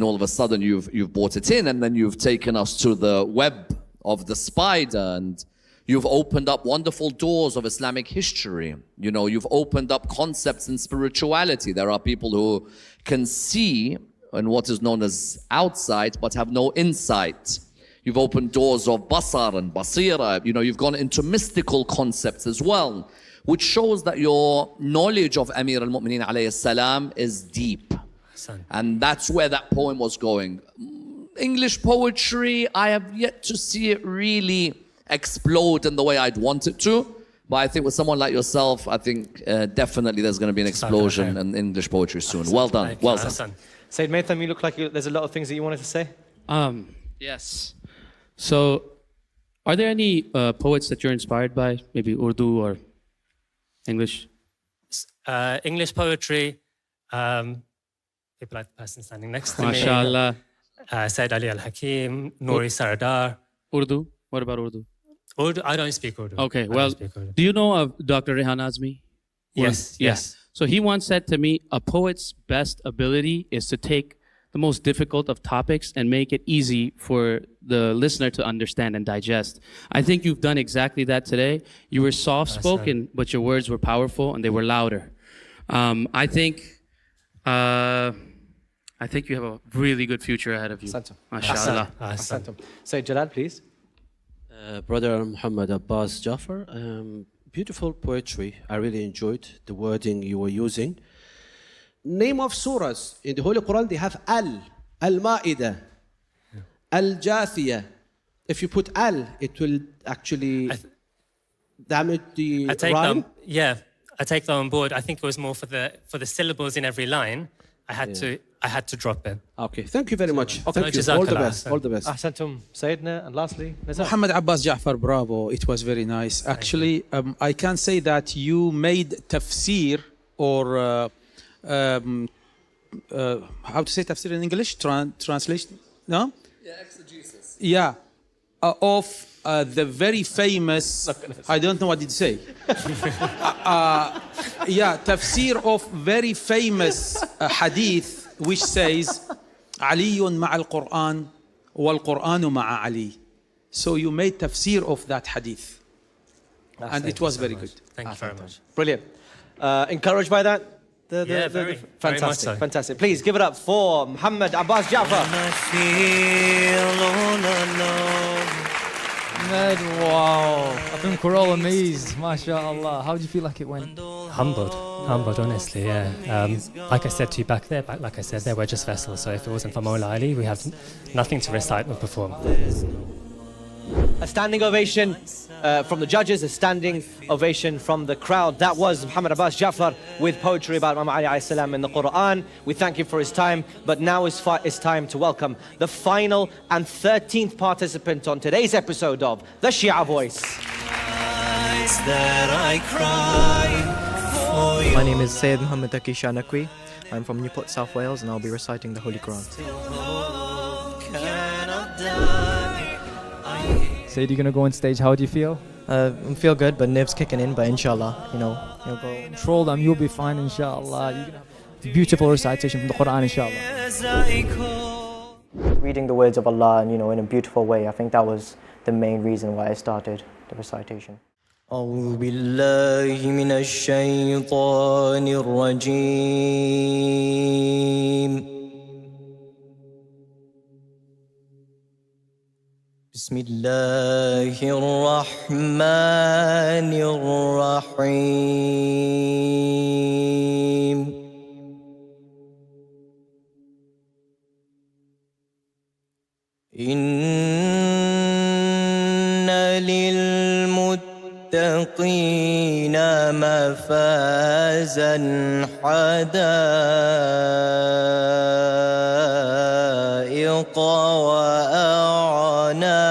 all of a sudden you've brought it in, and then you've taken us to the web of the spider, and you've opened up wonderful doors of Islamic history. You know, you've opened up concepts in spirituality. There are people who can see in what is known as outside, but have no insight. You've opened doors of basar and basira. You know, you've gone into mystical concepts as well, which shows that your knowledge of Amir al-Mu'mineen alayhi salam is deep. And that's where that poem was going. English poetry, I have yet to see it really explode in the way I'd want it to. But I think with someone like yourself, I think definitely there's going to be an explosion in English poetry soon. Well done, well done. Sayyid Maytham, you look like there's a lot of things that you wanted to say. Yes. So, are there any poets that you're inspired by? Maybe Urdu or English? English poetry, people like the person standing next to me. MashaAllah. Syed Ali Al-Hakim, Nouri Sardar. Urdu? What about Urdu? Urdu? I don't speak Urdu. Okay, well, do you know of Dr. Rehan Azmi? Yes, yes. So he once said to me, a poet's best ability is to take the most difficult of topics and make it easy for the listener to understand and digest. I think you've done exactly that today. You were soft-spoken, but your words were powerful and they were louder. I think you have a really good future ahead of you. MashaAllah. Say Jalal, please. Brother Muhammad Abbas Jaffer, beautiful poetry. I really enjoyed the wording you were using. Name of surahs in the Holy Quran, they have Al-Ma'idah, Al-Jathiyah. If you put Al, it will actually damage the rhyme. I take that on board. I think it was more for the syllables in every line. I had to drop it. Okay, thank you very much. Okay. Thank you. All the best. All the best. Ahsantum, Sayyidina, and lastly, Nazar. Muhammad Abbas Jaffer, bravo. It was very nice. Actually, I can say that you made tafsir or how to say tafsir in English? Translation? No? Yeah, exegesis. Yeah. Of the very famous, I don't know what did you say. Tafsir of very famous hadith which says علي مع القرآن والقرآن مع علي. So you made tafsir of that hadith. And it was very good. Thank you very much. Brilliant. Encouraged by that? Very fantastic, much so. fantastic. Please give it up for Muhammad Abbas Jaffer. Wow, I think we're all amazed, mashallah. How do you feel like it went? Humbled, honestly, yeah. Like I said to you back there, like I said, there we're just vessels, so if it wasn't for Mawla Ali, we have nothing to recite or perform. A standing ovation from the judges, a standing ovation from the crowd. That was Muhammad Abbas Jaffer with poetry about Imam Ali alayhi salam in the Quran. We thank him for his time, but now it's time to welcome the final and 13th participant on today's episode of The Shia Voice. My name is Syed Muhammad Taqi Naqvi. I'm from Newport, South Wales, and I'll be reciting the Holy Quran. Syed, you're gonna go on stage. How do you feel? I feel good, but nerves kicking in. But inshallah, you'll go. Control them. You'll be fine, inshallah. You're gonna have a beautiful recitation from the Quran, inshallah. Reading the words of Allah, in a beautiful way. I think that was the main reason why I started the recitation. أعوذ بالله من الشيطان الرجيم. بسم الله الرحمن الرحيم. إن للمتقين مفازا حدائق وأعنابا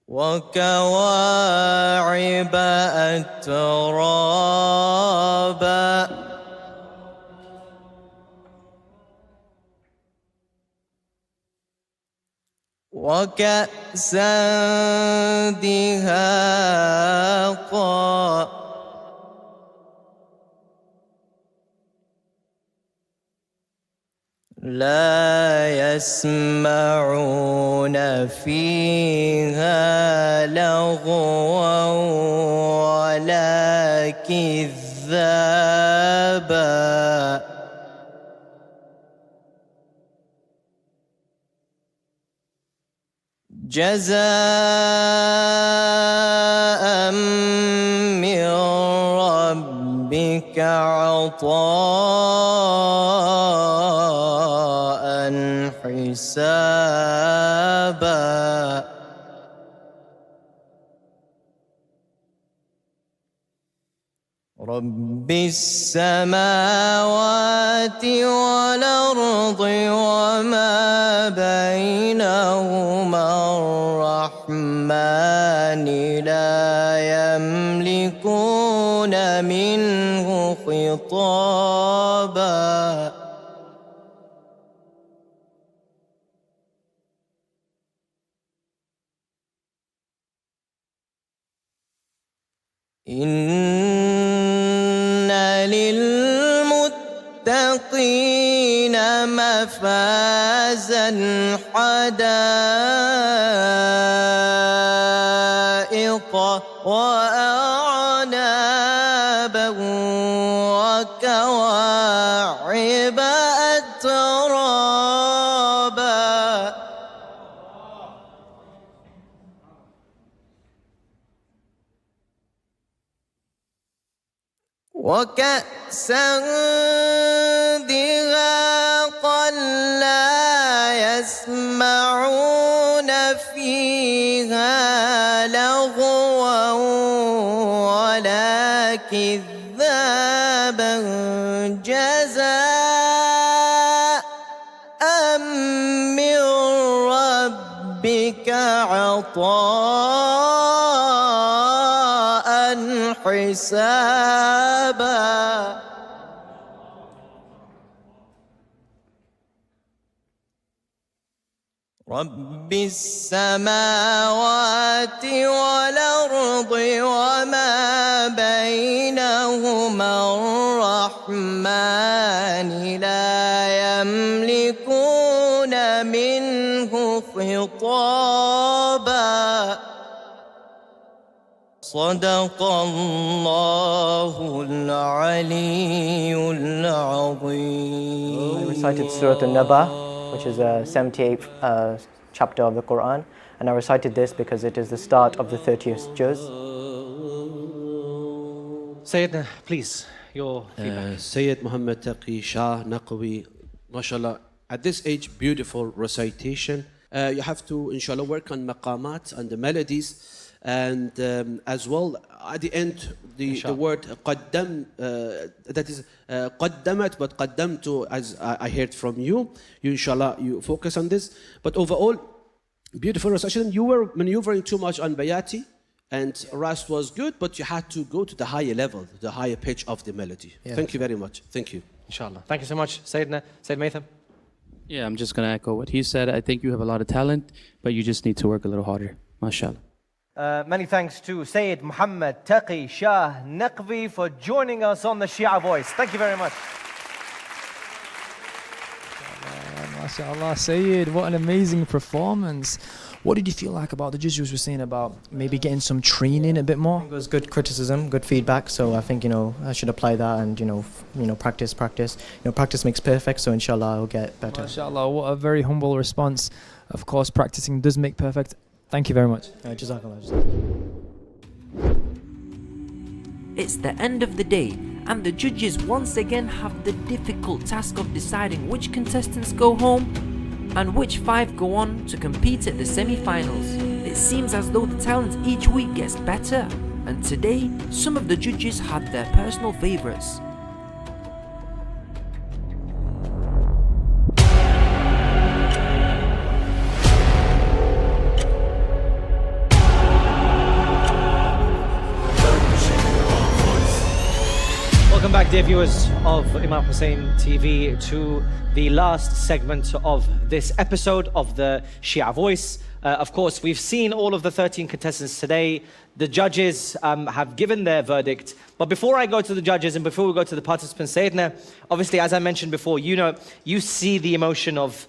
وكواعب أترابا وكأسا دهاقا لا يسمعون فيها لغوا ولا كذابا جزاء من ربك عطاء حسابا رب السماوات والأرض وما بينهما الرحمن لا يملكون منه خطابا إن للمتقين مفازا حدائق وأعنابا وكواعب أترابا وكأسا دهاقا لا يسمعون فيها لغوا ولا كذابا جزاء من ربك عطاء حسابا رب السماوات والأرض وما بينهما الرحمن لا يملكون منه خطابا صدق الله العلي العظيم. I recited Surah An-Naba, which is the 78th chapter of the Quran, and I recited this because it is the start of the 30th juz. Syed, please, your feedback. Syed Mohammed, Taqi, Shah, Naqvi, mashallah. At this age, beautiful recitation. You have to, inshallah, work on maqamat and the melodies. And as well, at the end, the word qaddam, that is qaddamat, but qaddamtu, as I heard from you, inshallah, you focus on this. But overall, beautiful recitation. You were maneuvering too much on bayati, and Rast was good, but you had to go to the higher level, the higher pitch of the melody. Yeah. Thank you very much. Thank you. Inshallah. Thank you so much, Sayyidina. Sayyid Mesum. Yeah, I'm just going to echo what he said. I think you have a lot of talent, but you just need to work a little harder. MashaAllah. Many thanks to Syed Mohammed, Taqi, Shah, Naqvi for joining us on the Shia Voice. Thank you very much. MashaAllah, Syed, what an amazing performance. What did you feel like about the judges were saying about maybe getting some training a bit more? It was good criticism, good feedback. So I think, I should apply that and, practice. Practice makes perfect. So inshallah, I'll get better. MashaAllah, what a very humble response. Of course, practicing does make perfect. Thank you very much. Jazakallah. It's the end of the day, and the judges once again have the difficult task of deciding which contestants go home and which 5 go on to compete at the semi-finals. It seems as though the talent each week gets better, and today some of the judges had their personal favourites. Welcome back, dear viewers of Imam Hussein TV, to the last segment of this episode of the Shia Voice. Of course, we've seen all of the 13 contestants today. The judges have given their verdict. But before I go to the judges and before we go to the participants, Sayyidina, obviously, as I mentioned before, you see the emotion of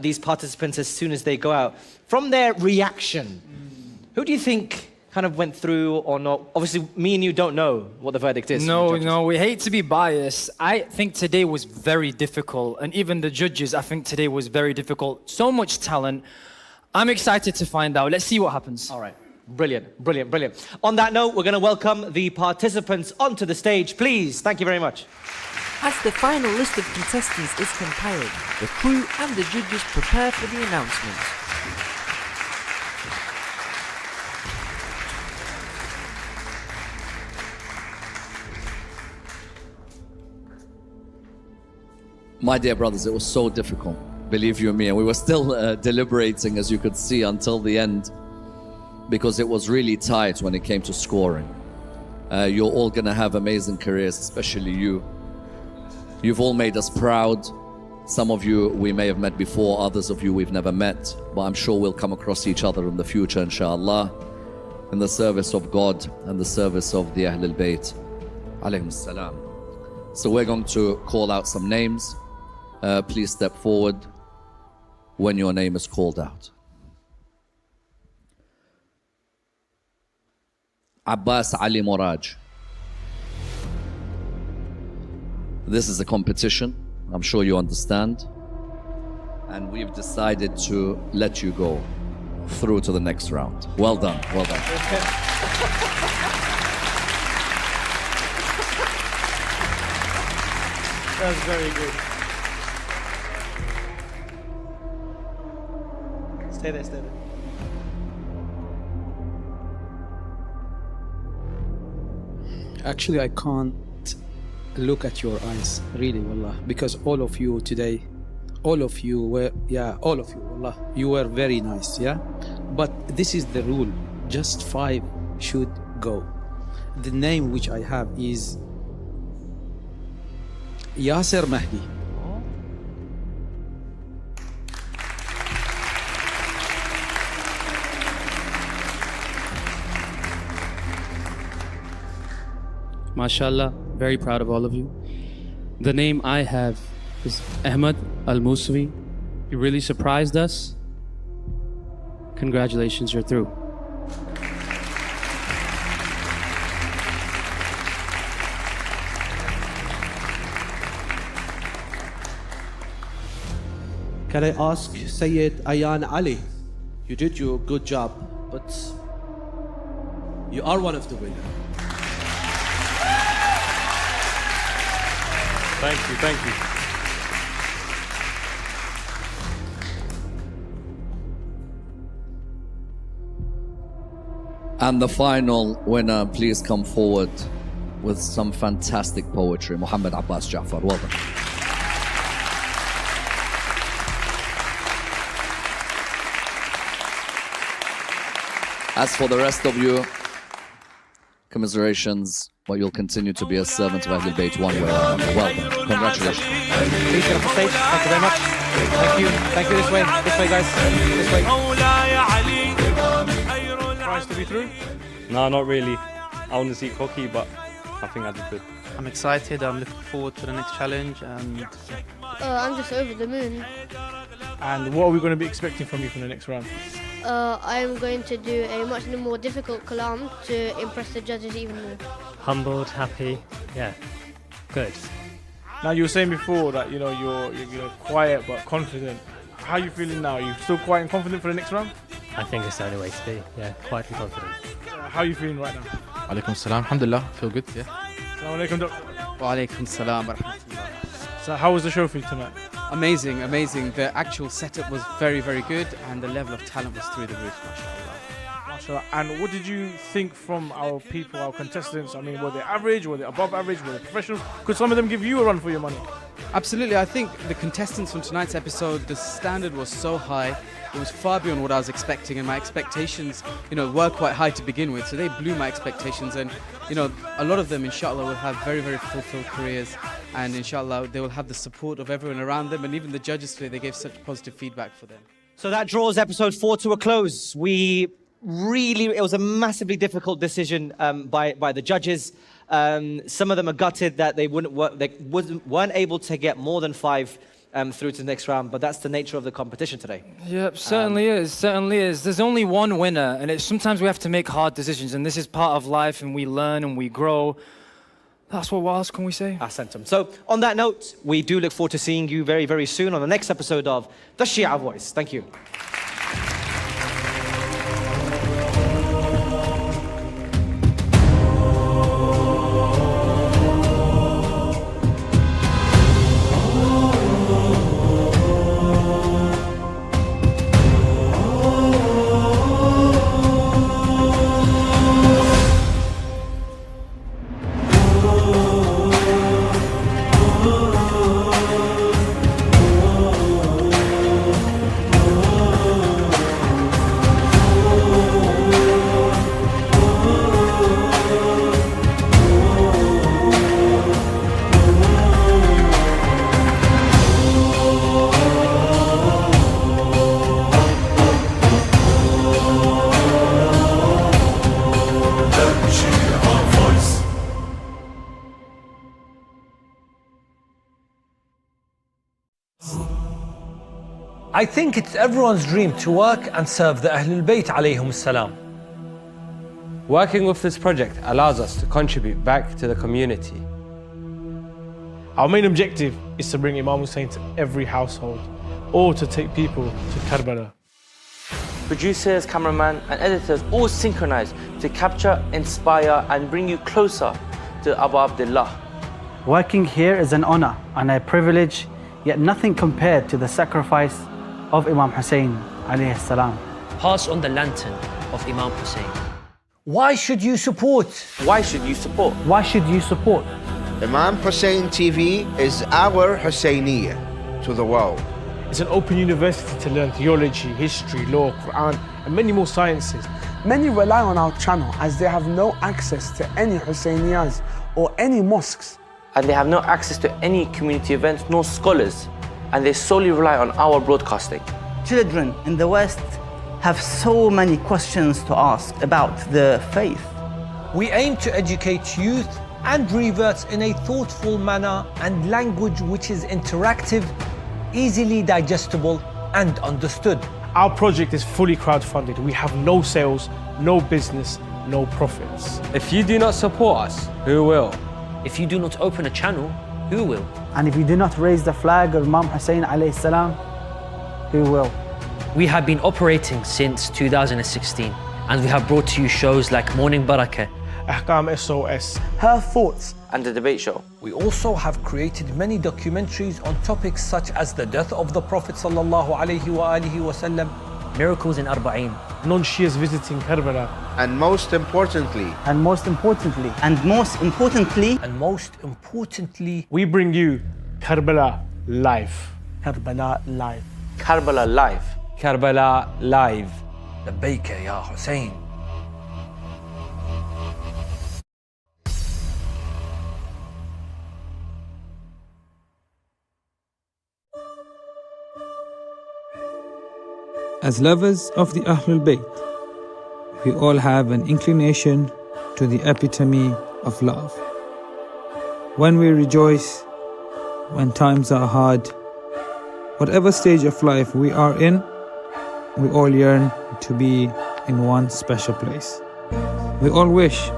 these participants as soon as they go out. From their reaction, who do you think kind of went through or not? Obviously, me and you don't know what the verdict is. No, we hate to be biased. I think today was very difficult, and even the judges, I think today was very difficult. So much talent. I'm excited to find out. Let's see what happens. All right. Brilliant, brilliant, brilliant. On that note, we're going to welcome the participants onto the stage, please. Thank you very much. As the final list of contestants is compiled, the crew and the judges prepare for the announcement. My dear brothers, it was so difficult, believe you me, and we were still deliberating, as you could see, until the end, because it was really tight when it came to scoring. You're all gonna have amazing careers, especially you. You've all made us proud. Some of you we may have met before, others of you we've never met, but I'm sure we'll come across each other in the future, inshallah, in the service of God and the service of the Ahlulbayt, alayhim salam. So we're going to call out some names. Please step forward when your name is called out. Abbasali Muraj. This is a competition, I'm sure you understand, and we've decided to let you go through to the next round. Well done, well done. That's very good. Stay there, stay there. Actually, I can't look at your eyes, really, wallah, because all of you today, all of you were, wallah, you were very nice, yeah? But this is the rule, just 5 should go. The name which I have is Yassir Mahdi. MashaAllah, very proud of all of you. The name I have is Ahmed Almusawy. You really surprised us. Congratulations, you're through. Can I ask Syed, Ayaan, Ali? You did your good job, but you are one of the winners. Thank you, thank you. And the final winner, please come forward with some fantastic poetry. Mohammed Abbas Jaffer, well done. As for the rest of you, commiserations, but you'll continue to be a servant of Ahlulbayt one way or another. Well done. Congratulations. Please get off the stage. Thank you very much. Thank you. Thank you. This way, guys. This way. Price to be through? No, not really. I want to see Cocky, but I think I did good. I'm excited. I'm looking forward to the next challenge, and I'm just over the moon. And what are we going to be expecting from you for the next round? I'm going to do a much more difficult kalam to impress the judges even more. Humbled, happy, yeah, good. Now you were saying before that you're quiet but confident. How are you feeling now? Are you still quiet and confident for the next round? I think it's the only way to be, yeah, quiet and confident. How are you feeling right now? Alaikum salam, alhamdulillah, feel good, yeah. Assalamu alaikum, doctor. Wa alaikum salam wa rahmatullah. So how was the show for you tonight? Amazing, amazing. The actual setup was very, very good, and the level of talent was through the roof, mashallah. MashaAllah. And what did you think from our people, our contestants? I mean, were they average? Were they above average? Were they professionals? Could some of them give you a run for your money? Absolutely. I think the contestants from tonight's episode, the standard was so high. It was far beyond what I was expecting, and my expectations, were quite high to begin with. So they blew my expectations, and a lot of them, inshallah, will have very, very fulfilled careers, and inshallah, they will have the support of everyone around them, and even the judges today, they gave such positive feedback for them. So that draws episode 4 to a close. It was a massively difficult decision by the judges. Some of them are gutted that they weren't able to get more than 5 through to the next round, but that's the nature of the competition today. Yep, certainly is. There's only one winner, and sometimes we have to make hard decisions, and this is part of life, and we learn and we grow. What else can we say? Ahsantum. So on that note, we do look forward to seeing you very, very soon on the next episode of The Shia Voice. Thank you. I think it's everyone's dream to work and serve the Ahlulbayt alayhum salam. Working with this project allows us to contribute back to the community. Our main objective is to bring Imam Hussein to every household, or to take people to Karbala. Producers, cameramen and editors all synchronize to capture, inspire and bring you closer to Abu Abdullah. Working here is an honor and a privilege, yet nothing compared to the sacrifice of Imam Hussein alayhi salam. Pass on the lantern of Imam Hussein. Why should you support? Why should you support? Why should you support? Imam Hussein TV is our Husseiniyyah to the world. It's an open university to learn theology, history, law, Quran, and many more sciences. Many rely on our channel as they have no access to any Husseiniyyahs or any mosques. And they have no access to any community events nor scholars, and they solely rely on our broadcasting. Children in the West have so many questions to ask about the faith. We aim to educate youth and reverts in a thoughtful manner and language which is interactive, easily digestible and understood. Our project is fully crowdfunded. We have no sales, no business, no profits. If you do not support us, who will? If you do not open a channel, who will? And if you do not raise the flag of Imam Hussein alayhi salam, who will? We have been operating since 2016, and we have brought to you shows like Morning Barakah, Ahkam SOS, Her Thoughts, and The Debate Show. We also have created many documentaries on topics such as the death of the Prophet sallallahu alaihi wasallam, Miracles in Arba'een, non-Shias visiting Karbala, and most importantly, we bring you Karbala live. Karbala live. Karbala live. Karbala live. Labbaika ya Hussein. As lovers of the Ahlulbayt, we all have an inclination to the epitome of love. When we rejoice, when times are hard, whatever stage of life we are in, we all yearn to be in one special place. We all wish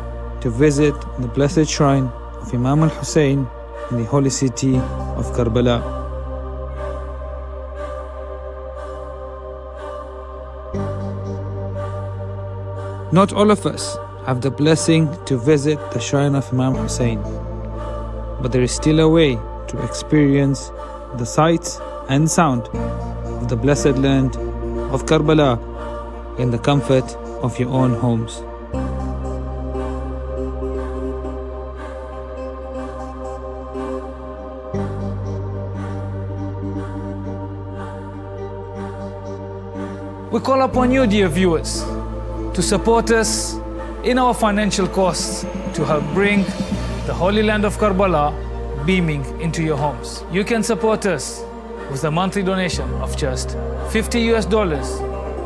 to visit the blessed shrine of Imam Al-Hussein in the holy city of Karbala. Not all of us have the blessing to visit the shrine of Imam Hussein, but there is still a way to experience the sights and sound of the blessed land of Karbala in the comfort of your own homes. We call upon you, dear viewers, to support us in our financial costs to help bring the Holy Land of Karbala beaming into your homes. You can support us with a monthly donation of just $50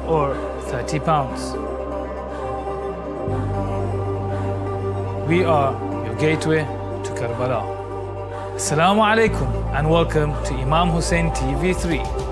or £30. We are your gateway to Karbala. Assalamu alaikum and welcome to Imam Hussein TV3.